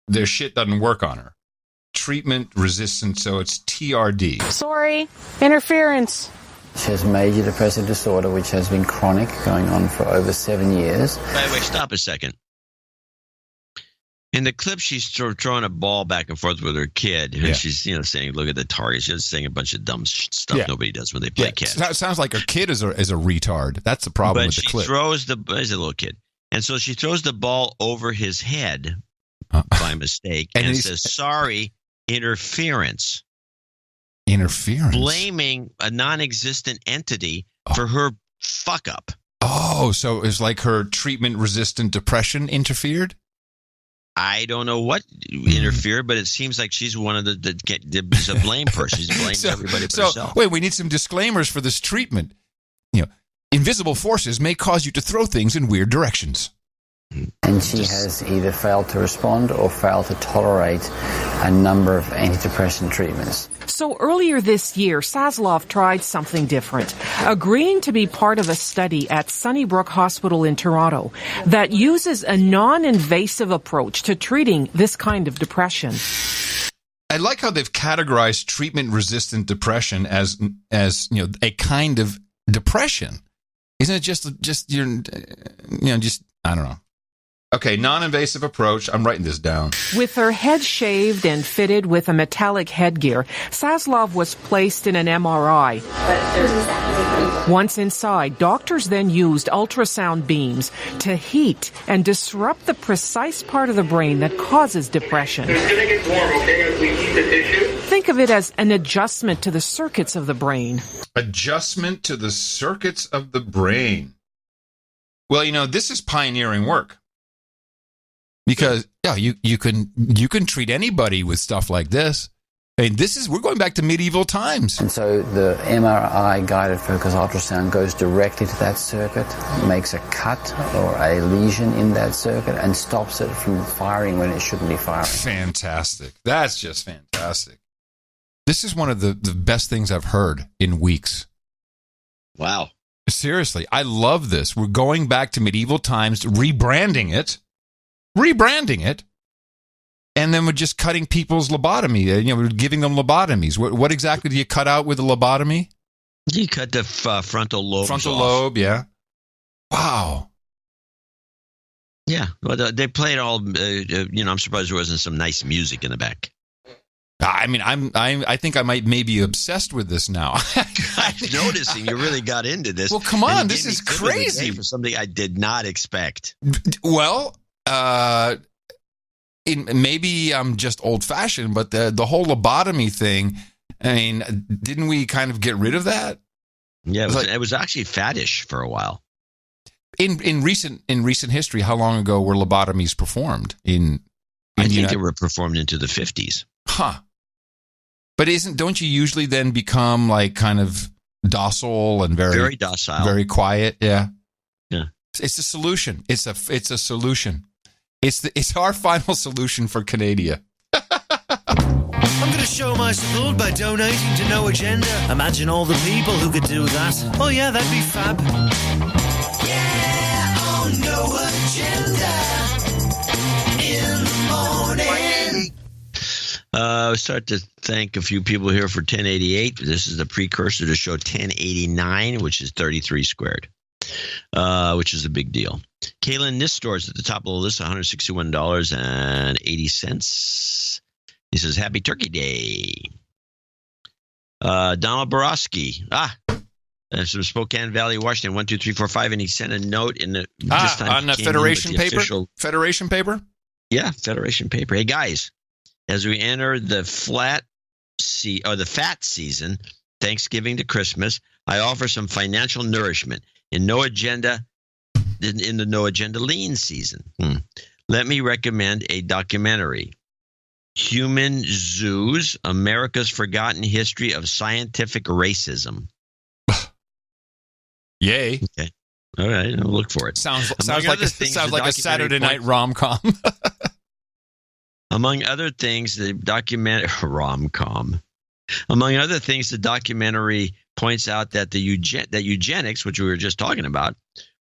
their shit doesn't work on her. Treatment-resistant, so it's TRD. Sorry, interference. She has major depressive disorder, which has been chronic, going on for over 7 years. By the way, stop a second. In the clip, she's throwing a ball back and forth with her kid. And she's, saying, look at the target. She's saying a bunch of dumb stuff nobody does when they play catch. It sounds like her kid is a retard. That's the problem with the clip. But she throws he's a little kid. And so she throws the ball over his head by mistake and says, sorry, interference. Interference? Blaming a non-existent entity for her fuck-up. Oh, so it's like her treatment-resistant depression interfered? I don't know what interfered, but it seems like she's one of there's a blame person. She blames everybody but herself. Wait, we need some disclaimers for this treatment. Invisible forces may cause you to throw things in weird directions. And she has either failed to respond or failed to tolerate a number of antidepressant treatments. So earlier this year, Saslov tried something different, agreeing to be part of a study at Sunnybrook Hospital in Toronto that uses a non-invasive approach to treating this kind of depression. I like how they've categorized treatment-resistant depression as a kind of depression. Isn't it just I don't know. Okay, non-invasive approach. I'm writing this down. With her head shaved and fitted with a metallic headgear, Saslov was placed in an MRI. Once inside, doctors then used ultrasound beams to heat and disrupt the precise part of the brain that causes depression. It's going to get warm, okay, as we heat the tissue? Think of it as an adjustment to the circuits of the brain. Adjustment to the circuits of the brain. Well, this is pioneering work. Because you can treat anybody with stuff like this. I mean, we're going back to medieval times. And so the MRI guided focus ultrasound goes directly to that circuit, makes a cut or a lesion in that circuit, and stops it from firing when it shouldn't be firing. Fantastic. That's just fantastic. This is one of the best things I've heard in weeks. Wow. Seriously, I love this. We're going back to medieval times, rebranding it, and then we're just cutting people's lobotomy. We're giving them lobotomies. What exactly do you cut out with a lobotomy? You cut the frontal lobe. Frontal lobe, yeah. Wow. Yeah, well, they played all. I'm surprised there wasn't some nice music in the back. I mean, I think I might maybe obsessed with this now. I'm noticing you really got into this. Well, come on, this is crazy for something I did not expect. Well, maybe I'm just old-fashioned, but the whole lobotomy thing, I mean, didn't we kind of get rid of that? Yeah, it was actually faddish for a while. In recent history, how long ago were lobotomies performed? I think they were performed into the 50s. Huh. But don't you usually then become like kind of docile and very docile, very quiet? Yeah. Yeah. It's a solution. It's a solution. It's our final solution for Canada. I'm going to show my support by donating to No Agenda. Imagine all the people who could do that. Oh yeah, that'd be fab. Yeah, on No Agenda in the morning. Start to thank a few people here for 1088. This is the precursor to show 1089, which is 33 squared, which is a big deal. Kaylin Nistor is at the top of the list, $161.80. He says, Happy Turkey Day. Donald Borowski. From Spokane Valley, Washington, 12345, and he sent a note in the on the Federation paper. Federation paper. Yeah, Federation paper. Hey guys, as we enter the fat season, Thanksgiving to Christmas, I offer some financial nourishment in the No Agenda lean season. Let me recommend a documentary. Human Zoos, America's Forgotten History of Scientific Racism. Yay. Okay. All right. I'll look for it. Sounds like a Saturday night rom-com. Among other things, the documentary points out that that eugenics, which we were just talking about,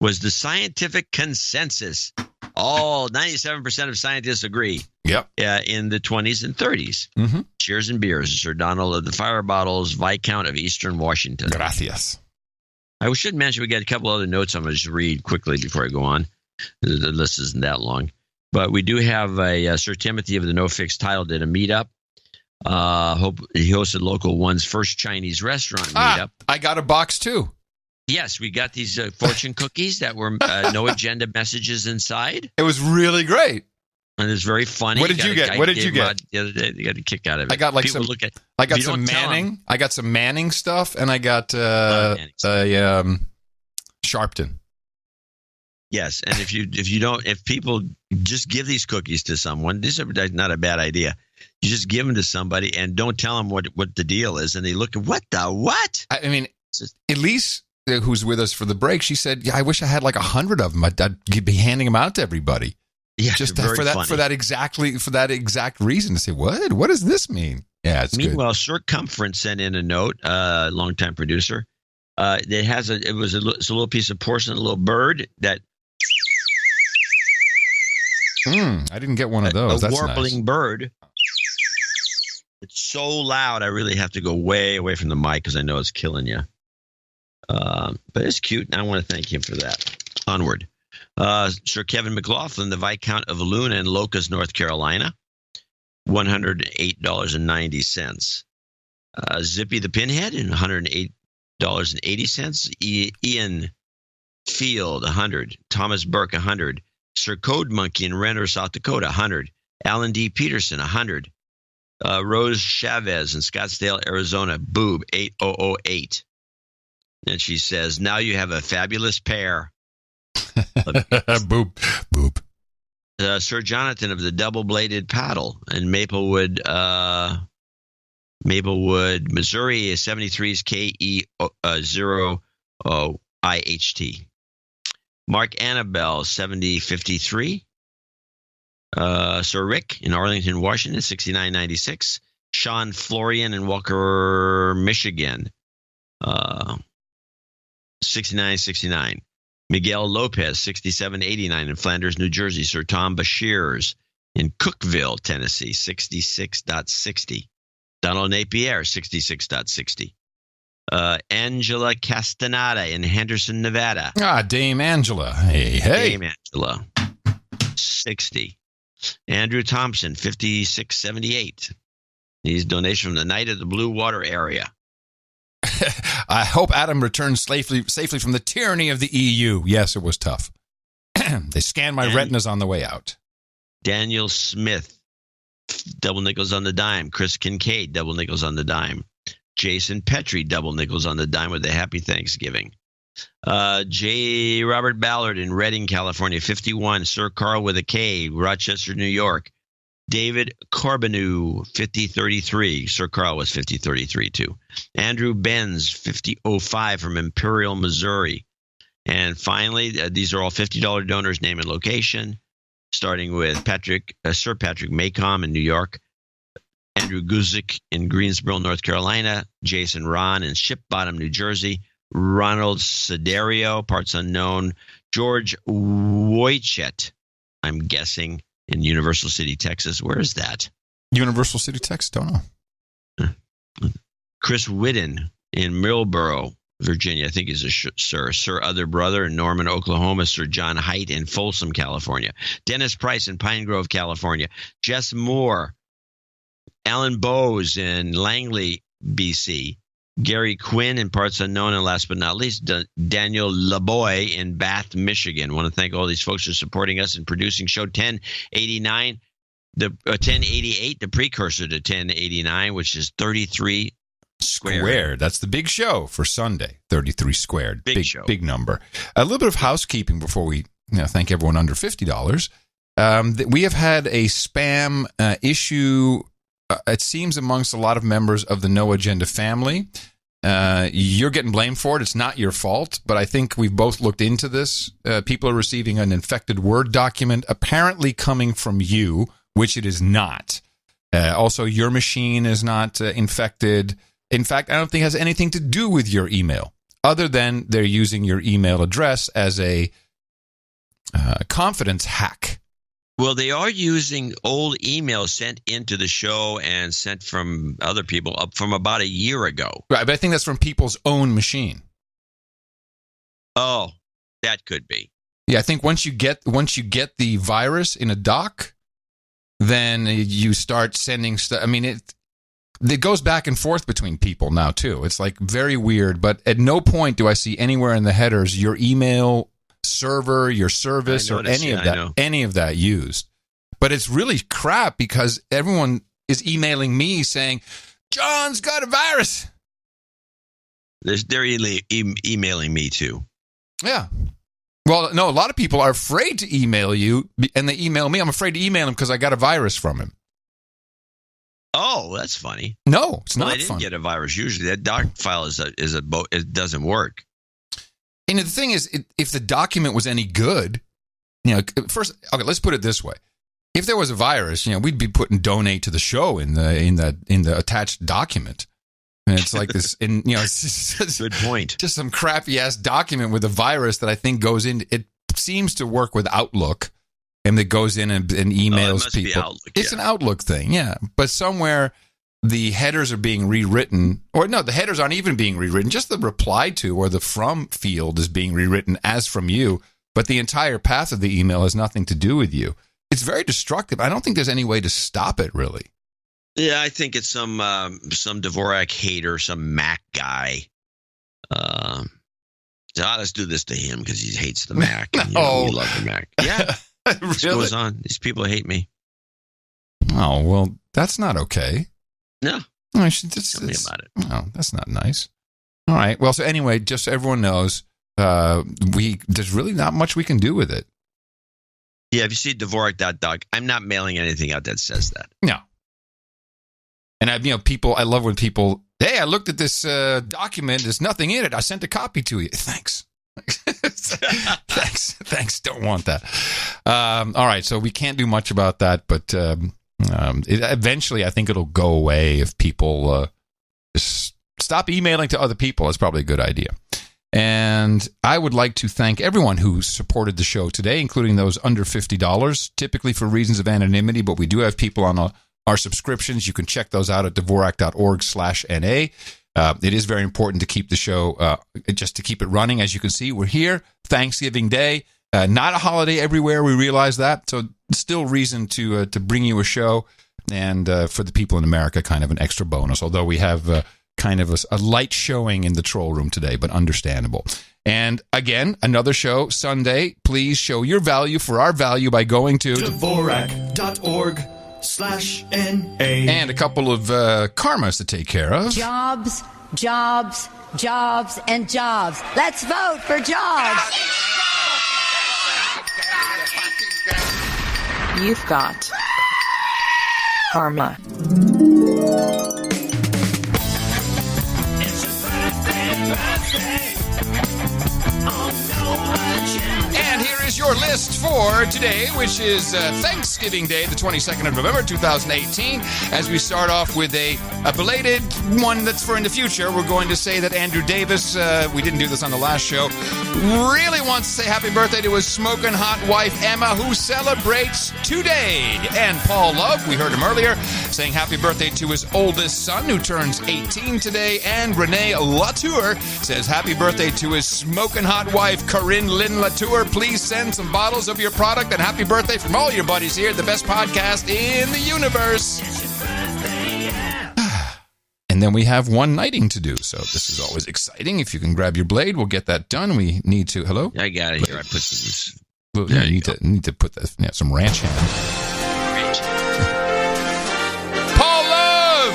was the scientific consensus. 97% of scientists agree. Yep. In the 20s and 30s. Mm-hmm. Cheers and beers. Sir Donald of the Fire Bottles, Viscount of Eastern Washington. Gracias. I should mention we got a couple other notes I'm going to just read quickly before I go on. The list isn't that long. But we do have a Sir Timothy of the No Fixed Title did a meetup. He hosted Local One's first Chinese restaurant meetup. I got a box too. Yes, we got these fortune cookies that were no agenda messages inside. It was really great. And it's very funny. What did you get? What did you get? The other day, they got a kick out of it. I got some Manning. I got some Manning stuff, and I got Sharpton. Yes, and if people just give these cookies to someone, this is not a bad idea. You just give them to somebody and don't tell them what the deal is, and they look at what. I mean, Elise, who's with us for the break, she said, "Yeah, I wish I had like 100 of them. I'd be handing them out to everybody." Yeah, just for that exact reason to say, what does this mean? Yeah, it's Meanwhile, Circumference sent in a note, longtime producer. It's a little piece of porcelain, a little bird that. I didn't get one of those. That's warbling bird. It's so loud, I really have to go way away from the mic because I know it's killing you. But it's cute, and I want to thank him for that. Onward. Sir Kevin McLaughlin, the Viscount of Luna in Locust, North Carolina, $108.90. Zippy the Pinhead, $108.80. Ian Field, $100. Thomas Burke, $100. Sir Code Monkey in Renner, South Dakota, $100. Alan D. Peterson, $100. Rose Chavez in Scottsdale, Arizona, boob, 8008. And she says, now you have a fabulous pair. Boop. Sir Jonathan of the Double-Bladed Paddle in Maplewood, Missouri, 73's KE0IHT. Mark Annabelle, 7053. Sir Rick in Arlington, Washington, 6996. Sean Florian in Walker, Michigan, 6969. Miguel Lopez, 6789 in Flanders, New Jersey. Sir Tom Bashirs in Cookville, Tennessee, 66.60. Donald Napier, 66.60. Angela Castaneda in Henderson, Nevada. Dame Angela. Hey. Dame Angela, 60. Andrew Thompson, 5678. He's donation from the Night of the Blue Water area. I hope Adam returns safely from the tyranny of the EU. Yes, it was tough. They scanned my retinas on the way out. Daniel Smith, double nickels on the dime. Chris Kincaid, double nickels on the dime. Jason Petrie, double nickels on the dime with a happy Thanksgiving. J. Robert Ballard in Redding, California, 51. Sir Carl with a K, Rochester, New York. David Corbinu, 5033. Sir Carl was 5033 too. Andrew Benz, 5005 from Imperial, Missouri. And finally, these are all $50 donors, name and location, starting with Sir Patrick Maycom in New York, Andrew Guzik in Greensboro, North Carolina, Jason Ron in Ship Bottom, New Jersey, Ronald Sedario, parts unknown, George Wojcik, I'm guessing, in Universal City, Texas. Where is that? Universal City, Texas, don't know. Chris Whidden in Millboro, Virginia, I think is a sir. Sir Other Brother in Norman, Oklahoma. Sir John Height in Folsom, California. Dennis Price in Pine Grove, California. Jess Moore. Alan Bowes in Langley, BC. Gary Quinn in parts unknown. And last but not least, Daniel LaBoy in Bath, Michigan. I want to thank all these folks for supporting us and producing show 1089. 1088, the precursor to 1089, which is 33 squared. That's the big show for Sunday, 33 squared. Big show. Big number. A little bit of housekeeping before we thank everyone under $50. We have had a spam issue, it seems, amongst a lot of members of the No Agenda family. You're getting blamed for it. It's not your fault, but I think we've both looked into this. People are receiving an infected Word document apparently coming from you, which it is not. Also, your machine is not infected. In fact, I don't think it has anything to do with your email, other than they're using your email address as a confidence hack. Well, they are using old emails sent into the show and sent from other people up from about a year ago. Right, but I think that's from people's own machine. Oh, that could be. Yeah, I think once you get the virus in a doc, then you start sending stuff. I mean, it goes back and forth between people now too. It's like very weird, but at no point do I see anywhere in the headers your email server, your service, or any of that used. But it's really crap because everyone is emailing me saying, John's got a virus. They're emailing me too. Yeah. Well, no, a lot of people are afraid to email you, and they email me. I'm afraid to email him because I got a virus from him. Oh, that's funny. No, it's not I didn't get a virus. Usually that doc file it doesn't work. And the thing is, if the document was any good, first, okay, let's put it this way: if there was a virus, we'd be putting donate to the show in the attached document. And it's like this, and it's just, good point. Just some crappy ass document with a virus that I think goes in. It seems to work with Outlook, and that goes in and emails people. Outlook, it's an Outlook thing, yeah. But somewhere the headers are being rewritten, or no, the headers aren't even being rewritten. Just the reply to or the from field is being rewritten as from you, but the entire path of the email has nothing to do with you. It's very destructive. I don't think there's any way to stop it, really. Yeah, I think it's some Dvorak hater, some Mac guy. Let's do this to him because he hates the Mac. And, we love the Mac. Yeah, this goes on. These people hate me. Oh, well, that's not okay. No. Tell me about it. No, that's not nice. All right. Well, so anyway, just so everyone knows, there's really not much we can do with it. Yeah, if you see Dvorak.doc, I'm not mailing anything out that says that. No. And I love when people, hey, I looked at this document. There's nothing in it. I sent a copy to you. Thanks. Thanks. Don't want that. All right. So we can't do much about that, but eventually I think it'll go away if people just stop emailing to other people. That's probably a good idea. And I would like to thank everyone who supported the show today, including those under $50, typically for reasons of anonymity, but we do have people on our subscriptions. You can check those out at Dvorak.org/NA. It is very important to keep the show, just to keep it running. As you can see, we're here, Thanksgiving Day. Not a holiday everywhere, we realize that. So still reason to bring you a show. And for the people in America, kind of an extra bonus. Although we have kind of a light showing in the troll room today, but understandable. And again, another show Sunday. Please show your value for our value by going to Dvorak.org/NA. Jobs/NA. And a couple of karmas to take care of. Jobs, jobs, jobs, and jobs. Let's vote for jobs. You've got karma. And here is your list for today, which is Thanksgiving Day, the 22nd of November, 2018. As we start off with a belated one that's for in the future, we're going to say that Andrew Davis, we didn't do this on the last show, really wants to say happy birthday to his smoking hot wife, Emma, who celebrates today. And Paul Love, we heard him earlier, saying happy birthday to his oldest son, who turns 18 today. And Renee Latour says happy birthday to his smoking hot wife, Corinne Lynn Latour. Please send some bottles of your product, and happy birthday from all your buddies here at the best podcast in the universe. And then we have one knighting to do, so this is always exciting. If you can grab your blade, we'll get that done. We need to... Hello? I got it here. I put some... Well, yeah, you need to put that, some ranch hand. Paul Love!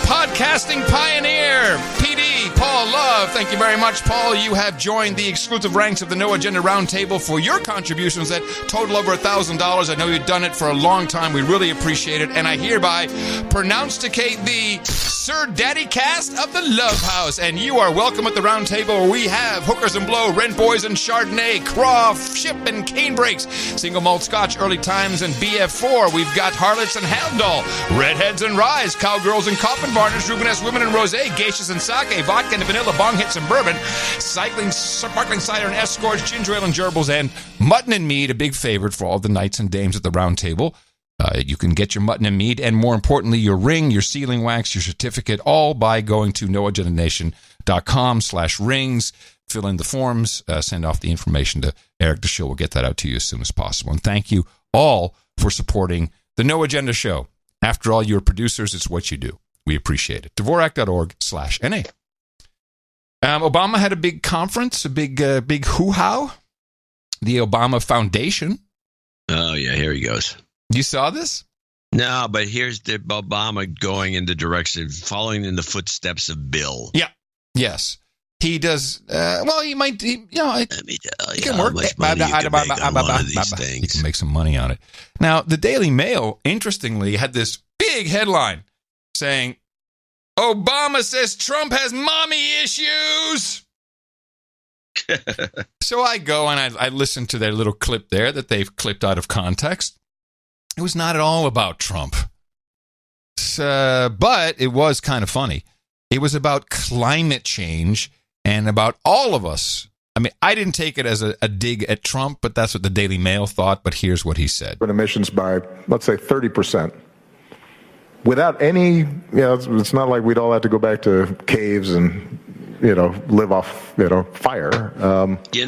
Podcasting pioneer! PD, Paul Love. Thank you very much, Paul. You have joined the exclusive ranks of the No Agenda Roundtable for your contributions that total over $1,000. I know you've done it for a long time. We really appreciate it. And I hereby pronosticate the Sir Daddy Cast of the Love House. And you are welcome at the roundtable where we have Hookers and Blow, Rent Boys and Chardonnay, Croft, Ship and Cane Breaks, Single Malt Scotch, Early Times and BF4. We've got Harlots and Haldol, Redheads and Rise, Cowgirls and Coffin Varnish, Rubenesque Women and Rosé, Geishas and Sake, Vodka and Vanilla, Bong Hits and Bourbon, Cycling, Sparkling Cider and Escorts, Ginger Ale and Gerbils, and Mutton and Mead, a big favorite for all the knights and dames at the round table. You can get your mutton and mead, and more importantly, your ring, your sealing wax, your certificate, all by going to noagendanation.com/rings. Fill in the forms, send off the information to Eric the Show. We'll get that out to you as soon as possible. And thank you all for supporting the No Agenda Show. After all, you're producers. It's what you do. We appreciate it. Dvorak.org/NA. Obama had a big conference, a big hoo-ha. The Obama Foundation. Oh, yeah, here he goes. You saw this? No, but here's the Obama going in the direction, following in the footsteps of Bill. Yeah. Yes. He does. Well, he might. He can work. He can make some money on it. Now, the Daily Mail, interestingly, had this big headline saying, Obama says Trump has mommy issues. So I go and I listen to their little clip there that they've clipped out of context. It was not at all about Trump. But it was kind of funny. It was about climate change and about all of us. I mean, I didn't take it as a dig at Trump, but that's what the Daily Mail thought. But here's what he said. Emissions by, let's say, 30%. Without any, it's not like we'd all have to go back to caves and, live off, fire. We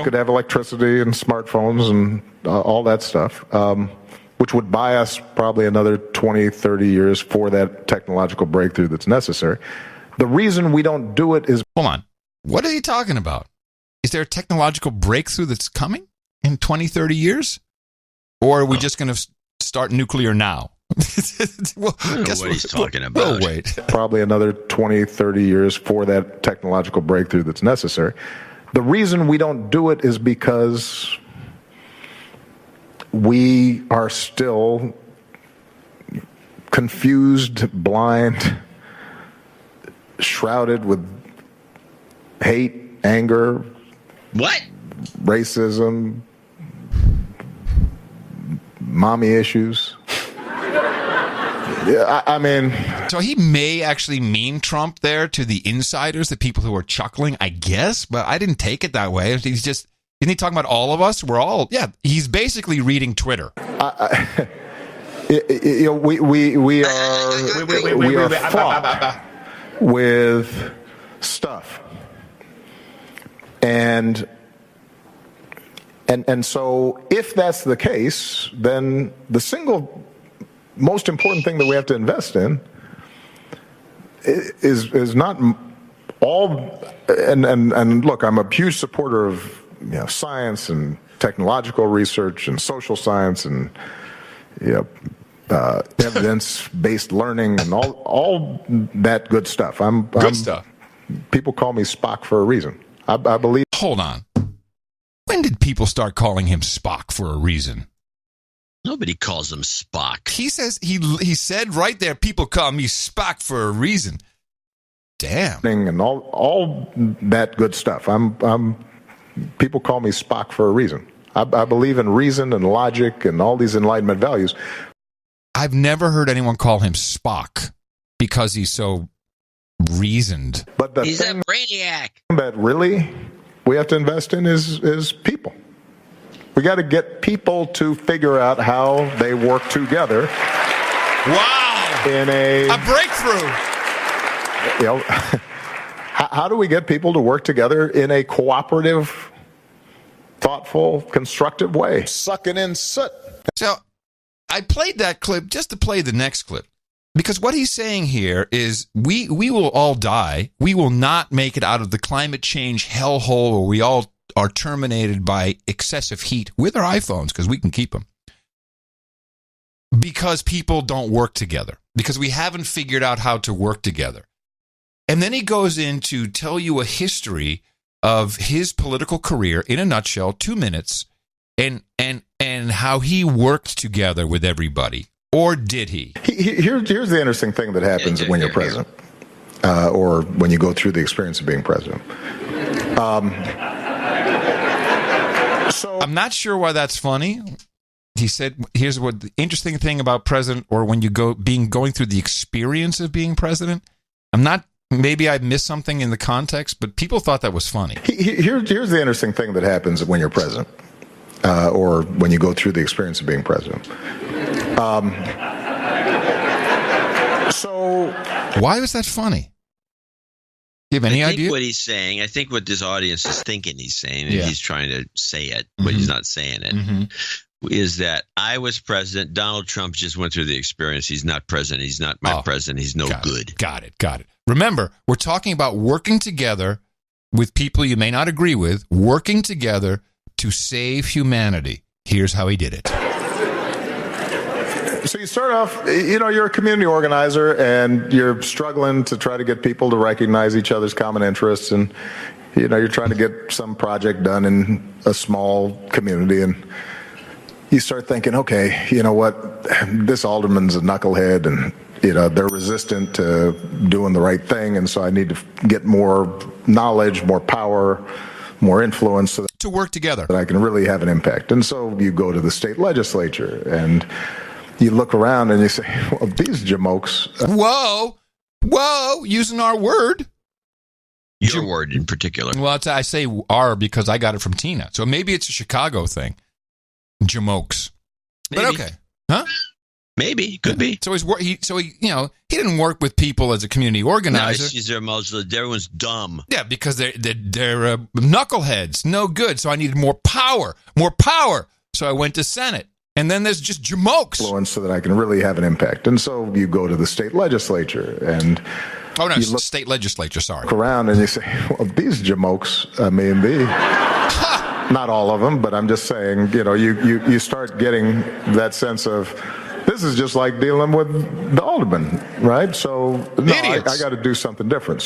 could have electricity and smartphones and all that stuff, which would buy us probably another 20, 30 years for that technological breakthrough that's necessary. The reason we don't do it is... Hold on. What is he talking about? Is there a technological breakthrough that's coming in 20, 30 years? Or are we just going to start nuclear now? Well, I don't know what he's talking about. We'll wait. Probably another 20, 30 years for that technological breakthrough that's necessary. The reason we don't do it is because we are still confused, blind, shrouded with hate, anger, racism, mommy issues. Yeah, I mean... So he may actually mean Trump there to the insiders, the people who are chuckling, I guess, but I didn't take it that way. Isn't he talking about all of us? We're all... Yeah, he's basically reading Twitter. We are fraught with stuff. And so if that's the case, then the single most important thing that we have to invest in is not all, and look, I'm a huge supporter of science and technological research and social science and evidence-based learning and all that good stuff. Good stuff. People call me Spock for a reason. I believe. Hold on. When did people start calling him Spock for a reason? Nobody calls him Spock. He says he said right there, people call me Spock for a reason. Damn. And all that good stuff. People call me Spock for a reason. I believe in reason and logic and all these Enlightenment values. I've never heard anyone call him Spock because he's so reasoned. But he's a brainiac. That really we have to invest in is people. We got to get people to figure out how they work together. Wow! In a breakthrough. How do we get people to work together in a cooperative, thoughtful, constructive way? Sucking in soot. So I played that clip just to play the next clip. Because what he's saying here is we will all die. We will not make it out of the climate change hellhole where we all are terminated by excessive heat with our iPhones, because we can keep them. Because people don't work together. Because we haven't figured out how to work together. And then he goes in to tell you a history of his political career in a nutshell, 2 minutes, and how he worked together with everybody. Or did he? Here's the interesting thing that happens when you're president, or when you go through the experience of being president. So I'm not sure why that's funny. He said, "Here's what the interesting thing about president, or when you going through the experience of being president." I'm not. Maybe I missed something in the context, but people thought that was funny. Here's the interesting thing that happens when you're president, or when you go through the experience of being president. So why was that funny? Do you have any idea? What he's saying, I think what this audience is thinking he's saying, and Yeah. he's trying to say it, but he's not saying it, is that I was president. Donald Trump just went through the experience. He's not president. He's not my president. He's no good. Got it. Remember, we're talking about working together with people you may not agree with, working together to save humanity. Here's how he did it. So you start off, you're a community organizer and you're struggling to try to get people to recognize each other's common interests, and you're trying to get some project done in a small community, and you start thinking, okay, you know what, this alderman's a knucklehead, and they're resistant to doing the right thing, and so I need to get more knowledge, more power, more influence so to work together that I can really have an impact. And so you go to the state legislature and you look around and you say, well, these jamokes. Whoa, using our word. Your word in particular. Well, I say our because I got it from Tina. So maybe it's a Chicago thing. Jamokes. But okay. Huh? Maybe. Could be. So he didn't work with people as a community organizer. Everyone's dumb. Yeah, because they're knuckleheads. No good. So I needed more power. So I went to Senate. And then there's just jamokes. Influence so that I can really have an impact. And so you go to the state legislature and state legislature, sorry. Look around and you say, well, these jamokes, not all of them, but I'm just saying, you start getting that sense of, this is just like dealing with the alderman, right? So I got to do something different.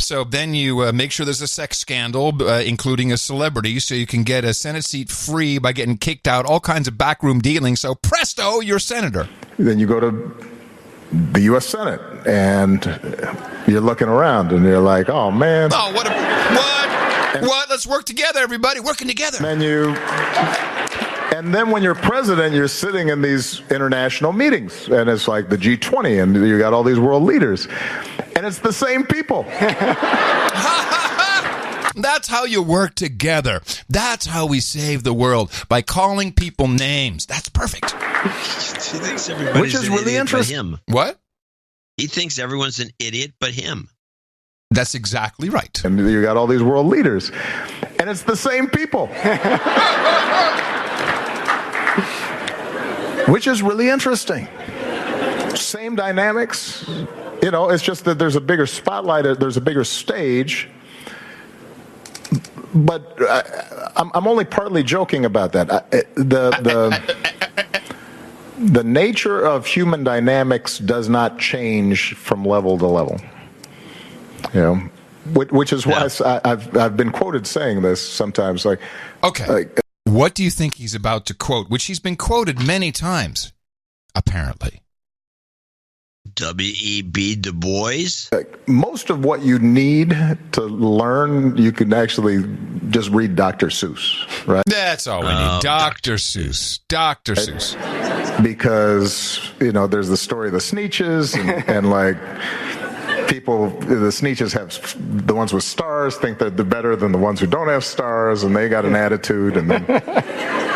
So then you make sure there's a sex scandal, including a celebrity, so you can get a Senate seat free by getting kicked out, all kinds of backroom dealing. So presto, you're senator. Then you go to the U.S. Senate, and you're looking around, and you're like, oh, man. Oh, what? Let's work together, everybody. Working together. And then when you're president, you're sitting in these international meetings, and it's like the G20, and you got all these world leaders, and it's the same people. That's how you work together. That's how we save the world, by calling people names. That's perfect. He thinks everybody's Which is really interesting. What? He thinks everyone's an idiot but him. That's exactly right. And you got all these world leaders, and it's the same people. Which is really interesting. Same dynamics. It's just that there's a bigger spotlight, there's a bigger stage. But I'm only partly joking about that. the nature of human dynamics does not change from level to level. You know, which is why I've been quoted saying this sometimes. What do you think he's about to quote? Which he's been quoted many times, apparently. W.E.B. Du Bois? Most of what you need to learn, you can actually just read Dr. Seuss, right? That's all we need. Dr. Seuss. Dr. Seuss. Because, you know, there's the story of the Sneetches, and like, people, the Sneetches have, the ones with stars think that they're better than the ones who don't have stars, and they got an attitude. And then,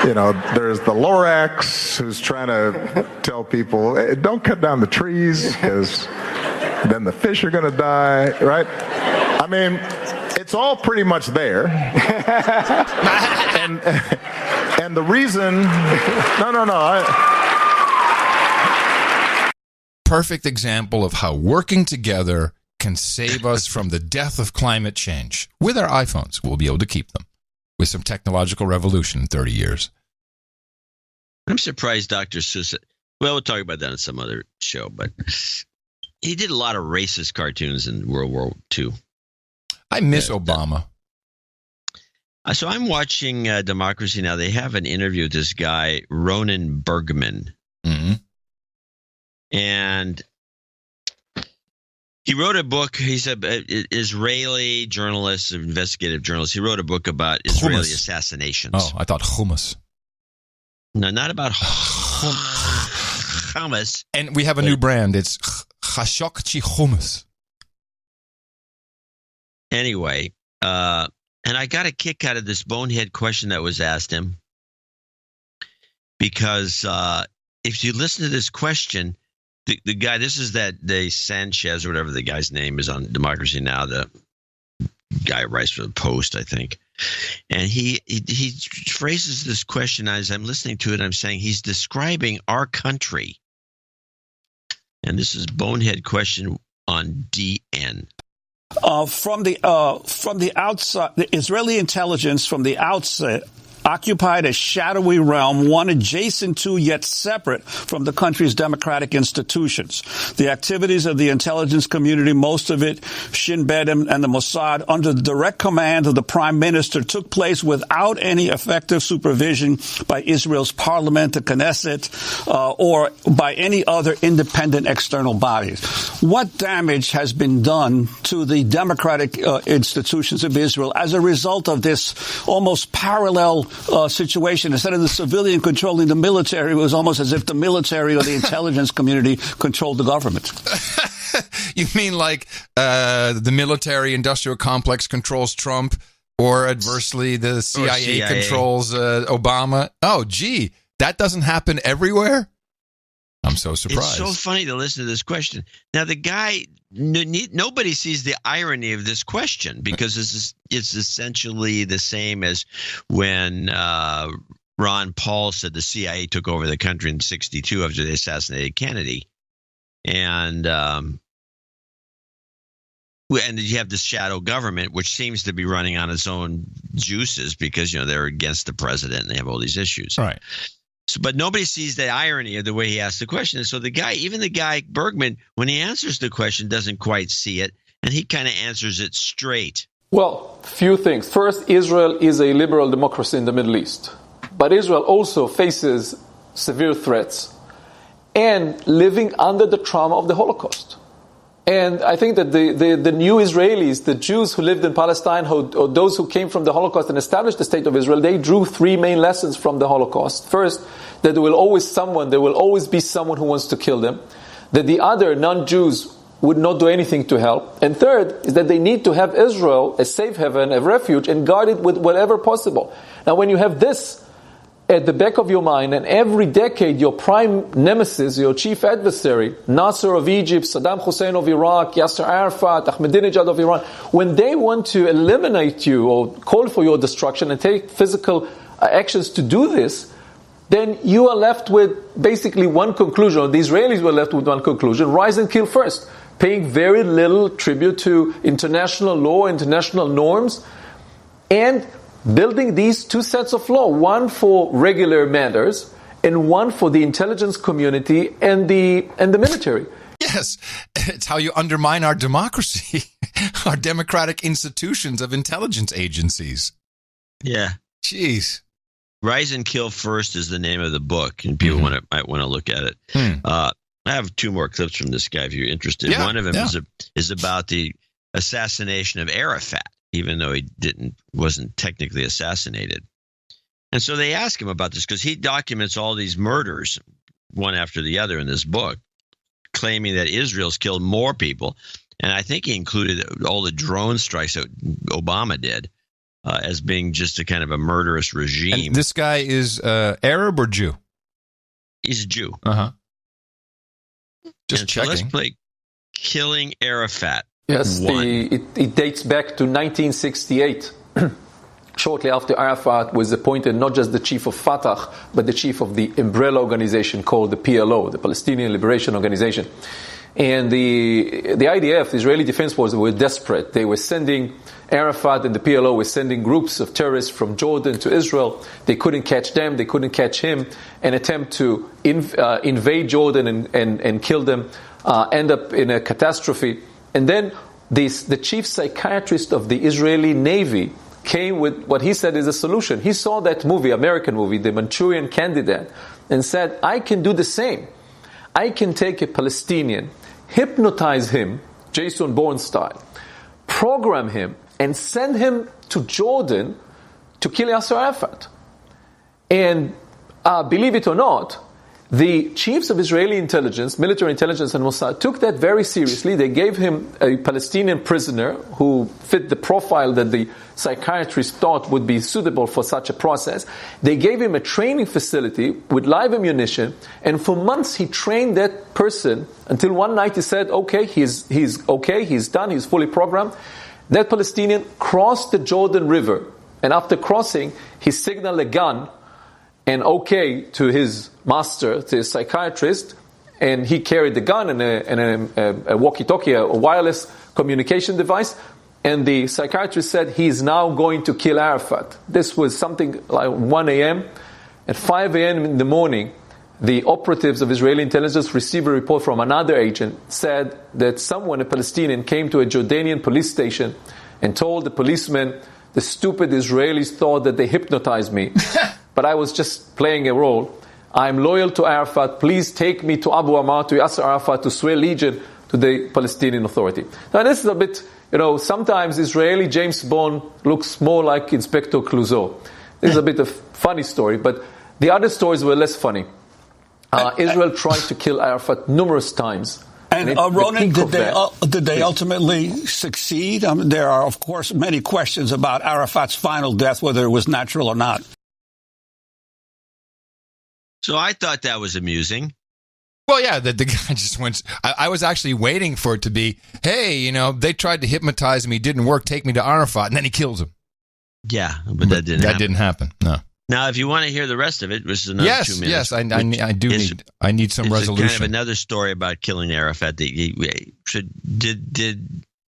you know, there's the Lorax who's trying to tell people, hey, don't cut down the trees because then the fish are going to die, right? I mean, it's all pretty much there. and the reason, perfect example of how working together can save us from the death of climate change. With our iPhones, we'll be able to keep them. With some technological revolution in 30 years. I'm surprised Dr. Seuss, well, we'll talk about that in some other show, but he did a lot of racist cartoons in World War II. I miss Obama. So I'm watching Democracy Now! They have an interview with this guy, Ronan Bergman. Mm-hmm. And he wrote a book. He's an Israeli journalist, investigative journalist. He wrote a book about Israeli assassinations. Oh, I thought hummus. No, not about hummus. And we have a new brand. It's Chashokchi Hummus. Anyway, and I got a kick out of this bonehead question that was asked him. Because if you listen to this question, the guy, this is the Sanchez or whatever the guy's name is on Democracy Now!, the guy who writes for the Post, I think. And he phrases this question as I'm listening to it, I'm saying he's describing our country. And this is bonehead question on DN. From the outside, the Israeli intelligence from the outset occupied a shadowy realm, one adjacent to yet separate from the country's democratic institutions. The activities of the intelligence community, most of it Shin Bet and the Mossad, under the direct command of the prime minister, took place without any effective supervision by Israel's parliament, the Knesset, or by any other independent external bodies. What damage has been done to the democratic institutions of Israel as a result of this almost parallel situation? Instead of the civilian controlling the military, it was almost as if the military or the intelligence community controlled the government. You mean like the military-industrial complex controls Trump, or adversely the CIA controls Obama? Oh, gee, that doesn't happen everywhere? I'm so surprised. It's so funny to listen to this question. Now, the guy, nobody sees the irony of this question because it's essentially the same as when Ron Paul said the CIA took over the country in '62 after they assassinated Kennedy. And you have this shadow government, which seems to be running on its own juices because, you know, they're against the president and they have all these issues. Right. So, but nobody sees the irony of the way he asked the question. And so even the guy, Bergman, when he answers the question, doesn't quite see it. And he kind of answers it straight. Well, few things. First, Israel is a liberal democracy in the Middle East. But Israel also faces severe threats and living under the trauma of the Holocaust. And I think that the new Israelis, the Jews who lived in Palestine, or those who came from the Holocaust and established the state of Israel, they drew three main lessons from the Holocaust. First, that there will always be someone who wants to kill them. That the other non-Jews would not do anything to help. And third is that they need to have Israel a safe haven, a refuge, and guard it with whatever possible. Now, when you have this at the back of your mind, and every decade your prime nemesis, your chief adversary, Nasser of Egypt, Saddam Hussein of Iraq, Yasser Arafat, Ahmadinejad of Iran, when they want to eliminate you or call for your destruction and take physical actions to do this, then you are left with basically one conclusion, or the Israelis were left with one conclusion: rise and kill first, paying very little tribute to international law, international norms, and building these two sets of law, one for regular matters and one for the intelligence community and the military. Yes, it's how you undermine our democracy, our democratic institutions of intelligence agencies. Yeah. Jeez. Rise and Kill First is the name of the book, and people might want to look at it. I have two more clips from this guy if you're interested. Yeah, one of them is about the assassination of Arafat, even though he wasn't technically assassinated. And so they ask him about this because he documents all these murders, one after the other in this book, claiming that Israel's killed more people. And I think he included all the drone strikes that Obama did as being just a kind of a murderous regime. And this guy is Arab or Jew? He's a Jew. Uh-huh. Just checking. So let's play Killing Arafat. Yes, it dates back to 1968. Shortly after Arafat was appointed not just the chief of Fatah, but the chief of the umbrella organization called the PLO, the Palestinian Liberation Organization. And the IDF, the Israeli Defense Forces, were desperate. They were sending, Arafat and the PLO were sending groups of terrorists from Jordan to Israel. They couldn't catch them, they couldn't catch him. An attempt to invade Jordan and kill them end up in a catastrophe. And then the chief psychiatrist of the Israeli Navy came with what he said is a solution. He saw that movie, American movie, The Manchurian Candidate, and said, I can do the same. I can take a Palestinian, hypnotize him, Jason Bourne style, program him, and send him to Jordan to kill Yasser Arafat. And believe it or not, the chiefs of Israeli intelligence, military intelligence and Mossad, took that very seriously. They gave him a Palestinian prisoner who fit the profile that the psychiatrist thought would be suitable for such a process. They gave him a training facility with live ammunition, and for months he trained that person until one night he said, okay, he's okay, he's done, he's fully programmed. That Palestinian crossed the Jordan River, and after crossing, he signaled a gun and okay to his master, to his psychiatrist, and he carried the gun and a walkie-talkie, a wireless communication device, and the psychiatrist said he's now going to kill Arafat. This was something like 1 a.m. At 5 a.m. in the morning, the operatives of Israeli intelligence received a report from another agent, said that someone, a Palestinian, came to a Jordanian police station and told the policeman, the stupid Israelis thought that they hypnotized me. But I was just playing a role. I'm loyal to Arafat. Please take me to Abu Ammar, to Yasser Arafat, to swear allegiance to the Palestinian Authority. Now this is a bit, sometimes Israeli James Bond looks more like Inspector Clouseau. This is a bit of funny story, but the other stories were less funny. Israel tried to kill Arafat numerous times. And Ronan, did they ultimately succeed? There are, of course, many questions about Arafat's final death, whether it was natural or not. So I thought that was amusing. Well, yeah, the guy just went. I was actually waiting for it to be, hey, they tried to hypnotize me, didn't work, take me to Arafat, and then he kills him. Yeah, but that didn't happen. That didn't happen, no. Now, if you want to hear the rest of it, which is another 2 minutes. Yes, I need some resolution. It's kind of another story about killing Arafat. Did the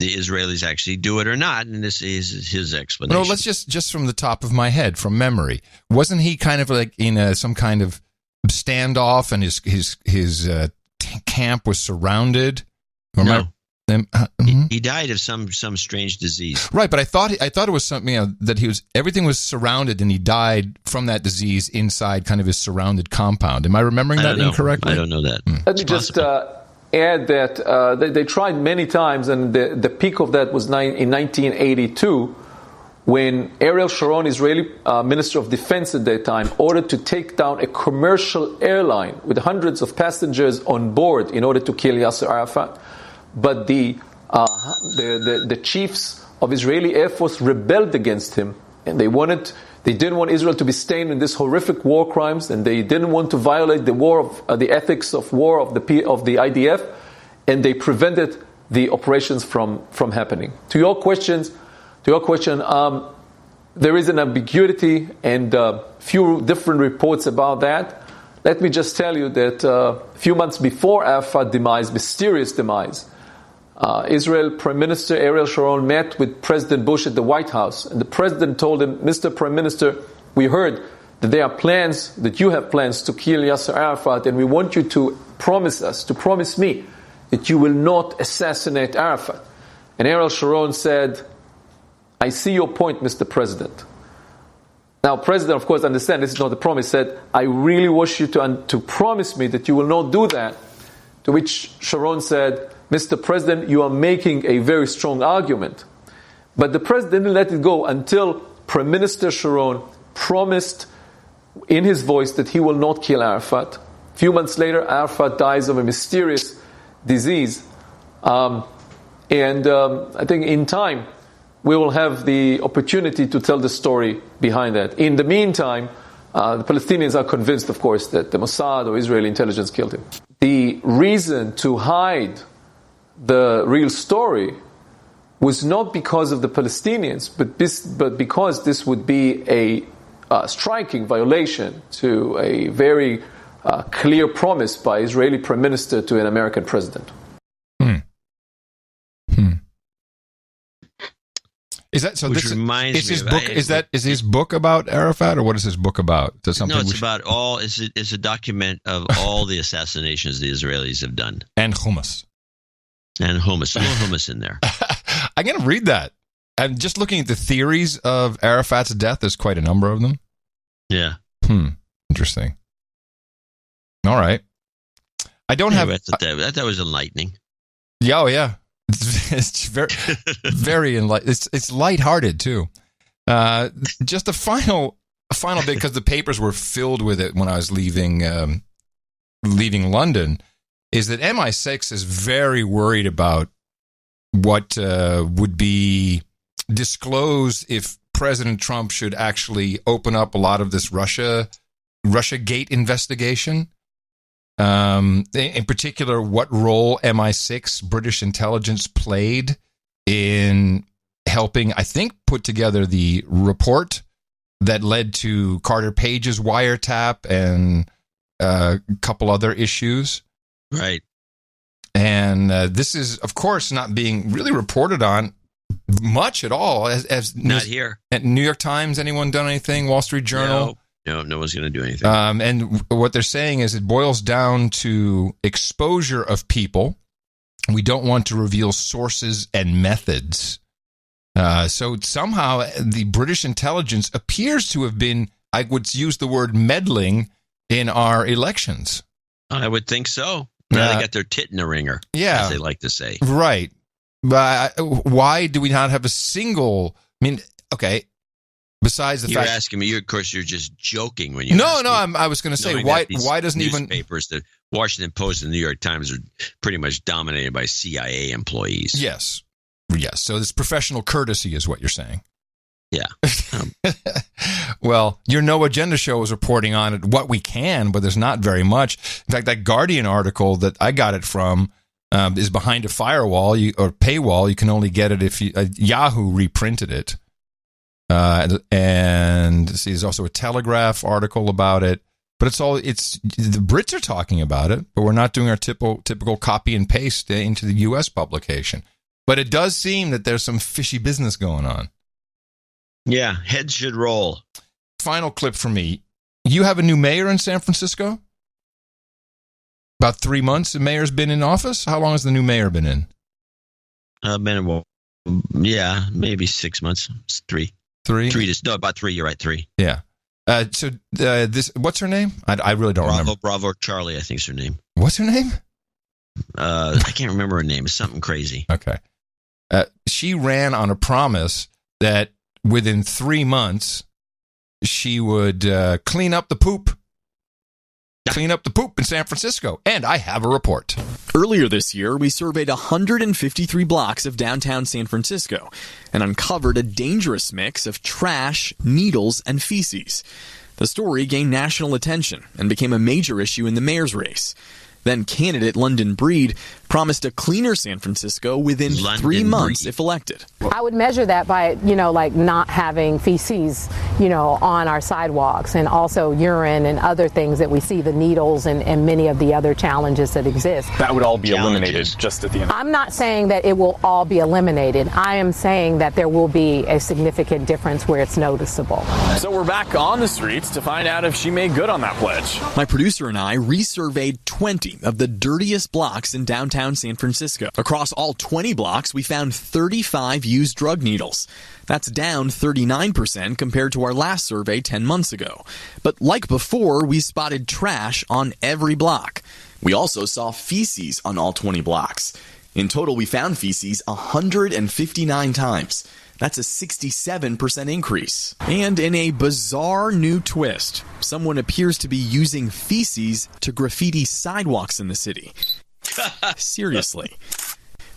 Israelis actually do it or not? And this is his explanation. No, let's just from the top of my head, from memory. Wasn't he kind of like in some kind of standoff, and his camp was surrounded? No. He died of some strange disease. Right, but I thought it was something that everything was surrounded, and he died from that disease inside kind of his surrounded compound. Am I remembering that incorrectly? I don't know that. Let me just add that they tried many times, and the peak of that was in 1982, when Ariel Sharon, Israeli Minister of Defense at that time, ordered to take down a commercial airline with hundreds of passengers on board in order to kill Yasser Arafat. But the chiefs of Israeli Air Force rebelled against him, and they didn't want Israel to be stained in this horrific war crimes, and they didn't want to violate the ethics of war of the IDF, and they prevented the operations from happening. To your question, there is an ambiguity and few different reports about that. Let me just tell you that a few months before Arafat's mysterious demise, Israel Prime Minister Ariel Sharon met with President Bush at the White House, and the president told him, Mr. Prime Minister, we heard that there are plans, that you have plans to kill Yasser Arafat, and we want you to promise me that you will not assassinate Arafat. And Ariel Sharon said, I see your point, Mr. President. Now, President, of course, understand this is not a promise. He said, I really wish you to promise me that you will not do that. To which Sharon said, Mr. President, you are making a very strong argument. But the President didn't let it go until Prime Minister Sharon promised in his voice that he will not kill Arafat. A few months later, Arafat dies of a mysterious disease. I think in time, we will have the opportunity to tell the story behind that. In the meantime, the Palestinians are convinced, of course, that the Mossad or Israeli intelligence killed him. The reason to hide the real story was not because of the Palestinians, but because this would be a striking violation to a very clear promise by Israeli Prime Minister to an American president. Is that so? Which this reminds is his me book. of, Is his book about Arafat, or what is his book about? Is that something? No, it's about all. It's a document of all the assassinations the Israelis have done, and hummus, a little hummus in there. I'm going to read that. I'm just looking at the theories of Arafat's death. There's quite a number of them. Yeah. Interesting. All right. I don't have. That was enlightening. Yeah. Oh, yeah. It's very, very enlightening. It's lighthearted too. Just a final bit, because the papers were filled with it when I was leaving London, is that MI6 is very worried about what would be disclosed if President Trump should actually open up a lot of this Russiagate investigation. In particular, what role MI6, British intelligence, played in helping, I think, put together the report that led to Carter Page's wiretap and a couple other issues. Right. And this is, of course, not being really reported on much at all. As not here. At New York Times, anyone done anything? Wall Street Journal? No one's going to do anything. And what they're saying is it boils down to exposure of people. We don't want to reveal sources and methods. So somehow the British intelligence appears to have been, I would use the word meddling in our elections. I would think so. Now they got their tit in the ringer, as they like to say. Right. But why do we not have a single, okay, besides the fact... You're asking me, of course, you're just joking when you I was going to say, why doesn't newspapers, the Washington Post and the New York Times are pretty much dominated by CIA employees. Yes. So this professional courtesy is what you're saying. Yeah. Well, your No Agenda show is reporting on it, what we can, but there's not very much. In fact, that Guardian article that I got it from is behind a firewall or paywall. You can only get it if Yahoo reprinted it. And see, there's also a Telegraph article about it. But the Brits are talking about it, but we're not doing our typical copy and paste into the U.S. publication. But it does seem that there's some fishy business going on. Yeah, heads should roll. Final clip for me. You have a new mayor in San Francisco? About 3 months the mayor's been in office? How long has the new mayor been in? Maybe 6 months. It's 3. 3? About 3. You're right, 3. Yeah. So what's her name? I really don't remember. Bravo Charlie, I think is her name. What's her name? I can't remember her name. It's something crazy. Okay. She ran on a promise that within 3 months she would clean up the poop. Clean up the poop in San Francisco. And I have a report. Earlier this year, we surveyed 153 blocks of downtown San Francisco and uncovered a dangerous mix of trash, needles, and feces. The story gained national attention and became a major issue in the mayor's race. Then candidate London Breed promised a cleaner San Francisco within 3 months if elected. I would measure that by, like not having feces, on our sidewalks, and also urine and other things that we see, the needles and many of the other challenges that exist. That would all be eliminated just at the end. I'm not saying that it will all be eliminated. I am saying that there will be a significant difference where it's noticeable. So we're back on the streets to find out if she made good on that pledge. My producer and I resurveyed 20 of the dirtiest blocks in downtown San Francisco. Across all 20 blocks, we found 35 used drug needles. That's down 39% compared to our last survey 10 months ago. But like before, we spotted trash on every block. We also saw feces on all 20 blocks. In total, we found feces 159 times. That's a 67% increase. And in a bizarre new twist, someone appears to be using feces to graffiti sidewalks in the city. Seriously.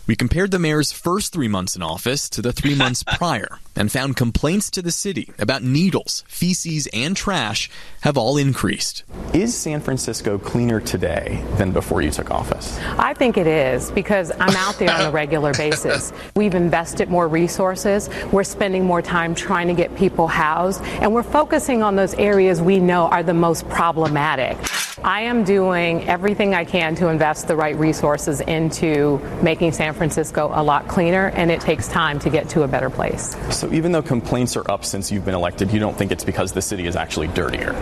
We compared the mayor's first 3 months in office to the 3 months prior and found complaints to the city about needles, feces, and trash have all increased. Is San Francisco cleaner today than before you took office? I think it is, because I'm out there on a regular basis. We've invested more resources. We're spending more time trying to get people housed, and we're focusing on those areas we know are the most problematic. I am doing everything I can to invest the right resources into making San Francisco a lot cleaner, and it takes time to get to a better place. So even though complaints are up since you've been elected, you don't think it's because the city is actually dirtier?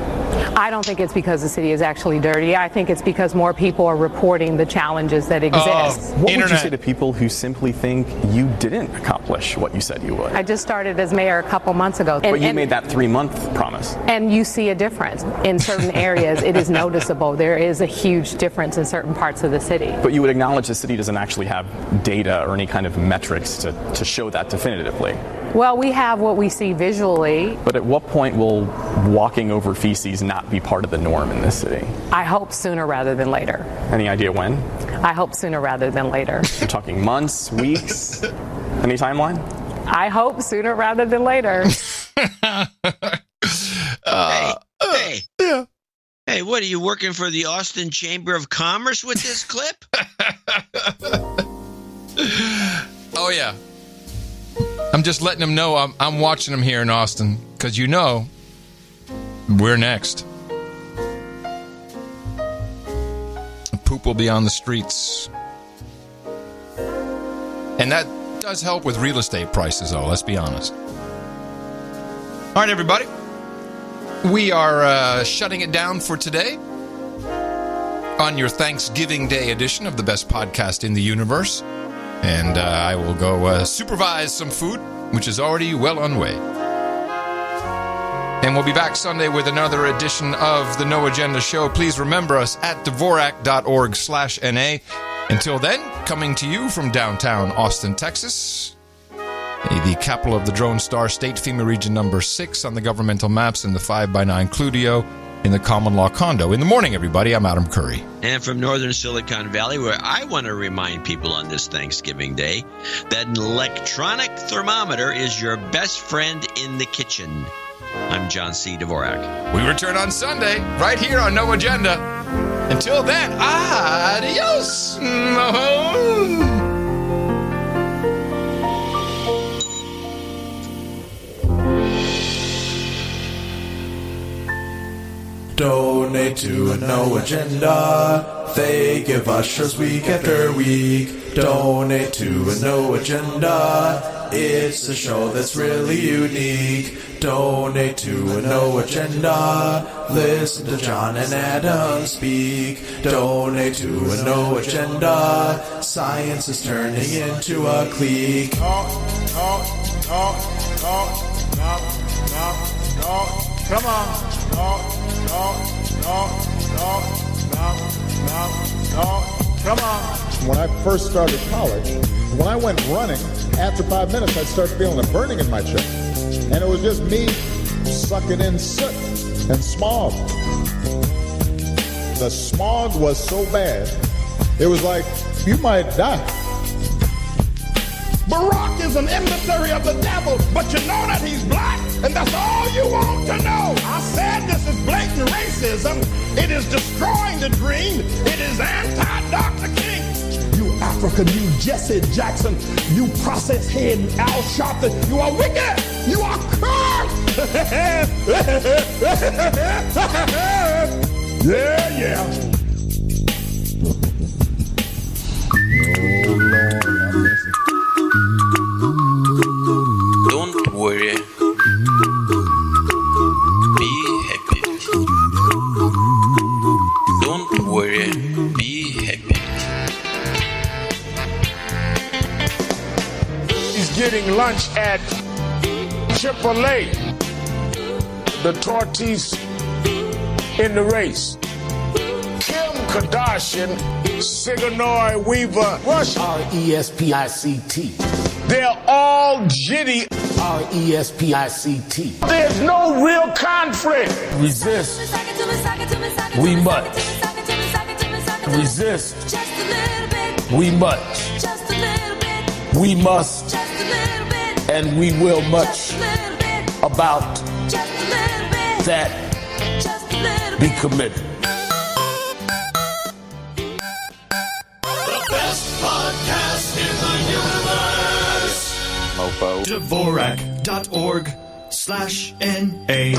I don't think it's because the city is actually dirty. I think it's because more people are reporting the challenges that exist. What would you say to people who simply think you didn't accomplish what you said you would? I just started as mayor a couple months ago. But you made that 3-month promise. And you see a difference. In certain areas, it is noticeable. There is a huge difference in certain parts of the city. But you would acknowledge the city doesn't actually have data or any kind of metrics to show that definitively. Well, we have what we see visually. But at what point will walking over feces not be part of the norm in this city? I hope sooner rather than later. Any idea when? I hope sooner rather than later. You're talking months, weeks? Any timeline? I hope sooner rather than later. Hey, what, are you working for the Austin Chamber of Commerce with this clip? Oh, yeah. I'm just letting them know I'm watching them here in Austin, because we're next. Poop will be on the streets. And that does help with real estate prices, though, let's be honest. All right, everybody. We are shutting it down for today on your Thanksgiving Day edition of the best podcast in the universe. And I will go supervise some food, which is already well on way. And we'll be back Sunday with another edition of the No Agenda Show. Please remember us at Dvorak.org/NA. Until then, coming to you from downtown Austin, Texas, the capital of the Drone Star State, FEMA Region number 6 on the governmental maps, in the 5x9 Cludio in the common law condo. In the morning, everybody, I'm Adam Curry. And from northern Silicon Valley, where I want to remind people on this Thanksgiving Day that an electronic thermometer is your best friend in the kitchen. I'm John C. Dvorak. We return on Sunday, right here on No Agenda. Until then, adios! Donate to a No Agenda. They give us shows week after week. Donate to a No Agenda. It's a show that's really unique. Donate to a No Agenda. Listen to John and Adam speak. Donate to a No Agenda. Science is turning into a clique. Come on. Come on. When I first started college, when I went running, after 5 minutes, I'd start feeling a burning in my chest. And it was just me sucking in soot and smog. The smog was so bad, it was like, you might die. Barack is an emissary of the devil, but you know that he's black, and that's all you want to know. I said this is blatant racism. It is destroying the dream. It is anti-Dr. King. You America, you Jesse Jackson, you process head Al Sharpton, you are wicked, you are cursed. Yeah. Don't worry. Be happy. Don't worry. Be happy. He's getting lunch at Chick-fil-A. The tortoise in the race. Kim Kardashian, Sigourney Weaver, Rush, R-E-S-P-I-C-T. They're all jitty, R-E-S-P-I-C-T. There's no real conflict. Resist. We must. Resist. We must. We must. And we will much about that. Be committed. The best podcast in the universe. Mofo. Dvorak.org/NA.